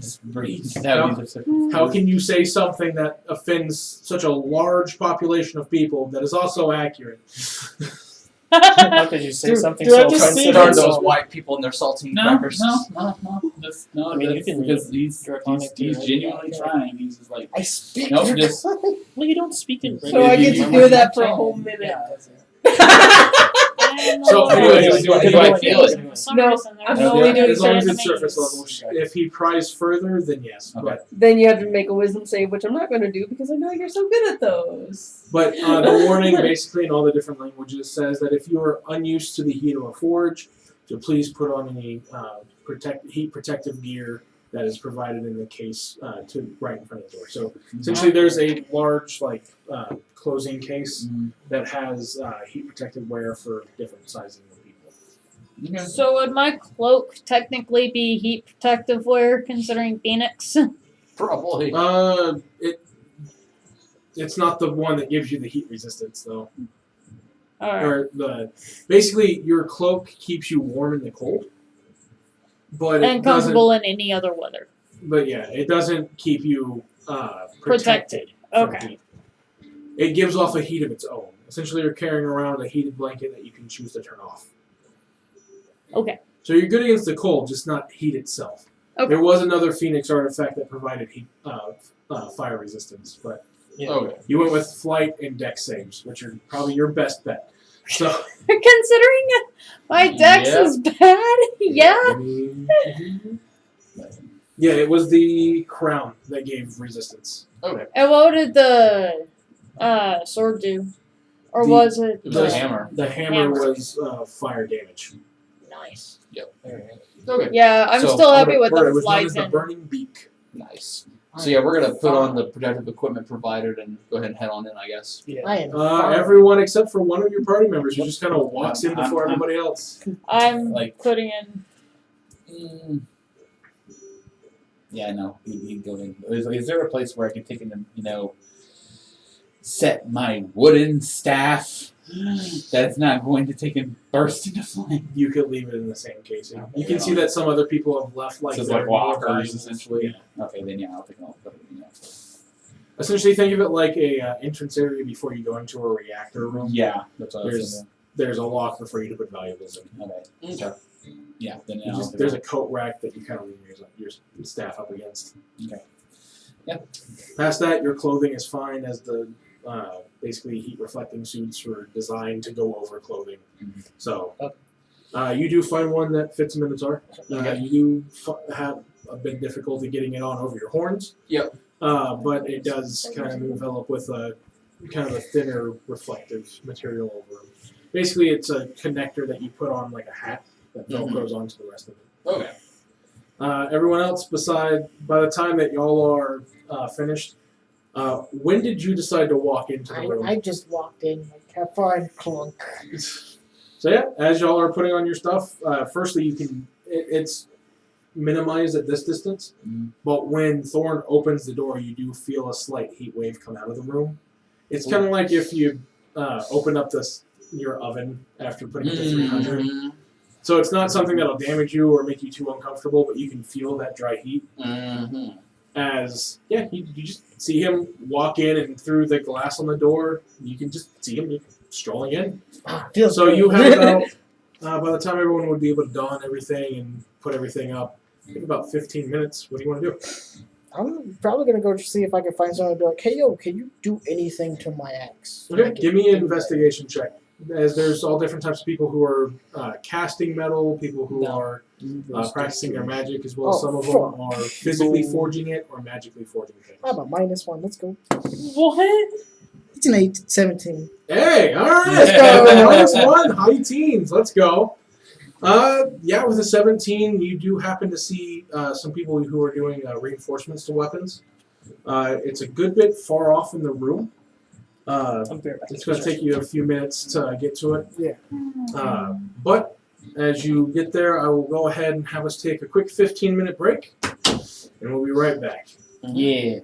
Just breathe. That would be the How can you say something that offends such a large population of people that is also accurate? How could you say Dude, something do I so just offensive? say Darn this? those white people and their saltine crackers. No. I mean, you That's can because he's draconic he's too. genuinely trying. He's just like, I speak. Nope, your just- tongue. Well, you don't speak in So I get to regular- hear that for a whole minute. So, anyways, do I feel it? For some No, reason, I'm there's only no doing as long as random it's surface names. level. If he pries further, then yes. Okay. Then you have to make a wisdom save, which I'm not going to do because I know you're so good at those. But the warning, basically, in all the different languages, says that if you are unused to the heat of a forge, to please put on any heat protective gear that is provided in the case to right in front of the door. So essentially, there's a large closing case that has heat protective wear for different sizing of people. So would my cloak technically be heat protective wear considering Phoenix? Probably. It's not the one that gives you the heat resistance though. Alright. Or basically your cloak keeps you warm in the cold, but And comfortable in any other weather. But yeah, it doesn't keep you Protected. from Okay. heat. It gives off a heat of its own. Essentially, you're carrying around a heated blanket that you can choose to turn off. Okay. So you're good against the cold, just not heat itself. Okay. There was another Phoenix artifact that provided heat, fire resistance, but Yeah. Okay. you went with flight and dex saves, which are probably your best bet. So Considering my dex Yeah. is bad, yeah. Yeah, it was the crown that gave resistance. Okay. And what did the sword do? Or The- was it It was a The- hammer. The hammer Hammer. was fire damage. Nice. Okay. Yeah, I'm So, still happy with Or it the was known flight as the and burning beak. Nice. So yeah, we're gonna put on the protective equipment provided and go ahead and head on in, I guess. Yeah. I am fine. Everyone except for one of your party members who just kind of walks in before I'm- everybody else. I'm Like- putting in. Yeah, no, he'd go in. Is there a place where I can take him and, set my wooden staff that's not going to take and burst into flame? You could leave it in the same casing. Okay, You can see that some other people have left So it's their like walkers, versions. essentially? Yeah. Okay, then yeah, I'll take it. Essentially, think of it like a entrance area before you go into a reactor room. Yeah, that's what I was There's thinking. there's a locker for you to put valuables in. Okay. Okay. Yeah, then You I'll just- take there's it. a coat rack that you kind of leave your staff up against. Okay. Yeah. Past that, your clothing is fine, as the basically heat reflecting suits were designed to go over clothing. Mhm. So you do find one that fits a Minotaur. You do have a bit difficulty getting it on over your horns. Yep. But it does kind of envelop with a kind of a thinner reflective material over it. Basically, it's a connector that you put on like a hat that velcros onto the rest of it. Okay. Everyone else, by the time that y'all are finished, when did you decide to walk into the room? I just walked in, like, have fun, clunk. So yeah, as y'all are putting on your stuff, firstly you can it's minimized at this distance, but when Thorn opens the door, you do feel a slight heat wave come out of the room. It's kind of like if you open up your oven after putting it to 300. Mm-hmm. So it's not something that'll damage you or make you too uncomfortable, but you can feel that dry heat. Mm-hmm. You just see him walk in, and through the glass on the door, you can just see him strolling in. Feels So good. you have about, by the time everyone would be able to don everything and put everything up, I think about 15 minutes. What do you want to do? I'm probably gonna go see if I can find someone to be like, hey yo, can you do anything to my axe? Okay, Like, give me an investigation check. As there's all different types of people who are casting metal, people who are practicing their magic as well. Oh, Some of them fuck. are physically forging it or magically forging things. I have a -1. Let's go. What? It's an 8, 17. Hey, all right, Let's go. -1, high teens. Let's go. With a 17, you do happen to see some people who are doing reinforcements to weapons. It's a good bit far off in the room. I'm very back. It's going to take you a few minutes to get to it. Yeah. But as you get there, I will go ahead and have us take a quick 15-minute break, and we'll be right back. Yeah.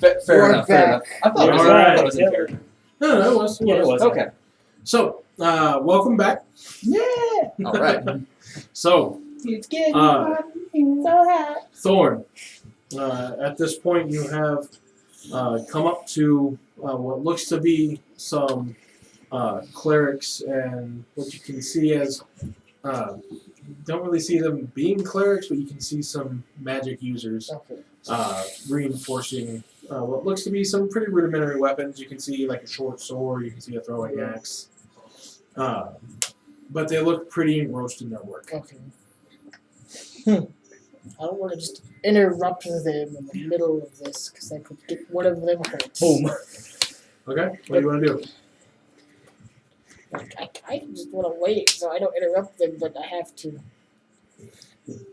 Fair You're enough. Fair enough. back. I thought it was, Alright. I thought it was in character. No, it was. Yeah, it was. Okay. So, welcome back. Yeah. All right. So, It's getting Uh, so hot. Thorn, at this point you have come up to what looks to be some clerics, and what you can see as don't really see them being clerics, but you can see some magic users Okay. reinforcing what looks to be some pretty rudimentary weapons. You can see like a short sword, you can see a throwing axe, but they look pretty engrossed in their work. Okay. I don't want to just interrupt them in the middle of this because I could get one of them hurt. Boom. Okay, what do you want to do? I just want to wait so I don't interrupt them, but I have to.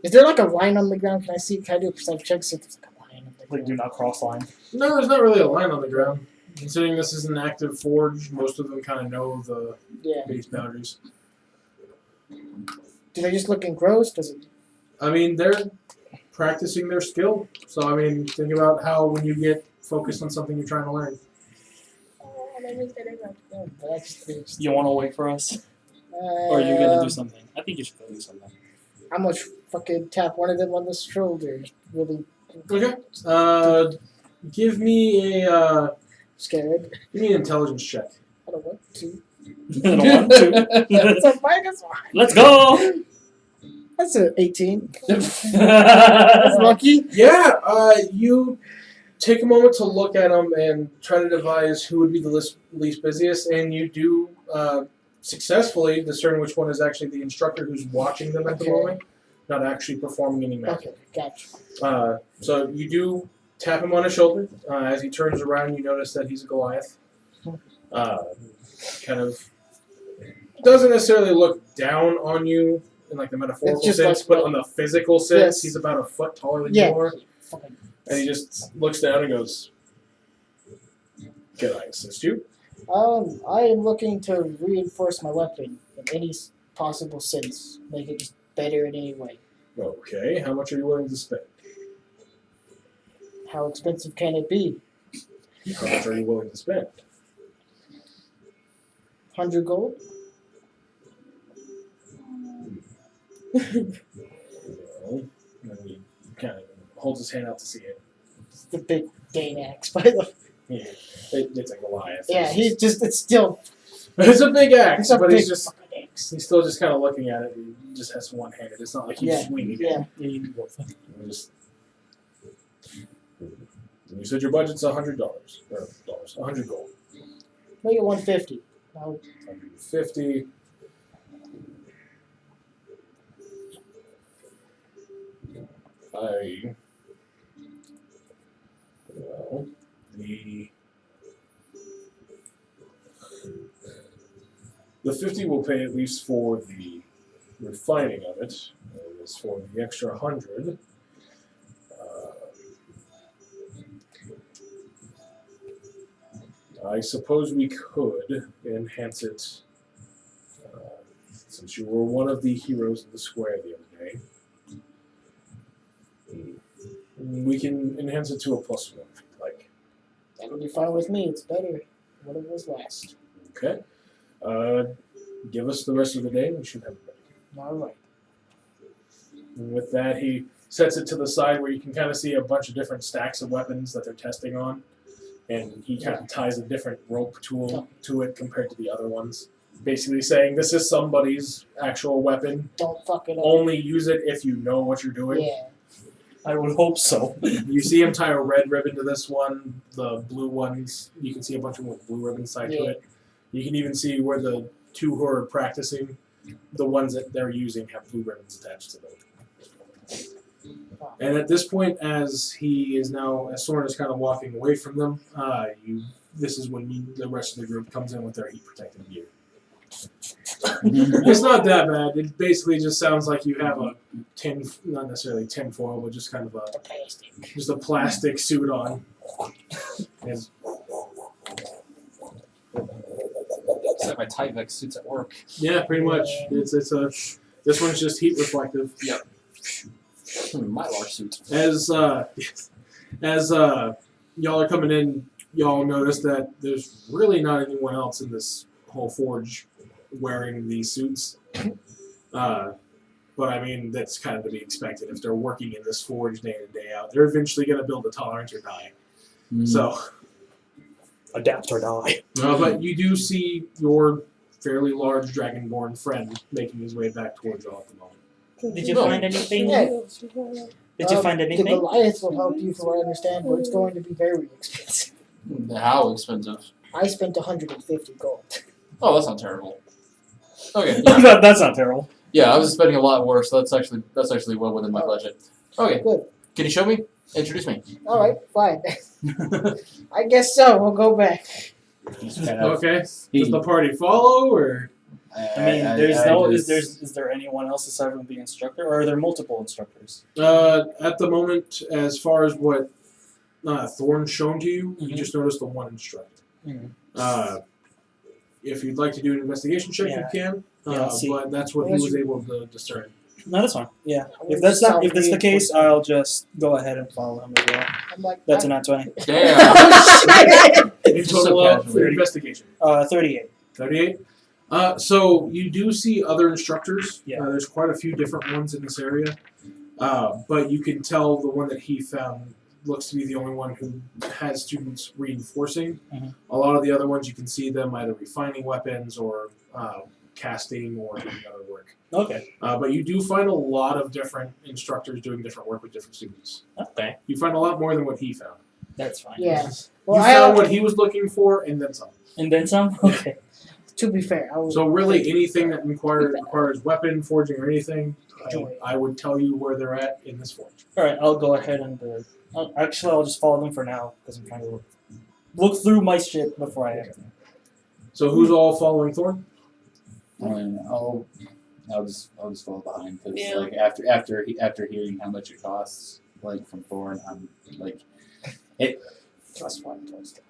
Is there like a line on the ground? Can I see? Can I do a perception check? See if there's like a line on the Like, do ground. not cross line. No, there's not really a line on the ground. Considering this is an active forge, most of them kind of know the Yeah. base boundaries. Do they just look engrossed? Does it? I mean, they're practicing their skill. So, I mean, think about how when you get focused on something you're trying to learn. Oh, let me interrupt them. But that's just, You want to wait for us? Or are you going to do something? I think you should go do something. I'm gonna fucking tap one of them on the shoulder. Really Okay. Give me a scared. give me an intelligence check. I don't want to. I don't want to. It's a minus one. Let's go! That's an 18. That's lucky. Yeah. You take a moment to look at them and try to devise who would be the least busiest, and you do successfully discern which one is actually the instructor who's watching them at the Okay. moment, not actually performing any magic. Okay, gotcha. So you do tap him on his shoulder. As he turns around, you notice that he's a Goliath. Kind of doesn't necessarily look down on you in like the metaphorical It's just sense, like- but on the physical sense, Yes. he's about a foot taller than Yeah. you are. Fucking- And he just looks down and goes, "Can I assist you?" I am looking to reinforce my weapon in any possible sense. Make it just better in any way. Okay, how much are you willing to spend? How expensive can it be? How much are you willing to spend? 100 gold? Well, and he kind of holds his hand out to see it. It's the big Dane axe, by the way. Yeah, it's a Goliath. Yeah, it's still It's a big axe, it's a but big he's fucking axe. still just kind of looking at it. He just has one handed. It's not like he's Yeah, swinging yeah. it. You said your budget's $100 or dollars, 100 gold, Make it 150. I'll 150. Well, the 50 will pay at least for the refining of it. As for the extra 100, I suppose we could enhance it, since you were one of the heroes of the square the other day. We can enhance it to a +1 if you'd like. That'll be fine with me. It's better than what it was last. Okay. Give us the rest of the day and we should have it ready. Alright. And with that, he sets it to the side where you can kind of see a bunch of different stacks of weapons that they're testing on. And he kind of ties a different rope tool to it compared to the other ones. Basically saying, this is somebody's actual weapon. Don't fuck it up. Only use it if you know what you're doing. Yeah. I would hope so. You see him tie a red ribbon to this one. The blue ones, you can see a bunch of them with blue ribbons tied to Yeah. it. You can even see where the two who are practicing, the ones that they're using have blue ribbons attached to them. And at this point, as he is now, as Soren is kind of walking away from them, this is when the rest of the group comes in with their heat protecting gear. It's not that bad. It basically just sounds like you have a not necessarily tin foil, but just kind of The plastic. just a plastic suit on. It's It's like my Tyvek suits at work. yeah, pretty much. It's a. This one's just heat reflective. Yep. Mylar suit. As y'all are coming in, y'all notice that there's really not anyone else in this whole forge wearing these suits. But I mean, that's kind of to be expected. If they're working in this forge day in and day out, they're eventually going to build a tolerance or die. So, Adapt or die. but you do see your fairly large dragonborn friend making his way back towards y'all at the moment. Did you find anything? Yeah. Did you find The anything? Goliath will help you, from what I understand, but it's going to be very expensive. How expensive? I spent 150 gold. Oh, that's not terrible. Okay. That's not terrible. Yeah, I was spending a lot worse. So that's actually well within my budget. Okay. Good. Can you show me? Introduce me. All right, fine. I guess so. We'll go back. Okay. Does the party follow, or? I mean, is there anyone else aside from the instructor, or are there multiple instructors? At the moment, as far as what Thorn's shown to you, you just noticed the one instructor. If you'd like to do an investigation check, you can. But that's what he was able to discern. No, that's fine. Yeah, if that's the case, I'll just go ahead and follow him as well. I'm like, That's a nat 20. Damn. In total for investigation. 38. 38. So you do see other instructors. Yeah. There's quite a few different ones in this area. But you can tell the one that he found looks to be the only one who has students reinforcing. Mhm. A lot of the other ones, you can see them either refining weapons or casting or doing other work. Okay. But you do find a lot of different instructors doing different work with different students. Okay. You find a lot more than what he found. That's fine. yeah. You found what he was looking for, and then some. And then some? Okay. To be fair, I was. So really, anything that requires weapon forging or anything, I would tell you where they're at in this forge. Alright, I'll go ahead and... I'll just follow them for now, because I'm trying to look through my shit before I have to. So who's all following Thorn? I'll just fall behind because Yeah. like after hearing how much it costs, like from Thorn, I'm like it. +1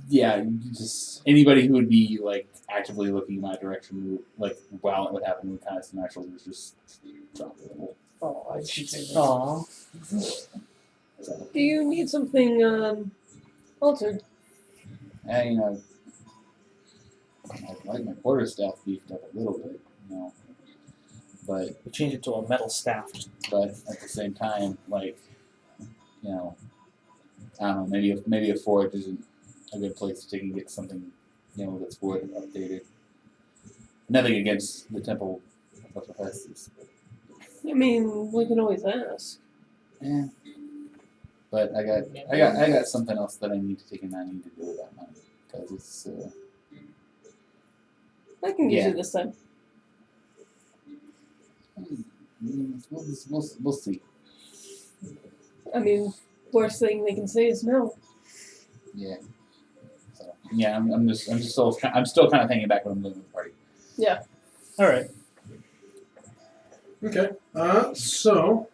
Yeah, just anybody who would be like actively looking my direction, like while it would happen, would kind of naturally just drop a little. Oh, I should say that. Aww. So, Do you need something altered? and you know, I like my quarter staff beefed up a little bit, you know, but We change it to a metal staff. at the same time, like, you know, I don't know, maybe a forge isn't a good place to take and get something, you know, that's wood and updated. Nothing against the Temple of Hephaestus. I mean, we can always ask. Yeah. But I got something else that I need to take and I need to do with that money because it's I can give Yeah. you this time. we'll see. I mean, worst thing they can say is no. Yeah. So yeah, I'm still kind of hanging back when I'm leaving the party. Alright. Okay. So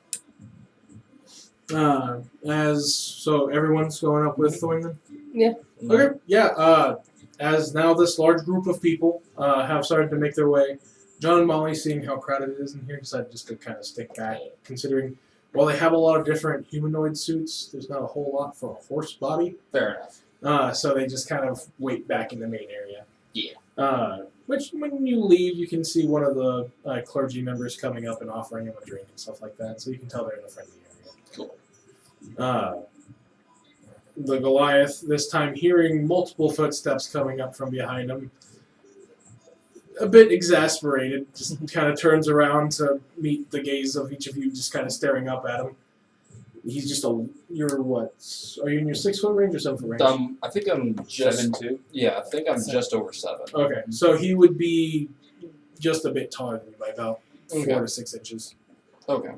everyone's going up with Thorn then? Yeah. Okay. Yeah. As now this large group of people have started to make their way, John and Molly, seeing how crowded it is in here, decided just to kind of stick back, considering while they have a lot of different humanoid suits, there's not a whole lot for a horse body. Fair enough. So they just kind of wait back in the main area. Yeah. Which, when you leave, you can see one of the clergy members coming up and offering him a drink and stuff like that, so you can tell they're in a friendly area. Cool. The Goliath, this time hearing multiple footsteps coming up from behind him, a bit exasperated, just kind of turns around to meet the gaze of each of you, just kind of staring up at him. He's just you're what? Are you in your 6 foot range or 7 foot range? I think I'm just 7'2". Yeah, I think I'm just over 7. Okay, so he would be just a bit taller than you by about 4 to 6 inches. Okay.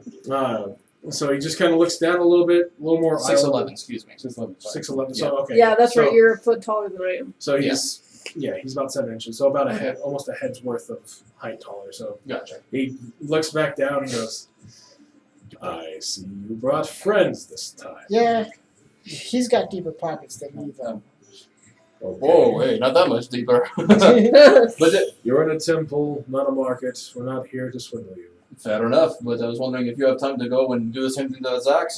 So he just kind of looks down a little bit, a little more 6'11", excuse me. 6'11". 6'11". So okay. Yeah, that's so, right. You're a foot taller than I am. So he's about 7 inches, so about a head, almost a head's worth of height taller. So Gotcha. he looks back down and goes, "I see you brought friends this time." Yeah, he's got deeper pockets than me, though. Okay. Whoa, hey, not that much deeper. You're in a temple, not a market. We're not here to swindle you. Fair enough, but I was wondering if you have time to go and do the same thing to Zax,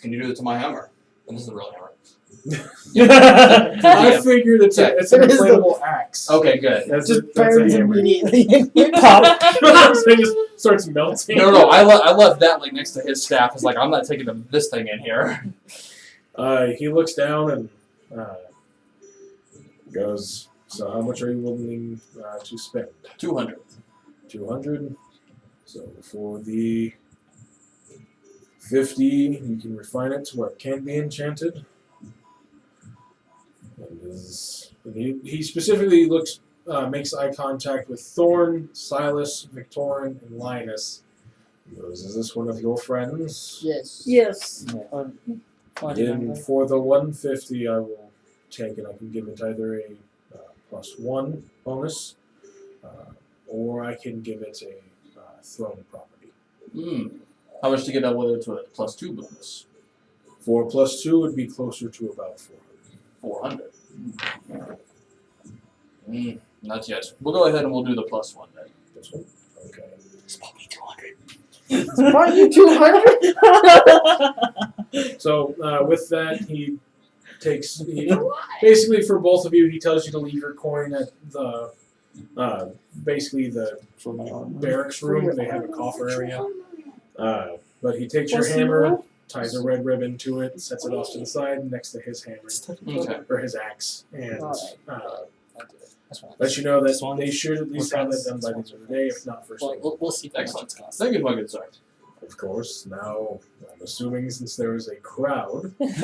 can you do it to my hammer? And this is a real hammer. I figured it's an inflatable axe. Okay, good. That's Just that's a burns hammer. immediately. Pop. So it just starts melting. No, I left that like next to his staff. It's like I'm not taking this thing in here. He looks down and goes, so how much are you willing to spend? 200. 200. So for the 50, you can refine it to where it can be enchanted. And he specifically makes eye contact with Thorn, Silas, Victorin, and Linus. He goes, is this one of your friends? Yes. Yes. Then for the 150, I will take it. I can give it either a +1 bonus, or I can give it a throne property. How much to get out whether it's a +2 bonus? For +2, would be closer to about 400. 400. Not yet. We'll go ahead and we'll do the +1 then. This one? Okay. Spot me 200. Why are you 200? So with that, he basically for both of you, he tells you to leave your coin at the basically the barracks room. They have a coffer area. But he takes your hammer, ties a red ribbon to it, sets it off to the side next to his hammer Okay. or his axe, and That's one. let you know This that one? they should at least have that done by the end of the day, if not first thing. We'll see how much Excellent. it's cost. Thank you, my good sir. Of course. Now, I'm assuming since there is a crowd, anyone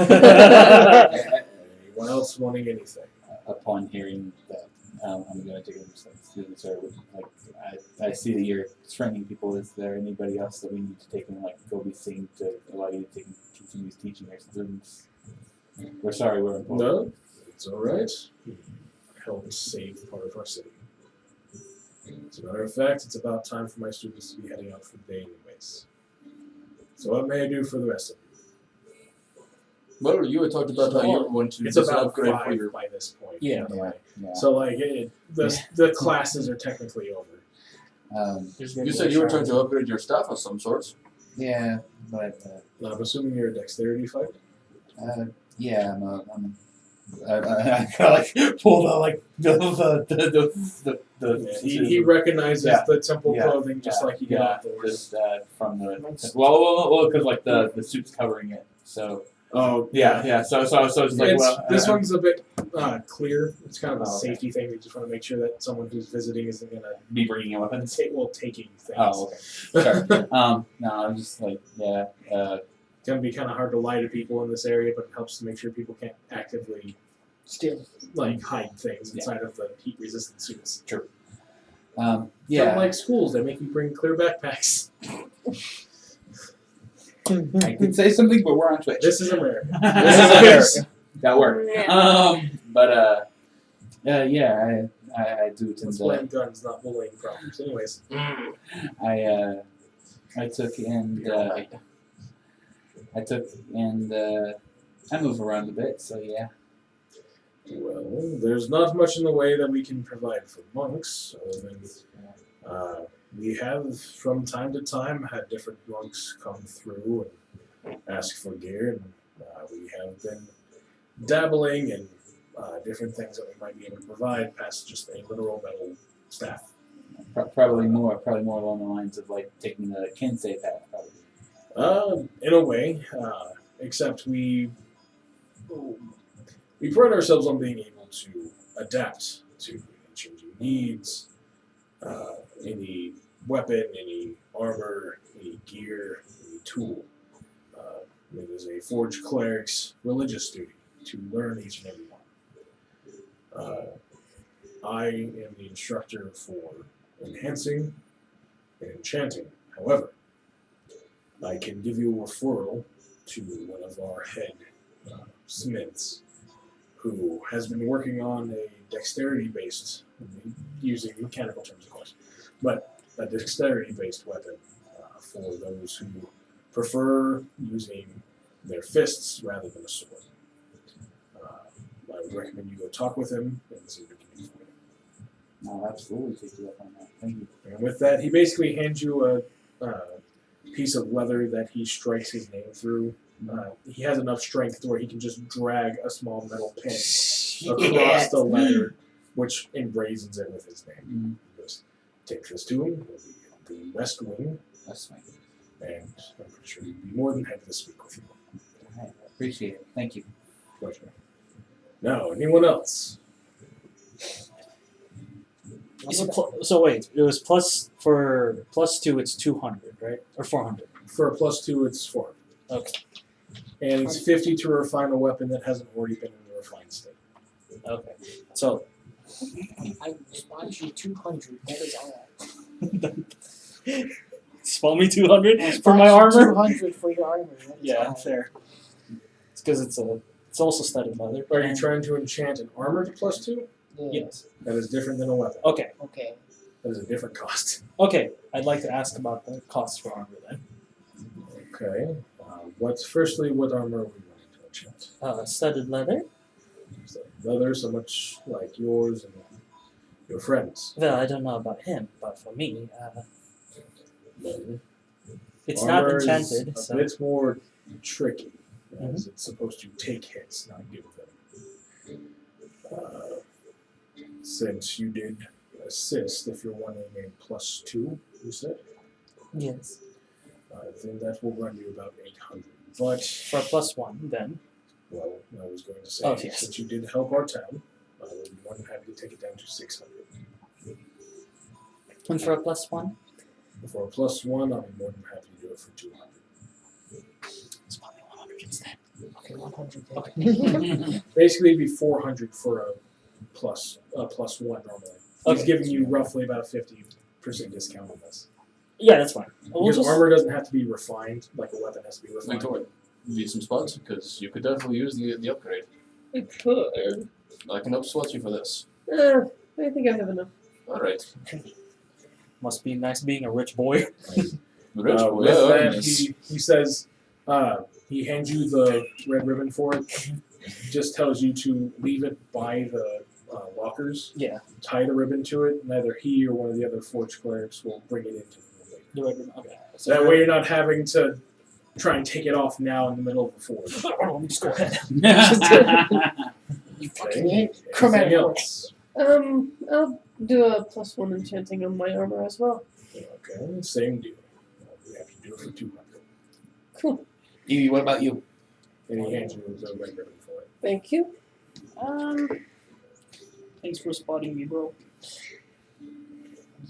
else wanting anything? Upon hearing that, I'm going to take a student, sir. Like, I see that you're training people. Is there anybody else that we need to take and go be seen to allow you to continue teaching our students? We're sorry, we're important. No, it's all right. Helped save part of our city. As a matter of fact, it's about time for my students to be heading out for the day anyways. So what may I do for the rest of you? Well, you had talked about how you were going to It's just about upgrade 5 for your. by this point. Yeah. by the way. Yeah. So like the classes are technically over. You said you were trying to upgrade your stuff of some sorts. Yeah, but I'm assuming you're a dexterity fighter. yeah, I pulled out the He recognizes Yeah. the temple Yeah. clothing just like you get off the horse. just from the because the suit's covering it. So Oh yeah. So it's like this one's a bit clear. It's kind of a Oh, okay. safety thing. They just want to make sure that someone who's visiting isn't gonna be bringing a weapon. taking things. Oh, okay. Sure. No, I'm just It's gonna be kind of hard to lie to people in this area, but it helps to make sure people can't actively Still. hide things inside of the heat-resistant suits. yeah. Not like schools, they make you bring clear backpacks. I could say something, but we're on Twitch. This is America. This is America. That worked. Yeah. Yeah, I do tend Let's to. blame guns, not bullying problems. Anyways, I took and I move around a bit, so yeah. well, there's not much in the way that we can provide for monks, other than we have from time to time had different monks come through and ask for gear, and we have been dabbling in different things that we might be able to provide past just a literal metal staff. Probably more along the lines of taking the Kinsey path, probably. In a way, except we pride ourselves on being able to adapt to changing needs, any weapon, any armor, any gear, any tool. It is a forged cleric's religious duty to learn each and every one. I am the instructor for enhancing and enchanting. However, I can give you a referral to one of our head smiths who has been working on a dexterity-based, using mechanical terms of course, but a dexterity-based weapon for those who prefer using their fists rather than a sword. I would recommend you go talk with him and see what he can do for you. I'll absolutely take you up on that. Thank you. And with that, he basically hands you a piece of leather that he strikes his name through he has enough strength to where he can just drag a small metal pin across the leather, which embrazons it with his name. He goes, take this to him. He'll be in the West Wing, That's fine. and I'm pretty sure he'd be more than happy to speak with you. All right. Appreciate it. Thank you. Pleasure. Now, anyone else? So wait, it was plus for +2. It's 200, right? Or 400. For a +2, it's 400. Okay. And it's 50 to refine a weapon that hasn't already been in the refined state. Okay. So I spot you 200. That is all. spell me 200 I for spot my you armor. 200 for your armor. That is Yeah, all. fair. It's because it's also studded leather. Are you trying to enchant an armor to +2? Yeah. Yes. That is different than a weapon. Okay. Okay. That is a different cost. Okay. I'd like to ask about the cost for armor then. Okay. What armor are we going to enchant? Studded leather. So leather, so much like yours and your friends. Well, I don't know about him, but for me, it's Armor not is enchanted. a So bit more tricky, as it's supposed to take hits, not give them. Since you did assist, if you're wanting a +2, you said, yes, then that will run you about 800. But for a +1 then. well, I was going to say, Oh, yes. since you did help our town, I would be more than happy to take it down to 600. And for a +1, For a +1, I'll be more than happy to do it for 200. it's probably 100 instead. Okay, 100. Okay. Basically, it'd be 400 for a +1 normally. He's Okay. giving you roughly about a 50% discount on this. Yeah, that's fine. We'll Because just, armor doesn't have to be refined, like a weapon has to be refined. Victor, need some spots? Because you could definitely use the upgrade. I could. I can help swat you for this. I think I have enough. Alright. must be nice being a rich boy. Rich boy. With Yeah, that, nice. he says, he hands you the red ribbon for it. Just tells you to leave it by the lockers. Yeah. Tie the ribbon to it. Neither he or one of the other forge clerics will bring it into the room. The red ribbon. Okay. So that way you're not having to try and take it off now in the middle of the forge. Let me just go ahead. You Okay. fucking hate Anything chromatic else? I'll do a +1 enchanting on my armor as well. Okay, same deal. We have to do it for 200. Cool. Evie, what about you? And he hands you the red ribbon for it. Thank you. Thanks for spotting me, bro.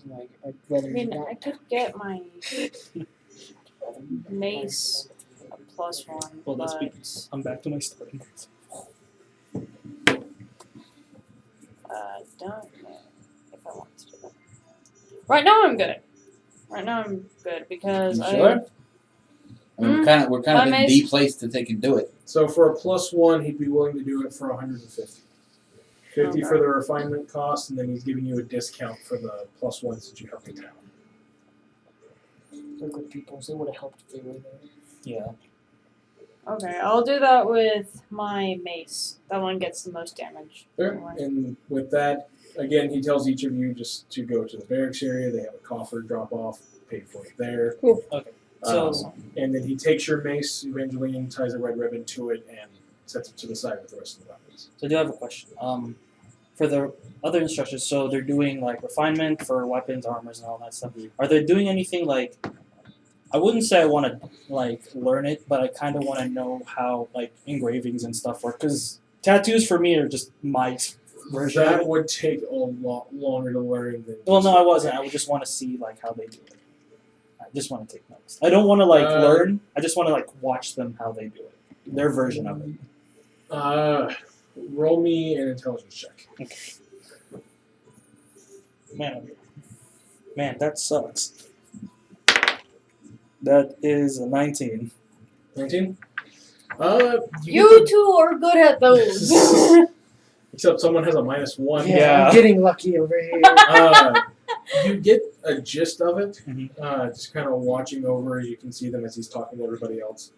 Like, I'd I rather you mean, not. I could get my mace a +1, Well, that's but because I'm back to my starting. I don't know if I want to do that. Right now, I'm good. Right now, I'm good because You sure? I mean, we're kind of in the place that they can do it. So for a +1, he'd be willing to do it for 150. 50 Okay. for the refinement cost, and then he's giving you a discount for the +1 since you helped the town. They're good people, so they would have helped if they were there. Yeah. Okay, I'll do that with my mace. That one gets the most damage. And with that, again, he tells each of you just to go to the barracks area. They have a coffer drop off, pay for it there. Cool. Okay. So And then he takes your mace, Evangeline, ties a red ribbon to it, and sets it to the side with the rest of the weapons. I do have a question. For the other instructors, so they're doing like refinement for weapons, armors, and all that stuff. Are they doing anything like? I wouldn't say I want to like learn it, but I kind of want to know how like engravings and stuff work. Because tattoos for me are just my version. Of That it. would take a lot longer to learn than. Well, no, I wasn't. I would just want to see like how they do it. I just want to take notes. I don't want to like learn. I just want to like watch them how they do it. Their version of it. Roll me an intelligence check. Man, that sucks. That is a 19. 19? You two are good at those. Except someone has a -1. Yeah. I'm getting lucky over here. You get a gist of it, Mhm. just kind of watching over as you can see them as he's talking to everybody else.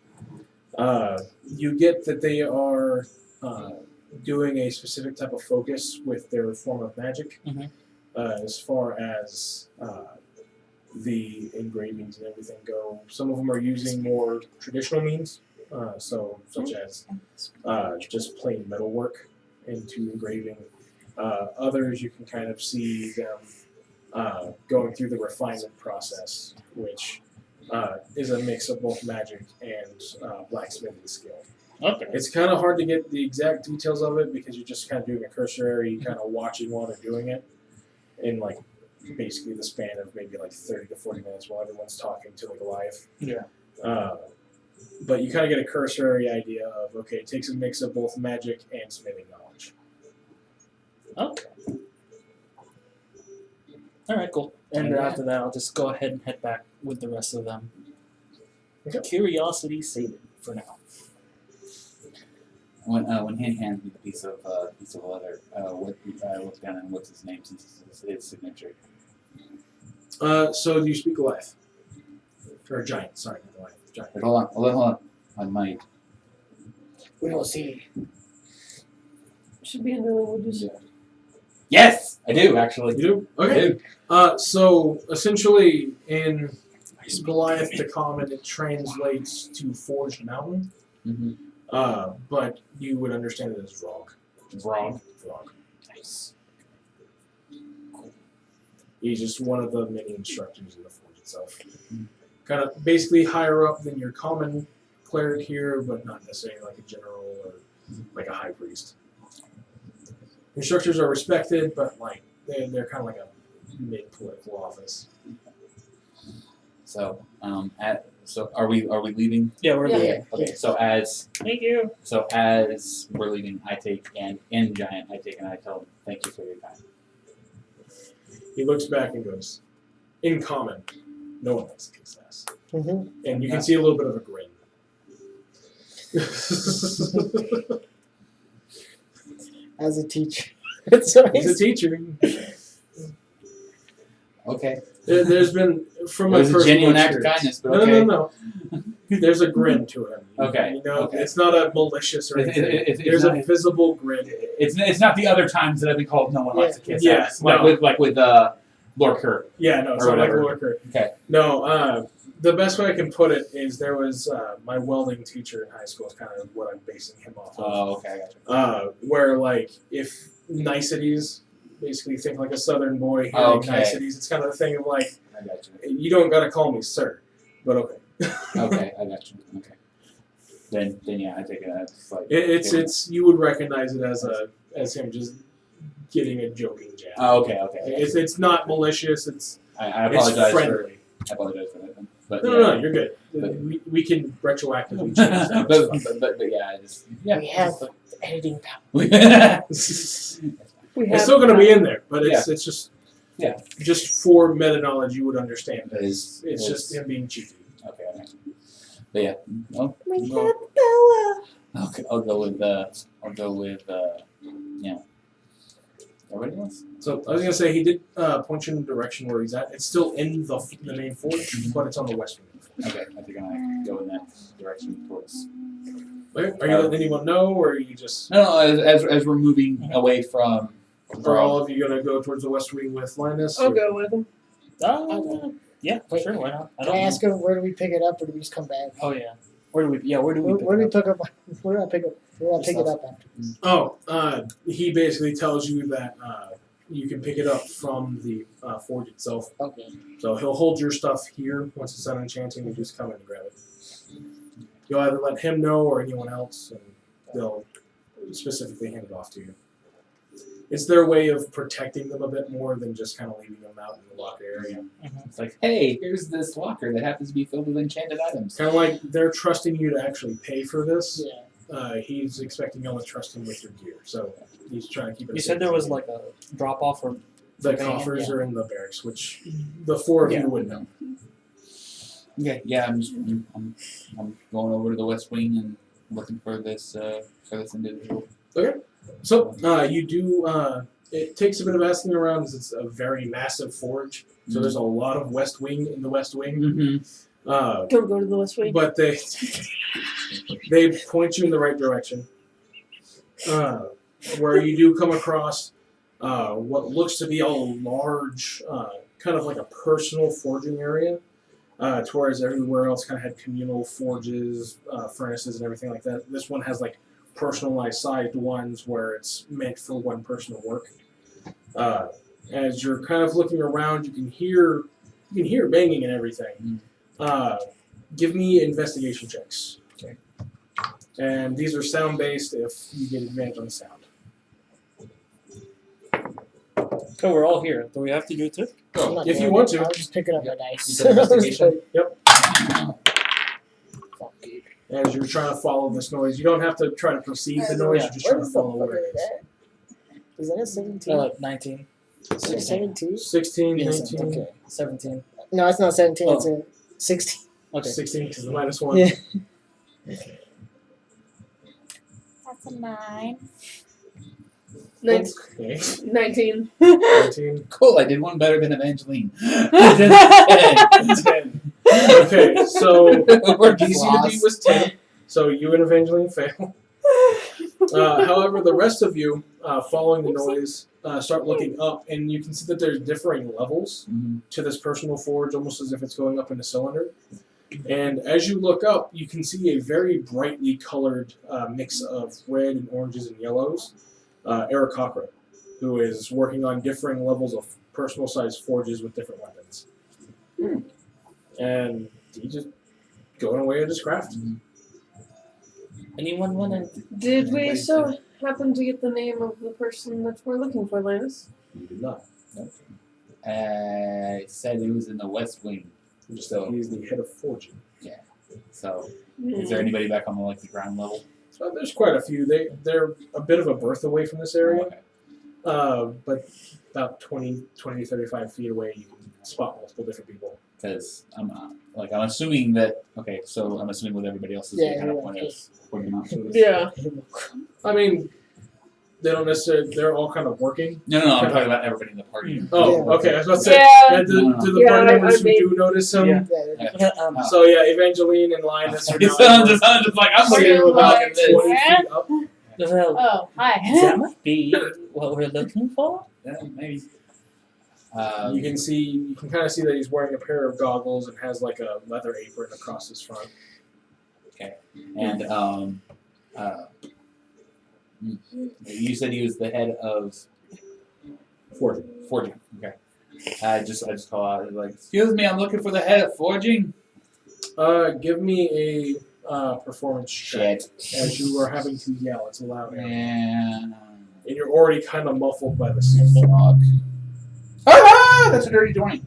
You get that they are doing a specific type of focus with their form of magic, Mhm. as far as the engravings and everything go. Some of them are using more traditional means such as just plain metalwork into engraving. Others you can kind of see them going through the refinement process, which is a mix of both magic and blacksmithing skill. Okay. It's kind of hard to get the exact details of it because you're just kind of doing a cursory, kind of watching while they're doing it, in like basically the span of maybe like 30 to 40 minutes while everyone's talking to like live. Yeah. But you kind of get a cursory idea of, okay, it takes a mix of both magic and smithing knowledge. Okay. All right, cool. And Yeah. after that, I'll just go ahead and head back with the rest of them. Okay. Curiosity sated for now. When he hands me the piece of leather, look down and what's his name since it's his signature. So do you speak Goliath? Or Giant, sorry, not Goliath, Giant. But hold on. I might. We don't see. Should be in the languages. Yes, I do actually. You do? I Okay. do. So essentially in Goliath to common it translates to Forged Mountain. Mm-hmm. But you would understand it as Vrog. Vrog. Vrog. Nice. He's just one of the many instructors in the Forge itself. Kind of basically higher up than your common cleric here, but not necessarily like a general or like a high priest. Instructors are respected, but like they're kind of like a mid-political office. So so are we leaving? Yeah, we're Yeah. leaving. Okay. So as Thank you. we're leaving, I take and in Giant I take and I tell him thank you for your time. He looks back and goes, in common, no one likes to kiss ass. Mm-hmm. And you can see a little bit of a grin. As a teacher. That's what He's a teacher. Okay. There's been, from my It was a personal genuine act of experience- kindness, but okay. No. There's a grin to him. Okay, You know, okay. it's not a malicious or anything. It's There's not- a visible grin. It's not the other times that I've been called no one likes to kiss Yeah, ass. Like no. with Lord Kerr. Yeah, no, it's Or not like whatever. Lorker. Okay. No, the best way I can put it is there was my welding teacher in high school is kind of what I'm basing him off of. Oh, okay, I got you. Where like if niceties, basically think like a southern boy hearing Okay. niceties. It's kind of the thing of like I got you. you don't gotta call me sir, but okay. Okay, I got you. Okay. Then yeah, I take it as like It's you would recognize it as him just getting a joking jab. Oh, okay. It's not malicious. It's I apologize for friendly. I apologize for that. Then. But No, you're good. We can retroactively change that. but yeah, I just We have the editing power. It's We have still going to be in there, but it's just Yeah. just for meta knowledge you would understand that It's- it's just him being cheeky. Okay, I got you. But yeah, We well, have Bella. okay, I'll go with everybody else. So I was gonna say he did point you in the direction where he's at. It's still in the main forge, but it's on the west wing. Okay, I think I go in that direction towards. Okay, are you letting anyone know, or are you just? No, as we're moving away from. Are all of you gonna go towards the west wing with Linus? I'll or- go with him. Yeah, Wait, sure, why not? I Can don't I know. ask him where do we pick it up or do we just come back? Oh yeah. Where do we Where do we pick up? Where do I pick up? Where do I Just pick it us. up after? Oh, he basically tells you that you can pick it up from the forge itself. Okay. So he'll hold your stuff here once it's done enchanting and just come in and grab it. You'll either let him know or anyone else, and they'll specifically hand it off to you. It's their way of protecting them a bit more than just kind of leaving them out in the locker area. It's like, hey, here's this locker that happens to be filled with enchanted items. Kind of like they're trusting you to actually pay for this. Yeah. He's expecting y'all to trust him with your gear, so he's trying to keep it. You a said safe there was zone. like a drop off or The van, coffers yeah. are in the barracks, which the four of Yeah. you would know. Okay, yeah, I'm going over to the West Wing and looking for this individual. So you do. It takes a bit of asking around, as it's a very massive forge. So there's a lot of West Wing in the West Wing. Mm-hmm. Don't go to the West Wing. But they point you in the right direction. Where you do come across what looks to be a large, kind of like a personal forging area. whereas everywhere else kind of had communal forges, furnaces, and everything like that. This one has like personalized sized ones where it's meant for one person to work. As you're kind of looking around, you can hear banging and everything. Give me investigation checks. Okay. And these are sound based if you get advantage on the sound. Oh, we're all here. Do we have to do it too? I'm not If you doing want it. to. I'll just pick it up my You dice. said investigation? Yep. Fuck you. As you're trying to follow this noise, you don't have to try to perceive the noise. Yeah. You're just trying What to is the follow fuck where it is is. that? Is that a 17? 19. Is it 17? 16, Yes, 19, Okay. 17. No, it's not 17. Oh. It's a 16. Okay. 16 because the -1. Yeah. That's a 9. Nin- Okay. 19. 19. Cool, I did one better than Evangeline. 10. Okay, so We're DC to beat was 10, so you and Evangeline fail. However, the rest of you, following the noise, start looking up, and you can see that there's differing levels to this personal forge, almost as if it's going up in a cylinder. And as you look up, you can see a very brightly colored mix of red and oranges and yellows. Aarakocra, who is working on differing levels of personal-sized forges with different weapons. And he just going away at his craft. Anyone want to? Did we so happen to get the name of the person that we're looking for, Linus? You did not. I said he was in the West Wing. Just So- that he's the head of forging. So, is there anybody back on the ground level? So there's quite a few. They're a bit of a berth away from this area, Okay. but about 20 to 35 feet away, you can spot multiple different people. Because I'm assuming that. Okay, so I'm assuming what everybody else is Yeah, kind of yeah. point is pointing out to us. Yeah. I mean, they don't necessarily. They're all kind of working. No, I'm talking about everybody in the party. Oh, Yeah. okay. I was about to say. Yeah. Do the Yeah, party members I who mean- do notice him? Yeah. Yeah. Oh. So yeah, Evangeline and Linus are now So I'm just like I'm We're looking gonna about like- this. 20 feet up. Well, Oh, hi. that might be what we're looking for. Yeah, maybe. You can kind of see that he's wearing a pair of goggles and has like a leather apron across his front. And you said he was the head of Forging. forging. Okay. I just call out like, excuse me, I'm looking for the head of forging. Give me a performance check. Shit. As you are having to yell, it's a loud area. And And you're already kind of muffled by the sound. fuck. Ah, that's a dirty 20.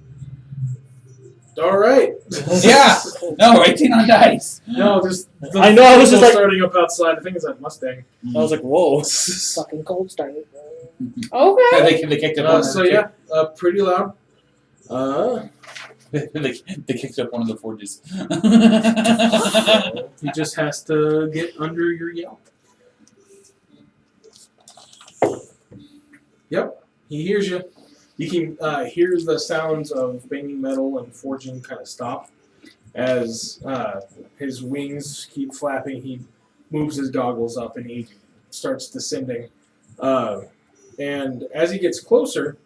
All right. Yeah. No, 18 on dice. No, just the I know, I was just people like- starting up outside. I think it's that Mustang. I was like, whoa. Fucking cold started. Okay. They kicked up one. So yeah, pretty loud. They kicked up one of the forges. He just has to get under your yell. Yep, he hears you. You can hear the sounds of banging metal and forging kind of stop as his wings keep flapping. He moves his goggles up and he starts descending. And as he gets closer,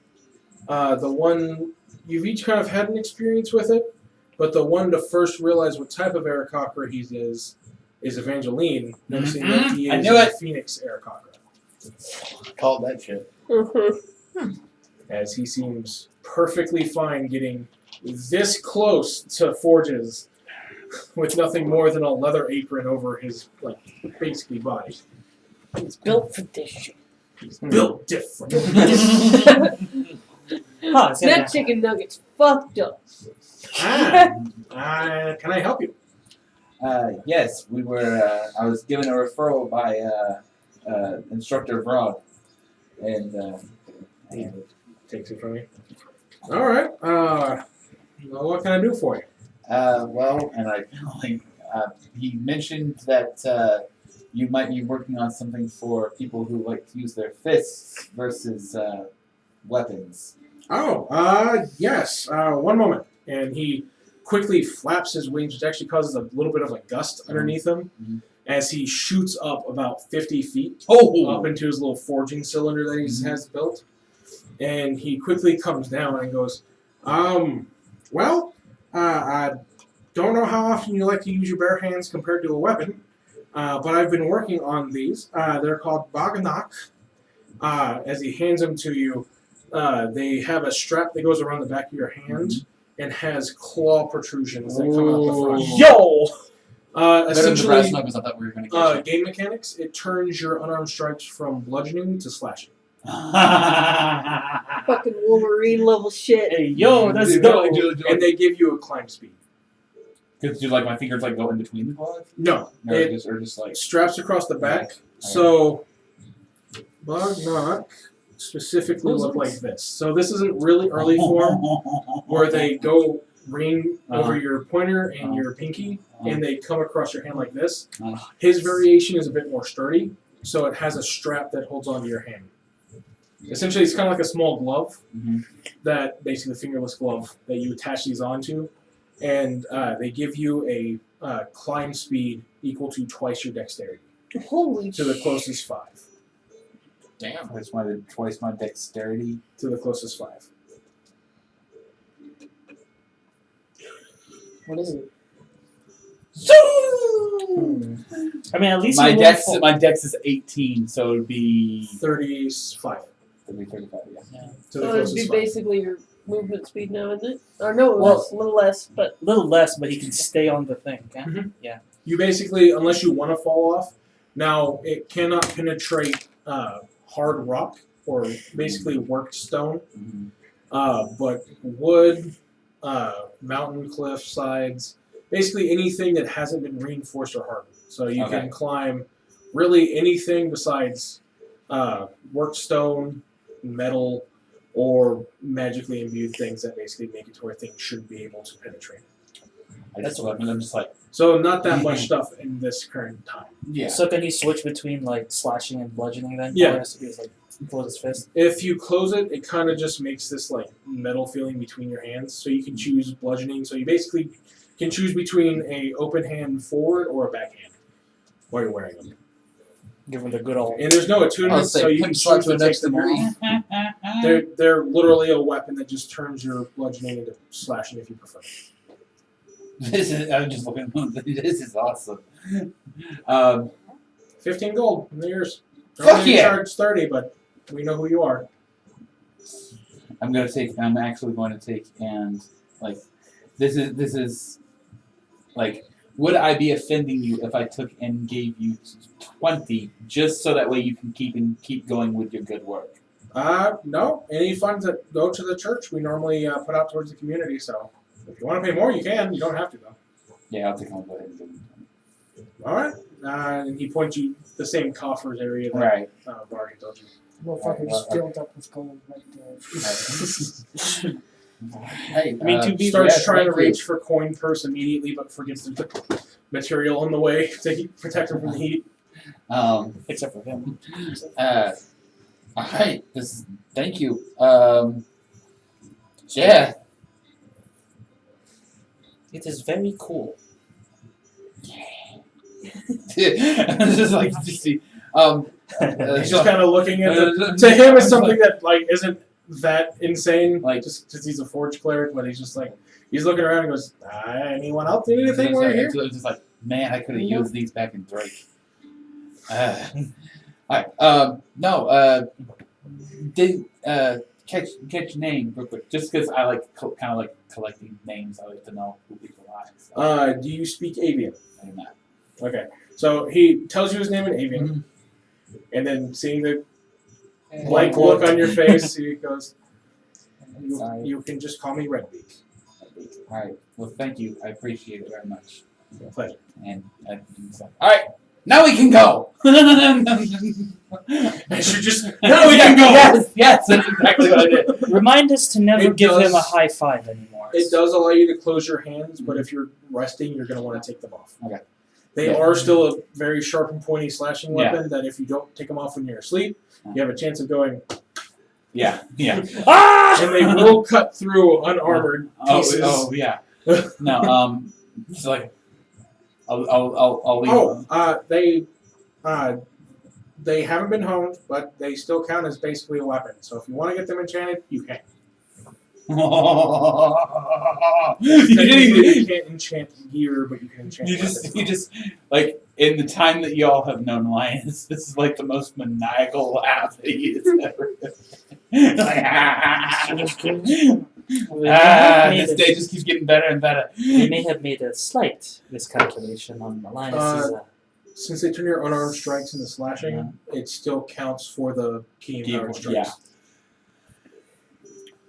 the one you've each kind of had an experience with it, but the one to first realize what type of Aarakocra he is Evangeline, noticing that he I is knew a it. Phoenix Aarakocra. Called that shit. As he seems perfectly fine getting this close to forges with nothing more than a leather apron over his, like, basically body. It's built for this shit. He's built different. Huh, it's That chicken nugget's fucked up. Can I help you? Yes, we were. I was given a referral by instructor Vrod, and Takes it from me. All right. Well, what can I do for you? well, and he mentioned that you might be working on something for people who like to use their fists versus weapons. Oh, yes. One moment. And he quickly flaps his wings, which actually causes a little bit of a gust underneath him, as he shoots up about 50 feet up into his little forging cylinder that he has built. And he quickly comes down and goes, well, don't know how often you like to use your bare hands compared to a weapon, but I've been working on these. They're called Baganak. As he hands them to you, they have a strap that goes around the back of your hand and has claw protrusions that come out the front. Yo! Better than the brass Essentially, knuckles I thought we were going to get. game mechanics, it turns your unarmed strikes from bludgeoning to slashing. Fucking Wolverine level shit. Hey, yo, let's Do- go. And they give you a climb speed. do like my fingers like go in between the claws? No, Or it just like straps across the back. Okay. So, Bognock specifically look like this. So this isn't really early form where they go ring over your pointer and your pinky, and they come across your hand like this. His variation is a bit more sturdy, so it has a strap that holds onto your hand. Essentially, it's kind of like a small glove, that basically fingerless glove that you attach these onto, and they give you a climb speed equal to twice your dexterity Holy to the closest 5. damn. Twice my dexterity. To the closest 5. What is it? I mean, at least My you won't dex fall. my dex is 18, so it'd be 35. 35. Yeah. To the So it'd be closest 5. basically your movement speed now, isn't it? Or no, Well- less, a little less, but A little less, but he can stay on the thing. Yeah? You basically, unless you want to fall off, now it cannot penetrate hard rock or basically worked stone, but wood, mountain cliff sides, basically anything that hasn't been reinforced or hardened. So you can climb really anything besides worked stone, metal, or magically imbued things that basically make it to where things shouldn't be able to penetrate. I'm just like, So not that much stuff in this current time. yeah. So can he switch between like slashing and bludgeoning then? Yeah. Or has to be like close his fist. If you close it, it kind of just makes this like metal feeling between your hands. So you can choose bludgeoning. So you basically can choose between a open hand forward or a backhand while you're wearing them. Give him the good old. And there's no attunement, so you can choose to take them off. They're literally a weapon that just turns your bludgeoning into slashing if you prefer. I'm just looking. This is awesome. 15 gold in the years. Fuck yeah! Charge 30, but we know who you are. I'm actually going to take and like, this is like, would I be offending you if I took and gave you 20 just so that way you can keep going with your good work? No. Any funds that go to the church, we normally put out towards the community. So if you want to pay more, you can. You don't have to though. Yeah, I'll take on go ahead and do it. All right. And he points you the same coffers area that Right. Bargain told you. Motherfucker just filled up with gold right there. Hey, I mean, to be Starts trying to thank you. reach for coin purse immediately, but forgets the material on the way to protect him from the heat. Except for him. Alright, thank you. Yeah. It is very cool. It's just like, just see, He's just kind of looking at the. To him, it's something that like isn't that insane. Like just because he's a forge cleric, but he's just like he's looking around and goes, "Anyone else do anything while you're here?" It's just like, man, I could have used these back in Drake. Alright, no, did catch your name real quick, just because I like kind of like collecting names. I like to know who people are. So. Do you speak avian? I do not. Okay, so he tells you his name in avian, and then seeing the blank look on your face, he goes, "You can just call me Redbeak." Alright, well, thank you. I appreciate it very much. Pleasure. And alright, now we can go. I should just now we can go. Yes, that's exactly what I did. Remind us to never It give him a does- high five anymore. It does allow you to close your hands, but if you're resting, you're going to want to take them off. Okay. They are still a very sharp and pointy slashing Yeah. weapon that if you don't take them off when you're asleep, you have a chance of going, Yeah. Ah! and they will cut through unarmored pieces. Oh, yeah. No, it's like, I'll leave. They haven't been honed, but they still count as basically a weapon. So if you want to get them enchanted, you can. Technically, you can't enchant gear, but you can enchant. You just like in the time that y'all have known Linus, this is like the most maniacal laugh that he has ever. This day just keeps getting better and better. They may have made a slight miscalculation on Linus's. Since they turn your unarmed strikes into slashing, it still counts for the key empowered strikes. Yeah.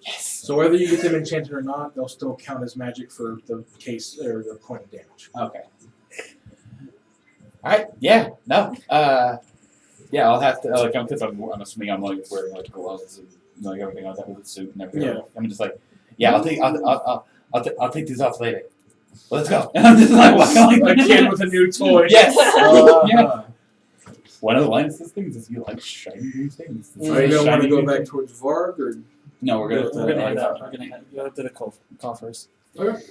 Yes. So whether you get them enchanted or not, they'll still count as magic for the case or the point of damage. Okay. All right. Yeah. No. Yeah. I'll have to like because I'm assuming I'm like wearing like gloves and like everything like that with the suit and everything. Yeah. I'm just like, yeah. I'll take these off later. Let's go. I'm just like walking A kid with a new toy. Yes. Yeah. Uh, One of the Linus's things is you like shiny new things. Are you gonna want to go back towards Varg or? No, we're gonna head out. We're gonna go to the coffers. Okay.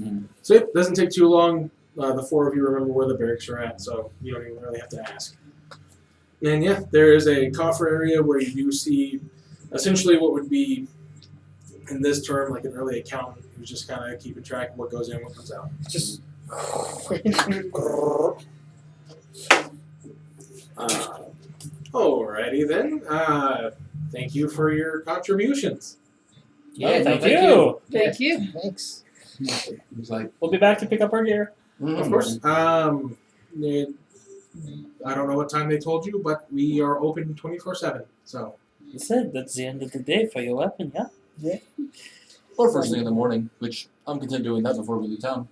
Mm. So it doesn't take too long. The four of you remember where the barracks are at, so you don't even really have to ask. And yeah, there is a coffer area where you do see essentially what would be, in this term, like an early accountant who's just kind of keeping track of what goes in, what comes out. Just. Alrighty then. Thank you for your contributions. Yeah, thank thank you. Thank you. Thanks. He's like, We'll be back to pick up our gear. Of course. I don't know what time they told you, but we are open 24/7. So You said that's the end of the day for your weapon, yeah? Or first thing in the morning, which I'm content doing that before we leave town.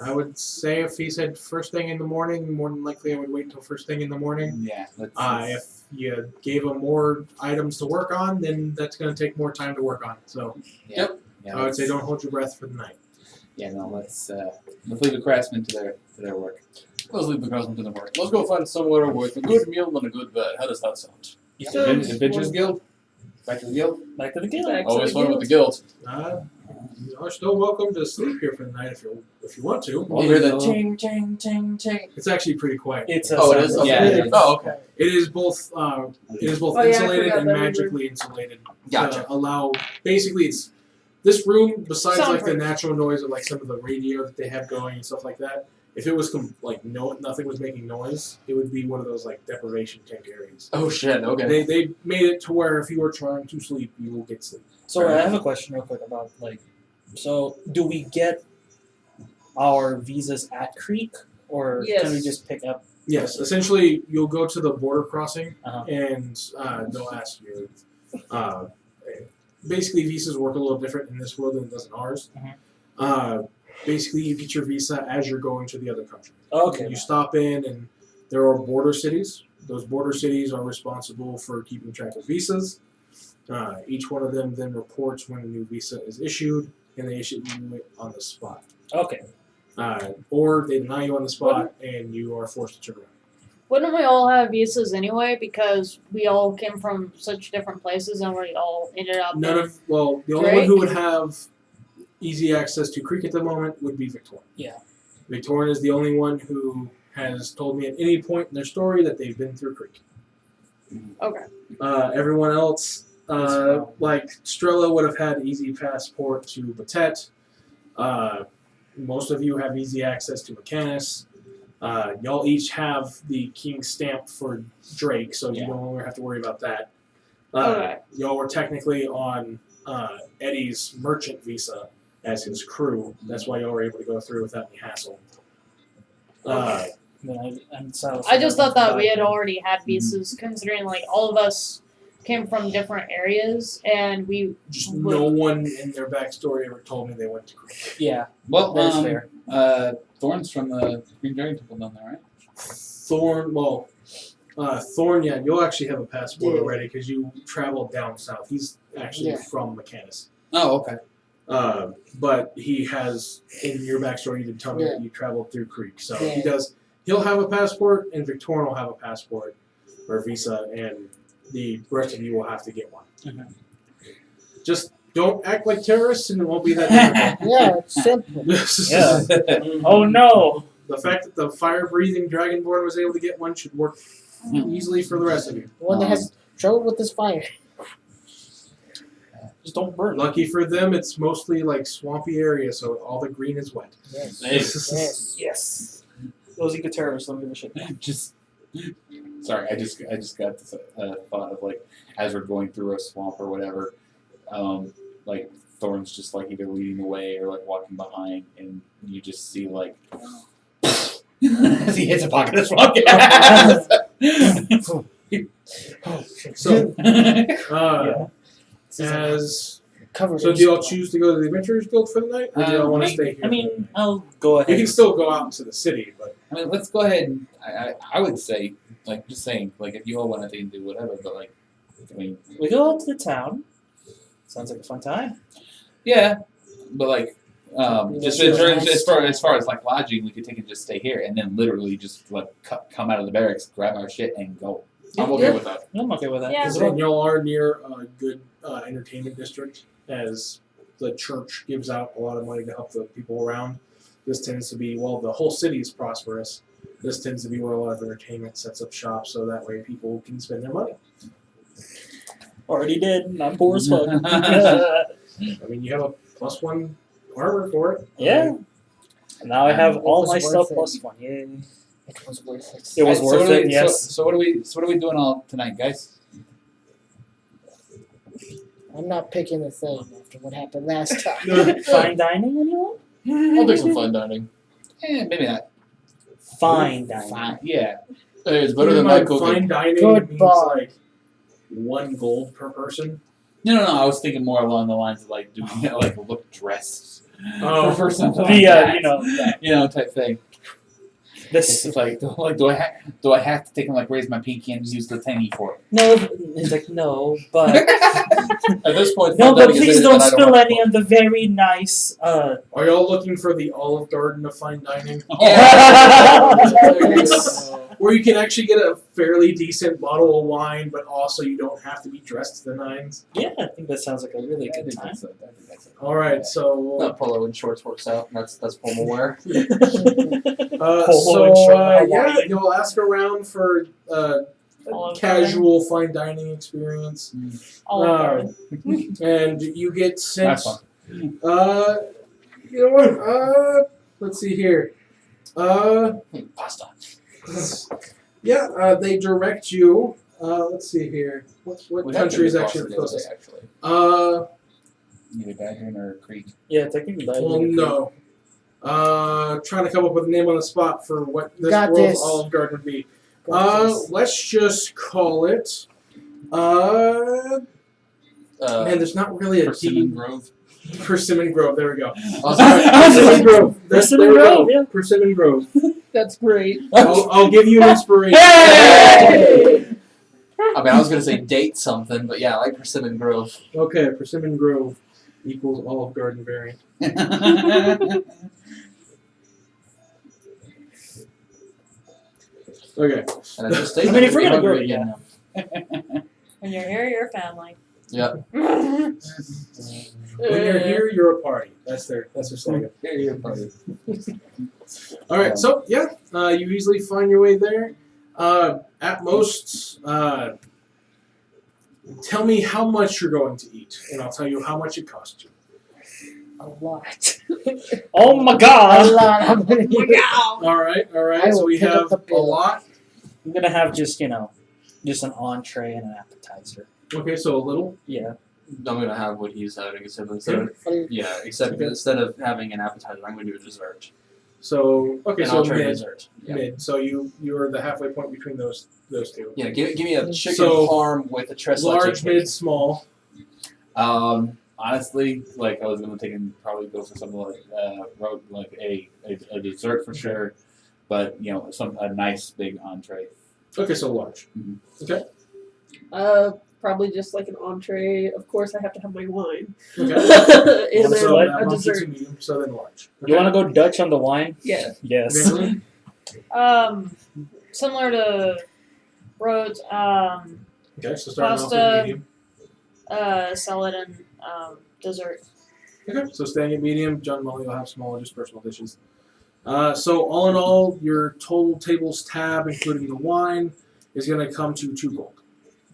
I would say if he said first thing in the morning, more than likely I would wait until first thing in the morning. yeah. If you gave him more items to work on, then that's going to take more time to work on. So Yeah, I would say don't hold your breath for the night. Yeah, no. Let's leave the craftsmen to their work. Let's leave the crowdsmen to the work. Let's go find somewhere with a good meal and a good bed. How does that sound? So- Adventures Guild. Back to the guild. Back to the guild. Back to Always the fun with the guild. You are still welcome to sleep here for the night if you want to. You hear the ting, ting, ting, ting. It's actually pretty quiet. It's a Oh, it is? Okay. Yeah. Oh, okay. It is both Oh, yeah, I insulated forgot and that we were- magically insulated Gotcha. to allow. Basically, it's this room. Besides, like the Soundproof. natural noise of like some of the radio that they have going and stuff like that. If it was nothing was making noise, it would be one of those like deprivation tank areas. Oh, shit. Okay. They made it to where if you were trying to sleep, you will get sleep. So I have a question real quick about so do we get our visas at Creek, or can we Yes. just pick up? Yes, essentially, you'll go to the border crossing, Uh-huh. and they'll ask you. Basically, visas work a little different in this world than it does in ours. Basically, you get your visa as you're going to the other country. Okay. You stop in, and there are border cities. Those border cities are responsible for keeping track of visas. Each one of them then reports when a new visa is issued, and they issue you it on the spot. Okay. Or they deny you on the spot, and you are forced to turn around. Wouldn't we all have visas anyway because we all came from such different places and we all ended up in The only one Drake? who would have easy access to Creek at the moment would be Victorian. Yeah. Victorian is the only one who has told me at any point in their story that they've been through Creek. Okay. Everyone else, like Strella, would have had easy passport to Batet. Most of you have easy access to Mechanus. Y'all each have the King stamp for Drake, so you no longer have to worry about that. Okay. Y'all were technically on Eddie's merchant visa as his crew. That's why y'all were able to go through without any hassle. I just thought that we had already had visas, considering like all of us came from different areas, and we Just no one in their backstory ever told me they went to Creek. Yeah. Well, That's fair. Thorn's from the Green Dragon Temple down there, right? Thorn, yeah, you'll actually have a passport already because you traveled down south. He's actually from Mechanus. Oh, okay. But he has, in your backstory, you did tell me that you traveled through Creek. So Yeah. he does, he'll have a passport, and Victorian will have a passport or visa, and the rest of you will have to get one. Just don't act like terrorists, and it won't be that difficult. Yeah, it's simple. Yeah. Oh no. The fact that the fire-breathing Dragonborn was able to get one should work easily for the rest of you. The one that has trouble with this fire. Just don't burn. Lucky for them, it's mostly like swampy area, so all the green is wet. Yes. Yes. Yes. Those eco terrorists don't give a shit. Just sorry, I just got this thought of like as we're going through a swamp or whatever, like Thorn's just like either leading the way or like walking behind, and you just see like as he hits a pocket of swamp gas. So, Yeah. as Covered so, in do y'all snow. choose to go to the Adventurers Guild for the night, or do y'all want to stay here? I mean, I'll go ahead. you can still go out into the city, but I mean, let's go ahead. And, I would say like just saying like if you all want to do whatever, but like I mean We go out to the town. Sounds like a fun time. yeah, but like. Just Yeah. as far as like lodging, we could take and just stay here, and then literally just like come out of the barracks, grab our shit, and go. I'm okay Yeah. with that. I'm okay with that. Yeah. 'cause and y'all are near a good entertainment district, as the church gives out a lot of money to help the people around. This tends to be, well, the whole city is prosperous. This tends to be where a lot of entertainment sets up shop, so that way people can spend their money. Already did. And I'm poor as fuck. I mean, you have a +1 armor for it. Yeah. And now I have It all was my worth stuff it. plus 1. Yay. It was worth it. It was So worth what are it. we- Yes. So what are we doing all tonight, guys? I'm not picking a thing after what happened last time. Fine dining, anyone? I'll do some fun dining. Maybe not. Fine dining. Fine. Yeah. Hey, it's better than my cooking. Fine dining Good means bar. like 1 gold per person. No. I was thinking more along the lines of like doing like look dressed Oh. for something The, like that. you know, type thing. this. It's like do I have to take and like raise my pinky and use the thingy for it? No, he's like, no, but. At this point, No, fun but dining is please anything don't that I spill have to any of the very nice, Are y'all looking for the Olive Garden of fine dining? Where you can actually get a fairly decent bottle of wine, but also you don't have to be dressed to the nines. Yeah, I think that sounds like a really I good think time. that's it. Alright, so Not polo and shorts works out. That's formal wear. Polo and short yeah, Hawaiian. you'll ask around for a Olive casual fine dining experience, Olive Garden. and you get sent. That's fun. You know what? Let's see here. Pasta. Yeah, they direct you. Let's see here. What We had country is chicken actually the pasta the other closest? day, actually. Either Badger or Creek. Yeah, technically that Well, no. Trying to come up with a name on the spot for what this Got world's this. Olive Garden would be. Got this. Let's just call it. Man, there's not really a Persimmon deep. Grove. Persimmon Grove. There we go. Oh, Persimmon Grove. Persimmon There we go. Grove, yeah. Persimmon Grove. That's great. I'll give you an inspiration. I mean, I was gonna say date something, but yeah, I like Persimmon Grove. Okay, Persimmon Grove equals Olive Garden variant. Okay. And I just I mean, if we're gonna go, hungry yeah. again. When you're here, you're family. Yep. When you're here, you're a party. That's their slogan. Yeah, you're probably. All right, so yeah, you easily find your way there. At most, tell me how much you're going to eat, and I'll tell you how much it costs you. A lot. Oh my A god! lot. I'm gonna eat. All right. I So will we pick up have the a bill. lot. I'm gonna have just an entree and an appetizer. Okay, so a little. Yeah. I'm gonna have what he's having except instead of having an appetizer, I'm gonna do a dessert. So okay, An so entree mid. dessert. Yeah. Mid. So you're the halfway point between those two. Yeah, give me a chicken So, parm with a tres Large, leche mid, small. Honestly, like I was gonna take and probably go for something like a dessert for sure, but a nice big entree. Okay, so large. Probably just like an entree. Of course, I have to have my wine. Okay. And so then that a bumps it to dessert. medium, so then large. You want to go Dutch on the wine? Yeah. Yes. Eventually? Similar to Rhodes, Okay, so starting off Pasta. with medium. salad and dessert. Okay, so staying at medium, John Molly will have smaller, just personal dishes. So all in all, your total tables tab, including the wine, is going to come to 2 gold.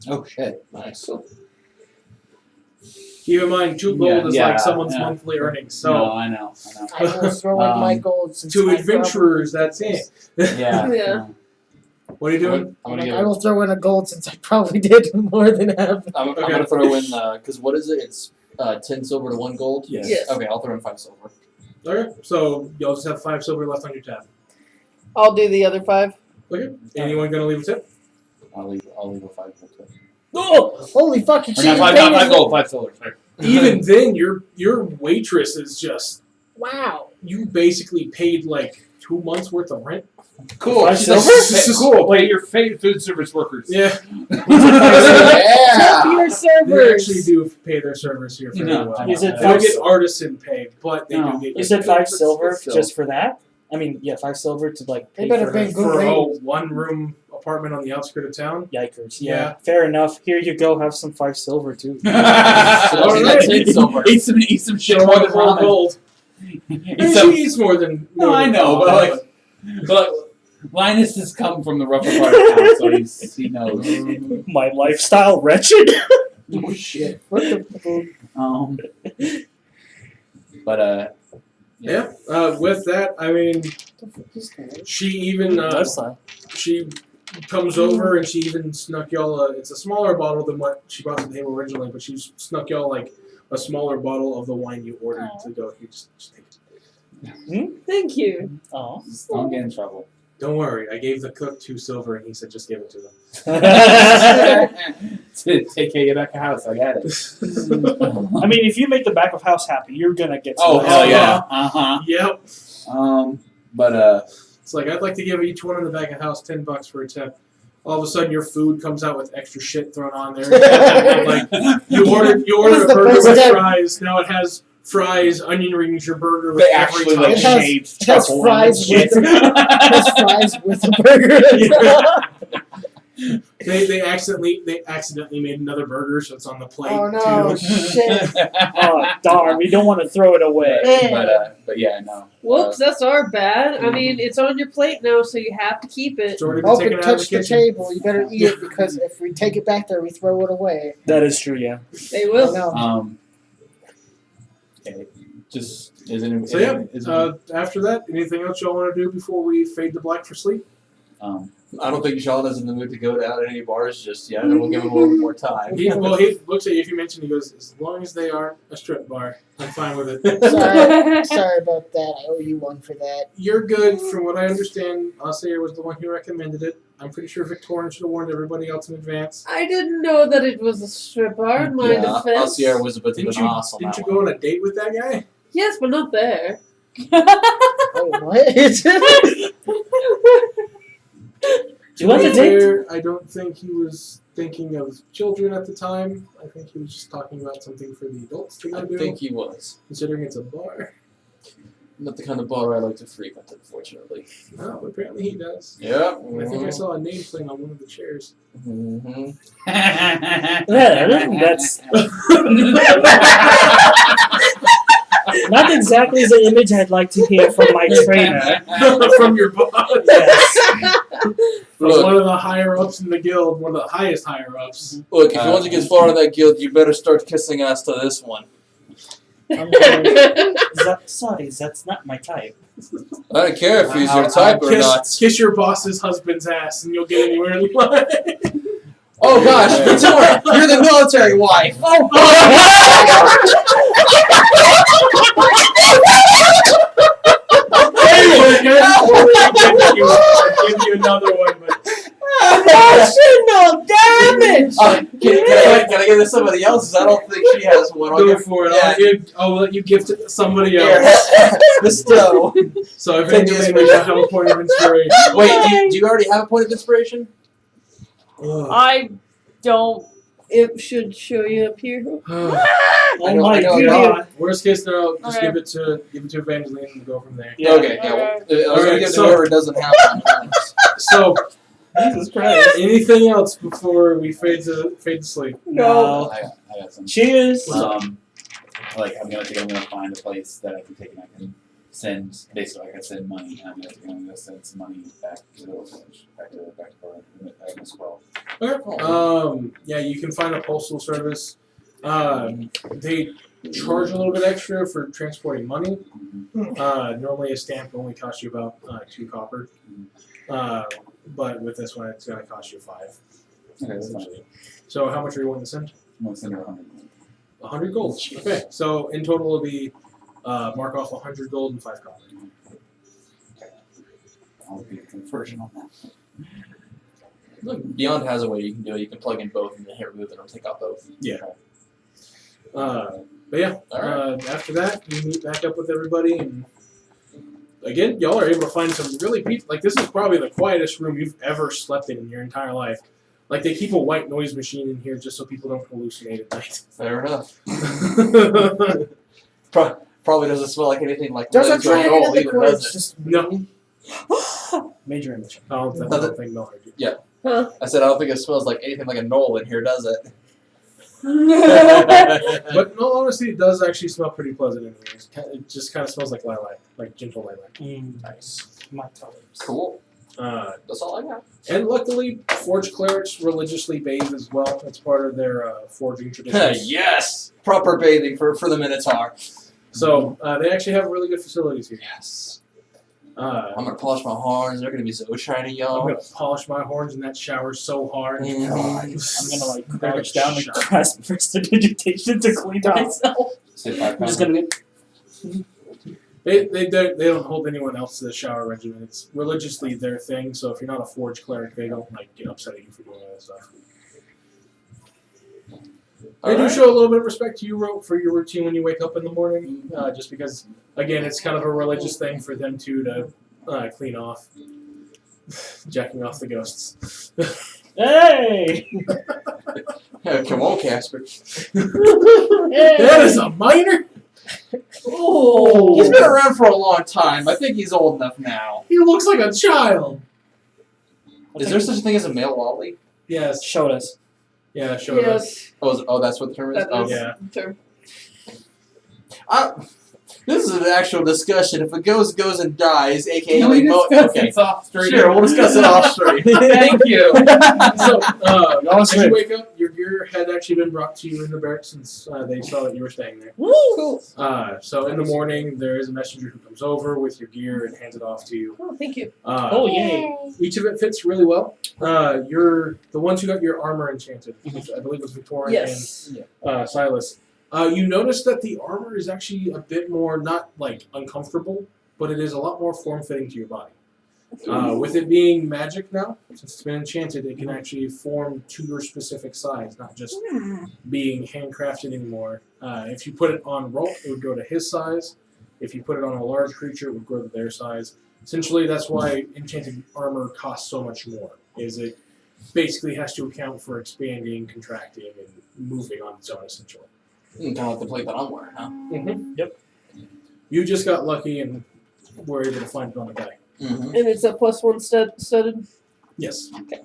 Oh shit! Nice. Keep in mind, 2 gold is Yeah, like someone's yeah. monthly earnings. So No, I know. I will throw in my gold since to I adventurers, that's it. Yeah. Yeah. What are you doing? I'm Like, gonna I will throw in a gold since I probably did more than half. I'm Okay. gonna throw in because what is it? It's 10 silver to 1 gold. Yes. Yes. Okay, I'll throw in 5 silver. Okay, so you'll just have 5 silver left on your tab. I'll do the other 5. Okay. Anyone gonna leave a tip? I'll leave a 5 gold tip. Oh, holy fucking Or shit! not 5 gold, 5 silver. Sorry. Even then, your waitress is just Wow. you basically paid like 2 months worth of rent. Cool. Five She's like, silver? "This is Cool. Pay your food service workers. Yeah, Tip your they servers. actually do pay their servers here fairly No, well. I know. Is it They don't five? get artisan pay, but they No. do get. You said 5 silver it's still- just for that? I mean, yeah, 5 silver to like They pay better for pay good for a rate. 1-room apartment on the outskirts of town. Yikers. Yeah. Yeah. Fair enough. Here you go. Have some 5 silver too. Alright. Eat some shit Show more her than more ramen. gold. Eat And some- she eats more than. No, more I than know, ramen, but Linus has come from the rougher part of town, so he knows. My lifestyle wretched. Oh shit. What the But yeah. With that, I mean, she even Lifestyle. she comes over and she even snuck y'all. It's a smaller bottle than what she brought to the table originally, but she snuck y'all like a smaller bottle of the wine you ordered to go. You just take it. Thank you. Oh. just don't get in trouble. Don't worry, I gave the cook 2 silver, and he said just give it to them. Take care of your back of house. I got it. I mean, if you make the back of house happy, you're gonna get. Oh some hell lifestyle. yeah. Uh Yep. huh. But It's like I'd like to give each one in the back of house $10 for a tip. All of a sudden, your food comes out with extra shit thrown on there. Like you ordered What is a the burger best with tip? fries. Now it has fries, onion rings. Your burger with they every actually type. like It has- shaved it has truffle fries on shit. Has fries with a burger. They accidentally made another burger, so it's on the plate Oh no, too. shit. Oh darn! We don't want to throw it away. But yeah, no. Whoops, that's our bad. I mean, it's on your plate now, so you have to keep it. It's already been Hope taken it out of the touched the kitchen. table. You better eat it because if we take it back there, we throw it away. That is true. Yeah. They Oh, will. no. Okay, just isn't. So yeah, after that, anything else y'all want to do before we fade to black for sleep? I don't think Sean is in the mood to go down any bars just yet, and we'll give him a little bit more time. He looks at you if you mention. He goes, as long as they aren't a strip bar, I'm fine with it. Sorry about that. I owe you one for that. You're good. From what I understand, Asair was the one who recommended it. I'm pretty sure Victorian should have warned everybody else in advance. I didn't know that it was a strip bar in my defense. Alcier was a bit of Didn't an you, ass on didn't that you one. go on a date with that guy? Yes, but not there. Oh, what? You went To to be date? fair, I don't think he was thinking of children at the time. I think he was just talking about something for the adults to go I do, think he was. considering it's a bar. Not the kind of bar I like to frequent, unfortunately. Oh, apparently he does. Yeah. I think I saw a nameplate on one of the chairs. Mm-hmm. Yeah, that's not exactly the image I'd like to hear from my trainer. From your boss. Yes. From Look. one of the higher ups in the guild, one of the highest higher ups. Look, if you want to get far in that guild, you better start kissing ass to this one. I'm sorry. Sorry, that's not my type. I don't care if he's your type or not. Kiss your boss's husband's ass, and you'll get anywhere you want. Oh gosh, Victoria, you're the military wife. Oh, I'll give you another one, but Emotional damage! Can I give this to somebody else? 'Cause I don't think she has one. I'll go give for it. Yeah. I'll let you gift it to somebody Here, else. bestow. So if Take anything, this. I have a point of inspiration. Wait, do you already have a point of inspiration? Ugh. I don't. It should show you up here. Oh I know, my I know, god. Worst case scenario, just Okay. give it to Evangeline and go from there. Yeah. Okay, yeah. Well, I was Alright, gonna give it to so- whoever doesn't have one. So Jesus Christ. anything else before we fade to sleep? No. I got some. Cheers. Like I'm gonna find a place that I can take and I can send basically I can send money and I'm gonna send some money back to the orphanage, back to Miss Squirrel. Okay. Yeah, you can find a postal service. They charge a little bit extra for transporting money. Normally a stamp only costs you about 2 copper. But with this one, it's going to cost you 5. Okay, that's fine. Essentially. So how much are you wanting to send? I'm gonna send her 100. 100 gold. Okay, so in total it'll be mark off 100 gold and 5 copper. I'll be a conversion on that. Look, Beyond has a way you can do it. You can plug in both and then hit remove and it'll take out both. Yeah. But yeah, after that you meet back up with everybody, and again, y'all are able to find some really like this is probably the quietest room you've ever slept in your entire life. Like they keep a white noise machine in here just so people don't hallucinate at night. Fair enough. Probably doesn't smell like anything like There's a Liz or dragon Noel in the either, corner. does it? Just No, Major image. I don't think Mel heard you. Huh? I said I don't think it smells like anything like a Noel in here, does it? But in all honesty, it does actually smell pretty pleasant in here. It just kind of smells like lilac, like gentle lilac. Nice. My colors. Cool. Uh, That's all I got. and luckily, forge clerics religiously bathe as well. That's part of their forging traditions. Yes! Proper bathing for the Minotaur. So they actually have really good facilities here. Yes. I'm I'm gonna polish my horns. They're gonna be so shiny, y'all. gonna polish my horns in that shower so hard. Mhm. I'm gonna like crouch down and grasp prestidigitation to clean myself. Say 5 I'm just pounds. gonna get. They don't hold anyone else to the shower regimen. It's religiously their thing. So if you're not a forge cleric, they don't like get upset at you for doing all that stuff. They do Alright. show a little bit of respect to you for your routine when you wake up in the morning, just because, again, it's kind of a religious thing for them to clean off, jacking off the ghosts. Hey! Come on, Casper. That is a minor. Oh! He's been around for a long time. I think he's old enough now. He looks like a child. Is there such a thing as a male lolly? Yes. Showed us. Yeah. Sure. Yes. Oh, that's what the term is? That is yeah. the term. This is an actual discussion. If a ghost goes and dies, aka Can we like discuss okay. this off stream? Sure, we'll discuss it off stream. Thank you. So, as you straight. wake up, your gear had actually been brought to you in the barracks since they saw that you were staying there. Cool. So in the morning, there is a messenger who comes over with your gear and hands it off to you. Oh, thank you. Oh, yay. Each of it fits really well. You're the ones who got your armor enchanted. I believe it was Victoria Yes. and Silas. You notice that the armor is actually a bit more, not like uncomfortable, but it is a lot more form-fitting to your body. With it being magic now, since it's been enchanted, it can actually form to your specific size, not just being handcrafted anymore. If you put it on Rolf, it would go to his size. If you put it on a large creature, it would go to their size. Essentially, that's why enchanted armor costs so much more, is it basically has to account for expanding, contracting, and moving on its own, essentially. Kind of like the plate that I'm wearing, huh? Mm-hmm. Yep. You just got lucky and were able to find it on the guy. Mm-hmm. And it's a +1 studded. Yes. Okay.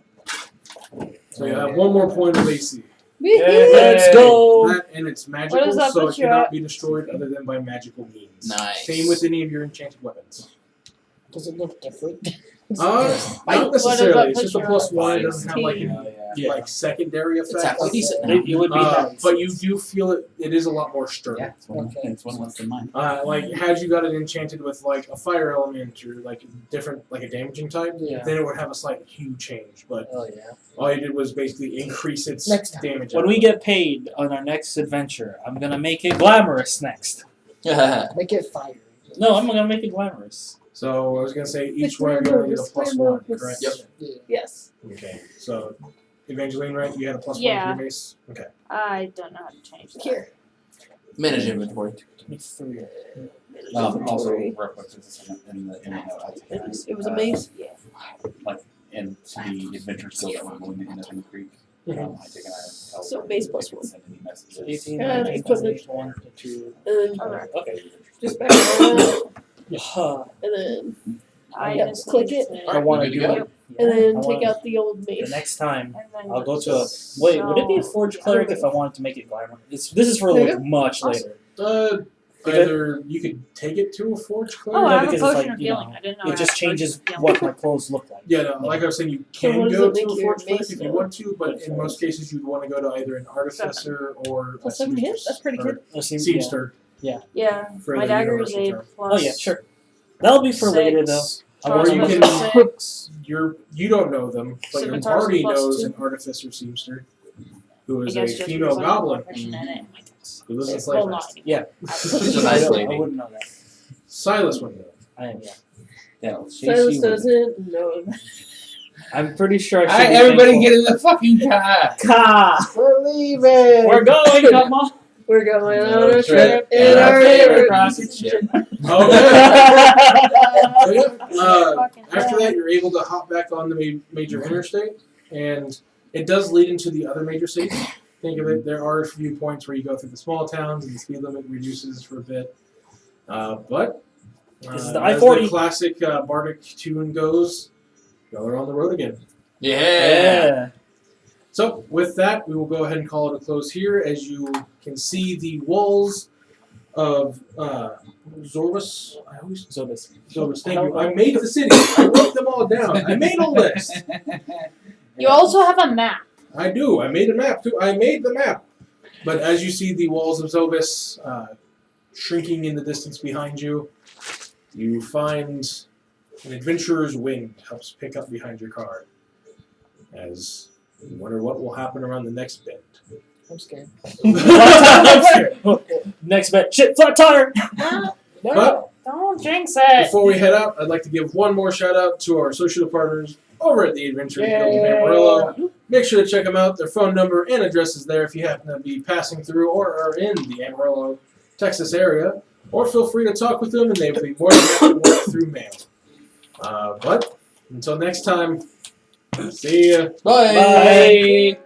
So you have one more point of AC. Let's go! That and it's magical, What does that so it put you cannot at? be destroyed other than by magical means. Nice. Same with any of your enchanted weapons. does it look different? Not necessarily. It's just a put you +1. It at? doesn't have like any Yeah. like secondary It's effects. halfway decent now. It would be nice. But you do feel it is a lot more sturdy. Yeah, it's one less than mine. Like had you got it enchanted with like a fire element or like different like a damaging type, Yeah. then it would have a slight hue change. But Oh, yeah. all you did was basically increase its Next time. damage. When we get paid on our next adventure, I'm gonna make it glamorous next. Make it fire. No, I'm gonna make it glamorous. So I was gonna say each It's one of you only get a glamorous, +1, correct? Yep. Yeah. Yes. Okay. So Evangeline, right? You had a +1 Yeah. to your mace. Okay. I don't know how to change that. Here. Manage inventory. 23. Also, Sorry. references in the note. I take it. It was a maze. And to the adventure skill that we're going to end up in the creek. I take an item. So base plus If it 1. send any messages. 18, And 19, equipment. 1, 2. And Alright. Okay. just back on that, Huh. and then I Yep, just click need it. to- I want to good do to go. it. and then I take wanna- out the old The mace. next time, And then I'll go to a. just Wait, would it be a so- forge cleric if I wanted to make it glamorous? This is for There you like much Awesome. later. either you could take it to a forge Oh, cleric. I have a because it's potion like, of you healing. know, I didn't know. It just changes Yeah. what my clothes look like. Yeah, no, like I was saying, you So can what does go it to make a your forge cleric mace if you roll? want to, but in most cases you'd want to go to either an artificer or a Plus 7 hit? seamstress. That's pretty or good. It seems- Seamster. Yeah, For my the dagger is universal a term. plus. Oh yeah, sure. That'll be for later though. Or you Crossbow's can- a 6. You don't know them, but your Scimitar's party plus knows 2. an artificer seamster who I is a guess just female because I have goblin a profession in it in my text. who lives in Well, Slayfest. not Yeah. She's a nice I lady. wouldn't know that. Silas would know. I am, yeah. Yeah, Silas doesn't know. I'm pretty sure I should Alright, be everybody thankful. get in the fucking car. Ka! We're leaving. We're going, come on! We're going on No a trip trip in our favorite rocket ship. Oh, yeah. So, yeah, Fucking after hell. that, you're able to hop back on the major interstate, and it does lead into the other major cities. Think of it, there are a few points where you go through the small towns, and the speed limit reduces for a bit. But This is the as I-40. the classic Bardic tune goes, y'all are on the road again. Yeah. So, with that, we will go ahead and call it a close here. As you can see, the walls of Zorbus. Zorbus, thank you. I made the city. I wrote them all down. I made a list. You also have a map. I do. I made a map too. I made the map. But as you see the walls of Zobus shrinking in the distance behind you, you find an adventurer's wind helps pick up behind your car. As you wonder what will happen around the next bend. I'm scared. Next bet. Shit, flat tire! No. But Don't jinx it. before we head out, I'd like to give one more shout out to our social partners over at the Adventurers Guild of Amarillo. Make sure to check them out. Their phone number and address is there if you happen to be passing through or are in the Amarillo, Texas area. Or feel free to talk with them, and they will be more than happy to work through mail. But until next time, see ya. Bye. Bye!